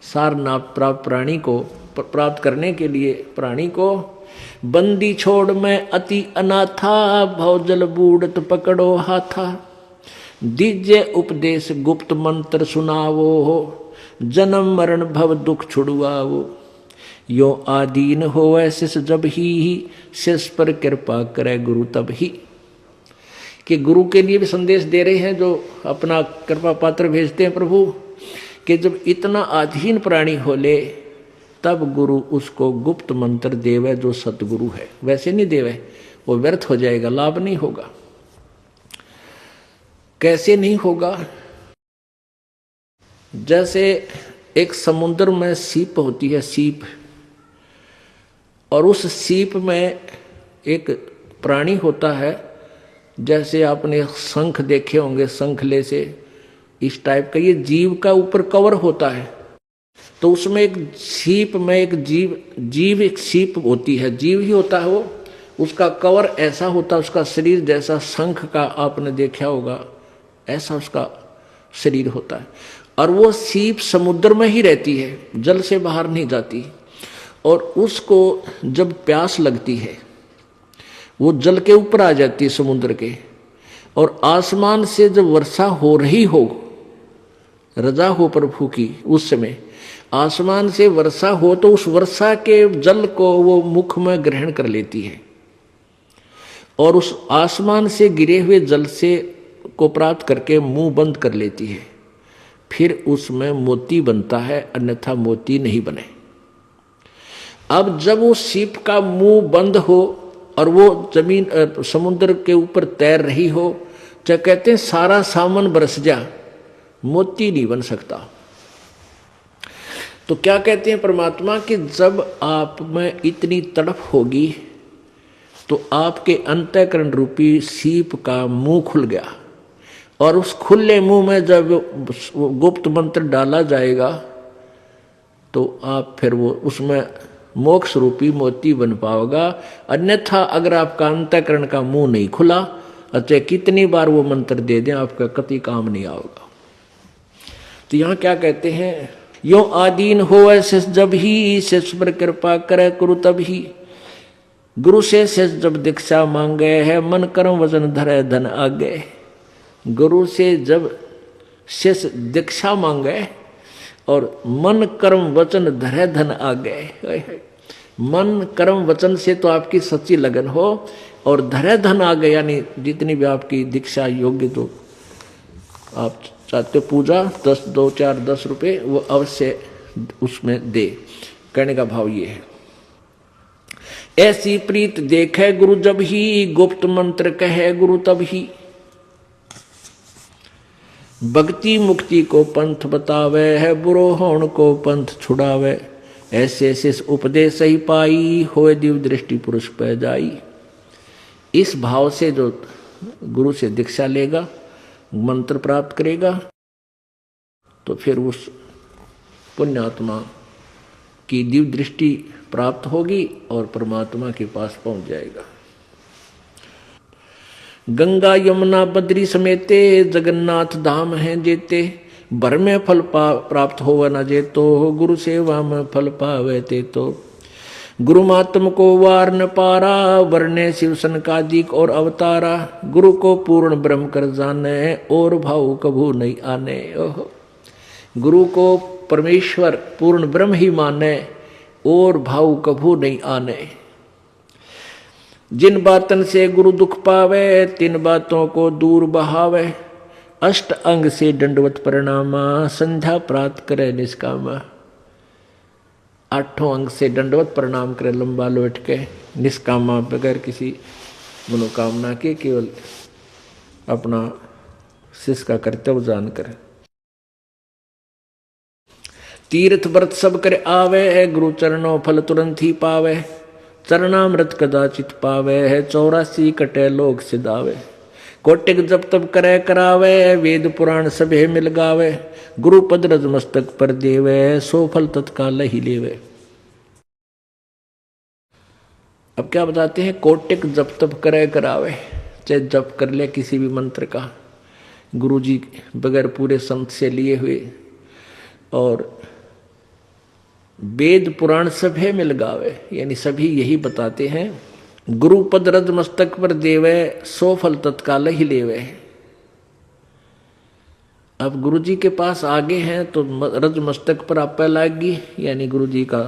सार नाम प्राप्त प्राणी को प्राप्त करने के लिए प्राणी को। बंदी छोड़ मैं अति अनाथा, भवजल बूढ़त पकड़ो हाथा। दीजे उपदेश गुप्त मंत्र सुनावो, जन्म मरण भव दुख छुड़वाओ। यो आदीन होवे शिष जब ही, शिष पर कृपा करे गुरु तब ही। कि गुरु के लिए भी संदेश दे रहे हैं जो अपना कृपा पात्र भेजते हैं प्रभु, कि जब इतना अधीन प्राणी हो ले तब गुरु उसको गुप्त मंत्र देवे जो सतगुरु है। वैसे नहीं देवे, वो व्यर्थ हो जाएगा, लाभ नहीं होगा। कैसे नहीं होगा? जैसे एक समुद्र में सीप होती है, सीप, और उस सीप में एक प्राणी होता है, जैसे आपने शंख देखे होंगे, शंखले से इस टाइप का ये जीव का ऊपर कवर होता है। तो उसमें एक सीप में एक जीव एक सीप होती है, जीव ही होता है वो, उसका कवर ऐसा होता है, उसका शरीर जैसा शंख का आपने देखा होगा, ऐसा उसका शरीर होता है। और वो सीप समुद्र में ही रहती है, जल से बाहर नहीं जाती। और उसको जब प्यास लगती है वो जल के ऊपर आ जाती है समुद्र के, और आसमान से जब वर्षा हो रही हो, रजा हो प्रभु की, उस समय आसमान से वर्षा हो तो उस वर्षा के जल को वो मुख में ग्रहण कर लेती है, और उस आसमान से गिरे हुए जल से को प्राप्त करके मुंह बंद कर लेती है। फिर उसमें मोती बनता है, अन्यथा मोती नहीं बने। अब जब वो सीप का मुंह बंद हो और वो जमीन समुद्र के ऊपर तैर रही हो, तो कहते हैं सारा सामान बरस जा, मोती नहीं बन सकता। तो क्या कहते हैं परमात्मा कि जब आप में इतनी तड़प होगी तो आपके अंतःकरण रूपी सीप का मुंह खुल गया, और उस खुले मुंह में जब गुप्त मंत्र डाला जाएगा तो आप फिर वो उसमें मोक्ष रूपी मोती बन पाओगा। अन्यथा अगर आपका अंतःकरण का मुंह नहीं खुला, चाहे कितनी बार वो मंत्र दे दें, आपका कति काम नहीं आएगा। तो यहाँ क्या कहते हैं, यो आदीन होवे शिष जब ही, शिष पर कृपा करे गुरु तब ही। गुरु से शिष जब दीक्षा मांगे है, मन कर्म वचन धरे धन आगे। गुरु से जब शिष्य दीक्षा मांगे और मन कर्म वचन धरे धन आगे। मन कर्म वचन से तो आपकी सच्ची लगन हो, और धरे धन आगे यानी जितनी भी आपकी दीक्षा योग्य, तो आप चाहते पूजा 10 2 4 10 रुपये वो अवश्य उसमें दे। कहने का भाव ये है, ऐसी प्रीत देखे गुरु जब ही, गुप्त मंत्र कहे गुरु तब ही। भक्ति मुक्ति को पंथ बतावे है, बुरो होण को पंथ छुड़ावे। ऐसे शिष उपदेश ही पाई, होए दिव्य दृष्टि पुरुष पै जाई। इस भाव से जो गुरु से दीक्षा लेगा, मंत्र प्राप्त करेगा, तो फिर उस पुण्यात्मा की दिव्य दृष्टि प्राप्त होगी और परमात्मा के पास पहुंच जाएगा। गंगा यमुना बद्री समेते, जगन्नाथ धाम हैं जेते। भर में फल प्राप्त होवा न जेतो, गुरु सेवा में फल पावे ते तो। गुरु मातम को वार न पारा, वरने शिव सनकादिक और अवतारा। गुरु को पूर्ण ब्रह्म कर जाने, और भाव कभू नहीं आने। ओहो, गुरु को परमेश्वर पूर्ण ब्रह्म ही माने, और भाव कभू नहीं आने। जिन बातन से गुरु दुख पावे, तीन बातों को दूर बहावे। अष्ट अंग से दंडवत प्रणामा, संध्या प्रात करे निष्कामा। आठों अंग से दंडवत प्रणाम करे, लंबा लौट के, निष्कामा बगैर किसी मनोकामना के, केवल अपना शिष्य का कर्तव्य जान कर। तीर्थ व्रत सब करे आवे है, गुरु चरणों फल तुरंत ही पावे। चरणामृत कदाचित पावे है, 84 कटे लोग सिधावे। कोटिक जब तब करे करावे, वेद पुराण सभे मिल गावे। गुरु पद रज मस्तक पर देवे, सो फल तत्काल ही लेवे। अब क्या बताते हैं, कोटिक जप तप करे करावे, चाहे जप कर ले किसी भी मंत्र का, गुरु जी बगैर पूरे संत से लिए हुए, और वेद पुराण सभे मिल गावे, यानी सभी यही बताते हैं, गुरु पद रज मस्तक पर देवे, सो फल तत्काल ही लेवे। अब गुरु जी के पास आगे हैं तो रज मस्तक पर आप लागी, यानी गुरु जी का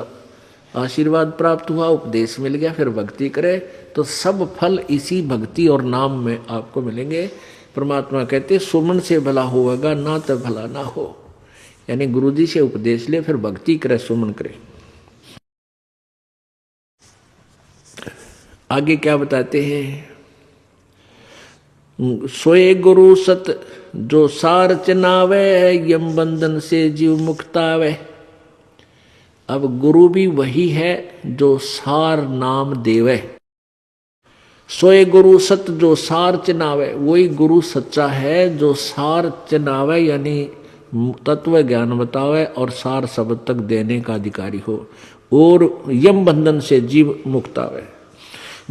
आशीर्वाद प्राप्त हुआ, उपदेश मिल गया, फिर भक्ति करे तो सब फल इसी भक्ति और नाम में आपको मिलेंगे। परमात्मा कहते सुमन से भला होगा, ना तो भला ना हो, यानी गुरु जी से उपदेश ले, फिर भक्ति करे, सुमन करे। आगे क्या बताते हैं, सोए गुरु सत जो सार चनावे, यम बंधन से जीव मुक्तावे। अब गुरु भी वही है जो सार नाम देवे। सोए गुरु सत जो सार चनावे, वही गुरु सच्चा है जो सार चनावे, यानी तत्व ज्ञान बतावे और सार शब्द तक देने का अधिकारी हो, और यम बंधन से जीव मुक्त आवे।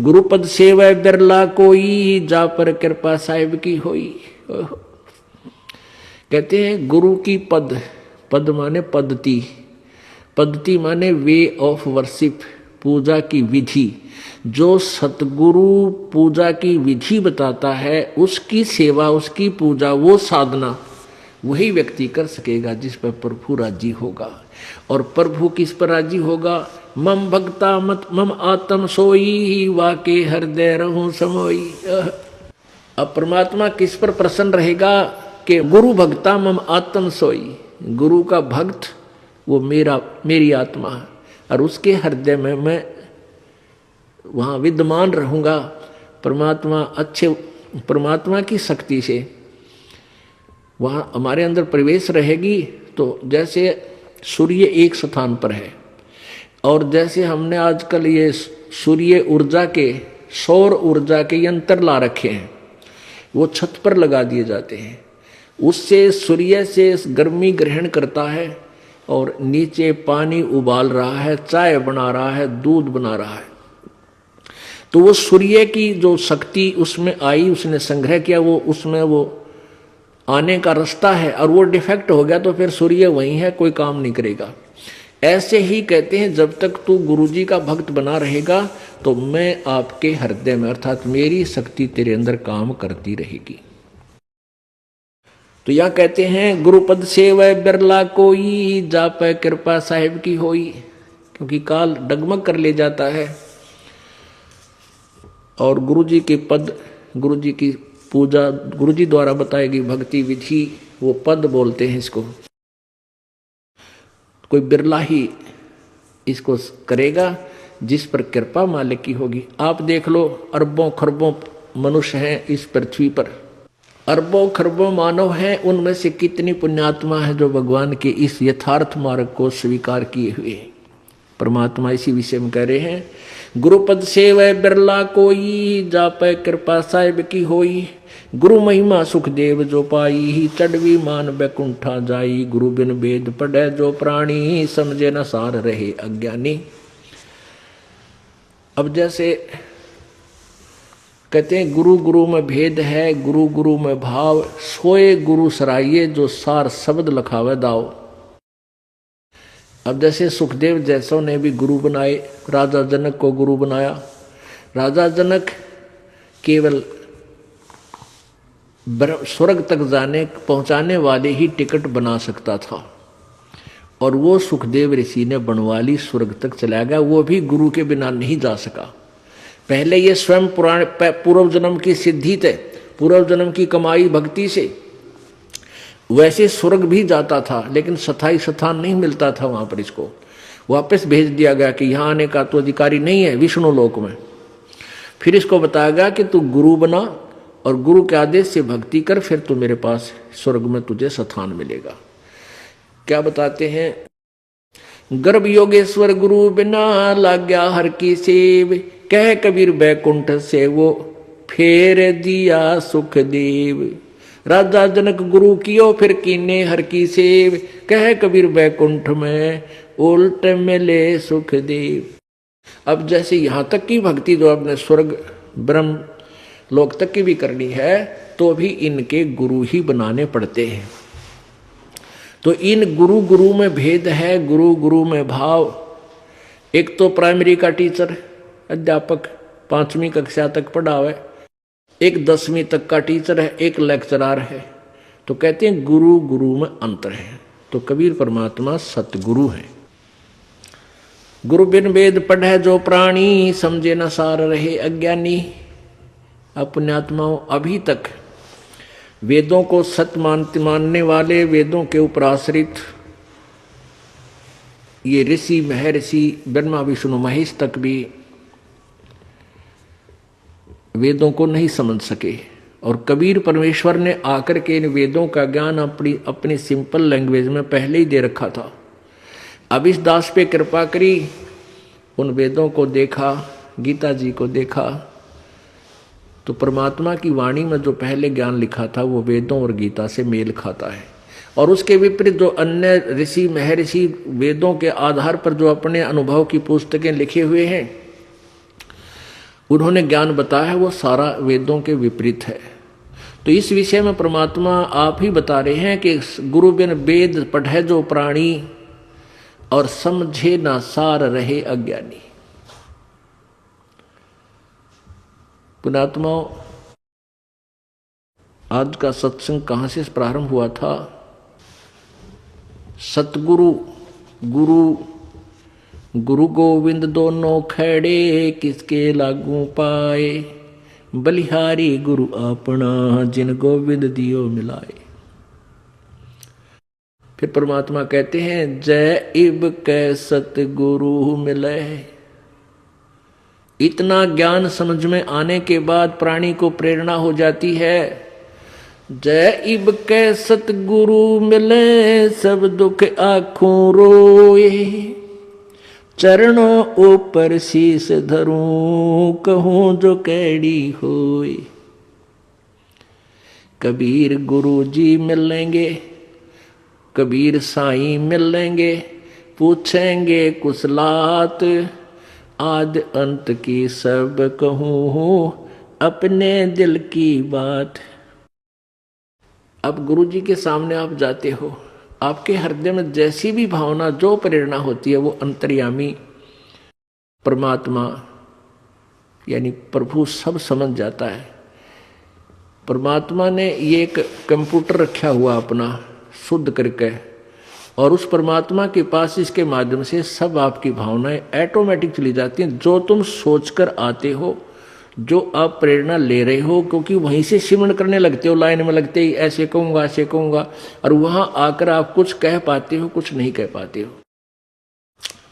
गुरुपद सेवा बिरला कोई, जा पर कृपा साहिब की होई। कहते हैं गुरु की पद, पद माने पद्धति, पद्धति माने वे ऑफ वर्शिप, पूजा की विधि। जो सतगुरु पूजा की विधि बताता है, उसकी सेवा, उसकी पूजा, वो साधना वही व्यक्ति कर सकेगा जिस पर प्रभु राजी होगा। और प्रभु किस पर राजी होगा, मम भक्ता मत मम आत्म सोई, वाके हृदय रहूं समोई। अब परमात्मा किस पर प्रसन्न रहेगा कि गुरु भक्ता मम आत्म सोई, गुरु का भक्त वो मेरी आत्मा है, और उसके हृदय में मैं वहाँ विद्यमान रहूँगा। परमात्मा अच्छे, परमात्मा की शक्ति से वहाँ हमारे अंदर प्रवेश रहेगी। तो जैसे सूर्य एक स्थान पर है, और जैसे हमने आजकल ये सूर्य ऊर्जा के, सौर ऊर्जा के यंत्र ला रखे हैं, वो छत पर लगा दिए जाते हैं, उससे सूर्य से गर्मी ग्रहण करता है, और नीचे पानी उबाल रहा है, चाय बना रहा है, दूध बना रहा है। तो वो सूर्य की जो शक्ति उसमें आई, उसने संग्रह किया, वो उसमें वो आने का रास्ता है, और वो डिफेक्ट हो गया तो फिर सूर्य वहीं है, कोई काम नहीं करेगा। ऐसे ही कहते हैं जब तक तू गुरुजी का भक्त बना रहेगा तो मैं आपके हृदय में, अर्थात मेरी शक्ति तेरे अंदर काम करती रहेगी। तो यह कहते हैं गुरुपद सेवै बिरला कोई, जापै कृपा साहिब की होई। क्योंकि काल डगमग कर ले जाता है, और गुरुजी के पद, गुरुजी की पूजा, गुरुजी द्वारा बताएगी भक्ति विधि, वो पद बोलते हैं इसको। कोई बिरला ही इसको करेगा जिस पर कृपा मालिक की होगी। आप देख लो, अरबों खरबों मनुष्य हैं इस पृथ्वी पर, अरबों खरबों मानव हैं, उनमें से कितनी पुण्यात्मा है जो भगवान के इस यथार्थ मार्ग को स्वीकार किए हुए। परमात्मा इसी विषय में कह रहे हैं, गुरुपद सेवै बिरला कोई, जापै कृपा साहिब की होई। गुरु महिमा सुखदेव जो पाई, चढ़वी मान बैकुंठा जाई। गुरु बिन वेद पढ़े जो प्राणी, समझे न सार रहे अज्ञानी। अब जैसे कहते हैं गुरु गुरु में भेद है, गुरु गुरु में भाव, सोए गुरु सराइये जो सार शब्द लखावे दाव। अब जैसे सुखदेव जैसों ने भी गुरु बनाए, राजा जनक को गुरु बनाया। राजा जनक केवल स्वर्ग तक जाने पहुंचाने वाले ही टिकट बना सकता था, और वो सुखदेव ऋषि ने बनवा ली, स्वर्ग तक चला गया, वो भी गुरु के बिना नहीं जा सका। पहले ये स्वयं पूर्व जन्म की सिद्धि थे, पूर्व जन्म की कमाई भक्ति से। वैसे स्वर्ग भी जाता था, लेकिन स्थायी स्थान नहीं मिलता था वहां पर। इसको वापस भेज दिया गया कि यहाँ आने का तो अधिकारी नहीं है विष्णु लोक में। फिर इसको बताया गया कि तू गुरु बना और गुरु के आदेश से भक्ति कर, फिर तू मेरे पास स्वर्ग में तुझे स्थान मिलेगा। क्या बताते हैं, गर्भ योगेश्वर गुरु बिना लाग्या हर की सेव, कह कबीर बैकुंठ से वो फेर दिया सुख देव। राजा जनक गुरु कियो फिर कीने हर की सेव, कह कबीर बैकुंठ में उल्ट मिले सुख देव। अब जैसे यहां तक की भक्ति जो आपने स्वर्ग ब्रह्म लोक तक की भी करनी है, तो भी इनके गुरु ही बनाने पड़ते हैं। तो इन गुरु गुरु में भेद है, गुरु गुरु में भाव। एक तो प्राइमरी का टीचर अध्यापक 5वीं कक्षा तक पढ़ावे, एक 10वीं तक का टीचर है, एक लेक्चरार है। तो कहते हैं गुरु गुरु में अंतर है। तो कबीर परमात्मा सतगुरु है। गुरु बिन वेद पढ़े जो प्राणी, समझे न सार रहे अज्ञानी। अपन्यात्माओं, अभी तक वेदों को सत्य मानने वाले, वेदों के ऊपर आश्रित ये ऋषि महर्षि ब्रह्मा विष्णु महेश तक भी वेदों को नहीं समझ सके। और कबीर परमेश्वर ने आकर के इन वेदों का ज्ञान अपनी सिंपल लैंग्वेज में पहले ही दे रखा था। अब इस दास पे कृपा करी, उन वेदों को देखा, गीता जी को देखा, तो परमात्मा की वाणी में जो पहले ज्ञान लिखा था वो वेदों और गीता से मेल खाता है। और उसके विपरीत जो अन्य ऋषि महर्षि वेदों के आधार पर जो अपने अनुभव की पुस्तकें लिखे हुए हैं, उन्होंने ज्ञान बताया है, वो सारा वेदों के विपरीत है। तो इस विषय में परमात्मा आप ही बता रहे हैं कि गुरु बिन वेद पढ़े जो प्राणी, और समझे ना सार रहे अज्ञानी। पुणात्माओं, आज का सत्संग कहां से प्रारंभ हुआ था? सतगुरु गुरु गुरु गोविंद दोनों खड़े, किसके लागू पाए। बलिहारी गुरु अपना, जिन गोविंद दियो मिलाए। फिर परमात्मा कहते हैं, जय इब कै सतगुरु मिले। इतना ज्ञान समझ में आने के बाद प्राणी को प्रेरणा हो जाती है, जय इब कै सतगुरु मिले, सब दुख आँखों रोए। चरणों ऊपर शीस धरूं, कहूं जो कैडी होए। कबीर गुरु जी मिलेंगे, कबीर साईं मिलेंगे, पूछेंगे कुशलात, आद अंत की सब कहूं अपने दिल की बात। अब गुरु जी के सामने आप जाते हो, आपके हृदय में जैसी भी भावना, जो प्रेरणा होती है, वो अंतर्यामी परमात्मा यानी प्रभु सब समझ जाता है। परमात्मा ने ये एक कंप्यूटर रखा हुआ अपना शुद्ध करके, और उस परमात्मा के पास इसके माध्यम से सब आपकी भावनाएं ऑटोमेटिक चली जाती हैं। जो तुम सोचकर आते हो, जो आप प्रेरणा ले रहे हो, क्योंकि वहीं से सिमरण करने लगते हो, लाइन में लगते ही ऐसे कहूंगा ऐसे कहूंगा, और वहां आकर आप कुछ कह पाते हो, कुछ नहीं कह पाते हो।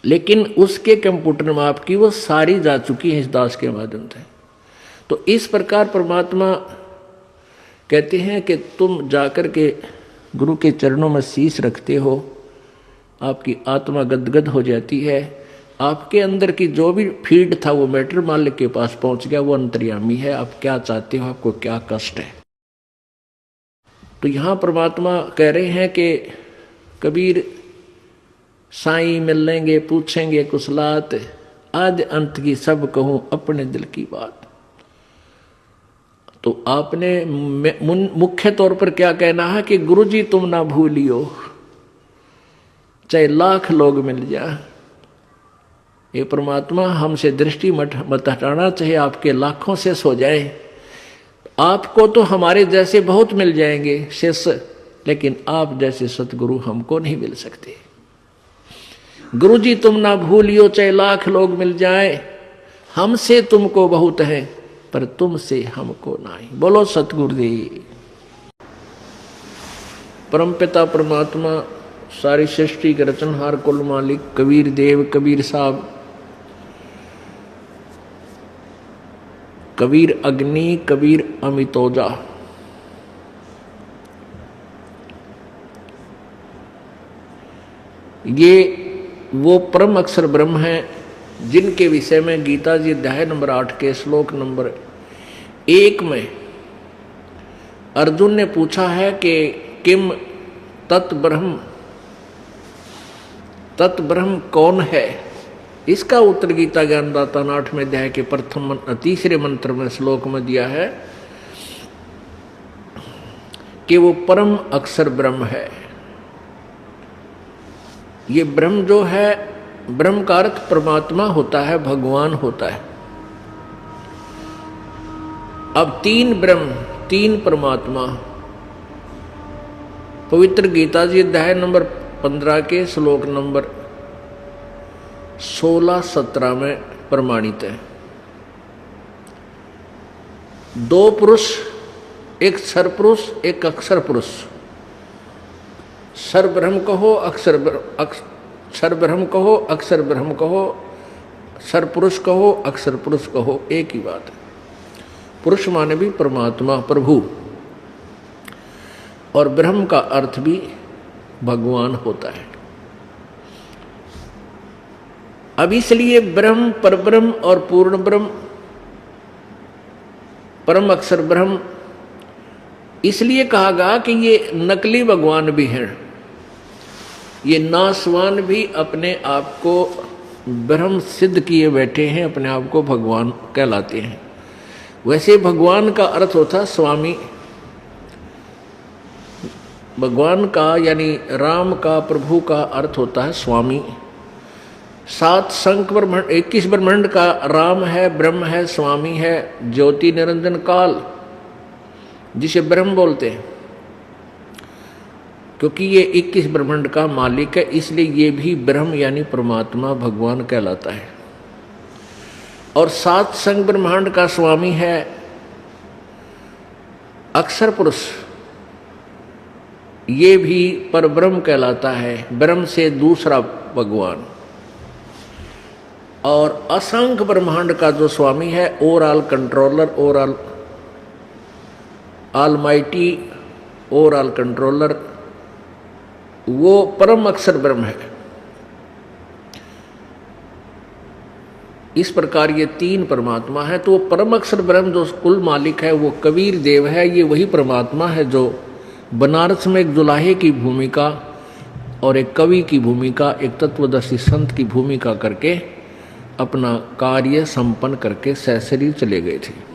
लेकिन उसके कंप्यूटर में आपकी वो सारी जा चुकी है इस दास के माध्यम से। तो इस प्रकार परमात्मा कहते हैं कि तुम जाकर के गुरु के चरणों में शीश रखते हो, आपकी आत्मा गदगद हो जाती है। आपके अंदर की जो भी फीड था वो मैटर मालिक के पास पहुंच गया, वो अंतर्यामी है। आप क्या चाहते हो, आपको क्या कष्ट है। तो यहां परमात्मा कह रहे हैं कि कबीर साईं मिलेंगे, पूछेंगे कुशलात, आदि अंत की सब कहूं अपने दिल की बात। तो आपने मुख्य तौर पर क्या कहना है कि गुरु जी तुम ना भूलियो, चाहे लाख लोग मिल जाए। ये परमात्मा हमसे दृष्टि मत हटाना, चाहे आपके लाखों से सो जाए। आपको तो हमारे जैसे बहुत मिल जाएंगे शिष्य, लेकिन आप जैसे सतगुरु हमको नहीं मिल सकते। गुरु जी तुम ना भूलियो, चाहे लाख लोग मिल जाए, हमसे तुमको बहुत है पर तुमसे हमको नहीं। बोलो सतगुरुदेव। परमपिता परमात्मा सारी सृष्टि के रचनहार कुल मालिक कबीर देव कबीर साहब, कबीर अग्नि कबीर अमितोजा, ये वो परम अक्षर ब्रह्म हैं जिनके विषय में गीता जी अध्याय नंबर 8 के श्लोक नंबर 1 में अर्जुन ने पूछा है कि किम तत्ब्रह्म, तत्ब्रह्म कौन है। इसका उत्तर गीता ज्ञानदाता 8वें अध्याय के प्रथम तीसरे मंत्र में श्लोक में दिया है कि वो परम अक्षर ब्रह्म है। ये ब्रह्म जो है, ब्रह्म का अर्थ परमात्मा होता है, भगवान होता है। अब 3 ब्रह्म 3 परमात्मा पवित्र गीता जी अध्याय नंबर 15 के श्लोक नंबर 16-17 में प्रमाणित है। 2 पुरुष, एक सरपुरुष एक अक्षर पुरुष। सर ब्रह्म कहो सर ब्रह्म कहो, अक्षर ब्रह्म कहो, सर पुरुष कहो, अक्षर पुरुष कहो, एक ही बात है। पुरुष माने भी परमात्मा प्रभु, और ब्रह्म का अर्थ भी भगवान होता है। अब इसलिए ब्रह्म, परब्रह्म और पूर्ण ब्रह्म, परम अक्षर ब्रह्म इसलिए कहा गया कि ये नकली भगवान भी हैं। ये नासवान भी अपने आप को ब्रह्म सिद्ध किए बैठे हैं, अपने आप को भगवान कहलाते हैं। वैसे भगवान का अर्थ होता स्वामी। भगवान का यानी राम का, प्रभु का अर्थ होता है स्वामी। 7 संख ब्रह्मांड, 21 ब्रह्मांड का राम है, ब्रह्म है, स्वामी है, ज्योति निरंजन काल जिसे ब्रह्म बोलते हैं। क्योंकि ये 21 ब्रह्मांड का मालिक है, इसलिए ये भी ब्रह्म यानी परमात्मा भगवान कहलाता है। और 7 संख ब्रह्मांड का स्वामी है अक्षर पुरुष, ये भी परब्रह्म कहलाता है, ब्रह्म से दूसरा भगवान। और असंख्य ब्रह्मांड का जो स्वामी है, overall controller, overall almighty, overall controller, वो परम अक्षर ब्रह्म है। इस प्रकार ये 3 परमात्मा है। तो परम अक्षर ब्रह्म जो कुल मालिक है वो कबीर देव है। ये वही परमात्मा है जो बनारस में एक दुलाहे की भूमिका और एक कवि की भूमिका, एक तत्वदर्शी संत की भूमिका करके अपना कार्य संपन्न करके सशरीर चले गए थे।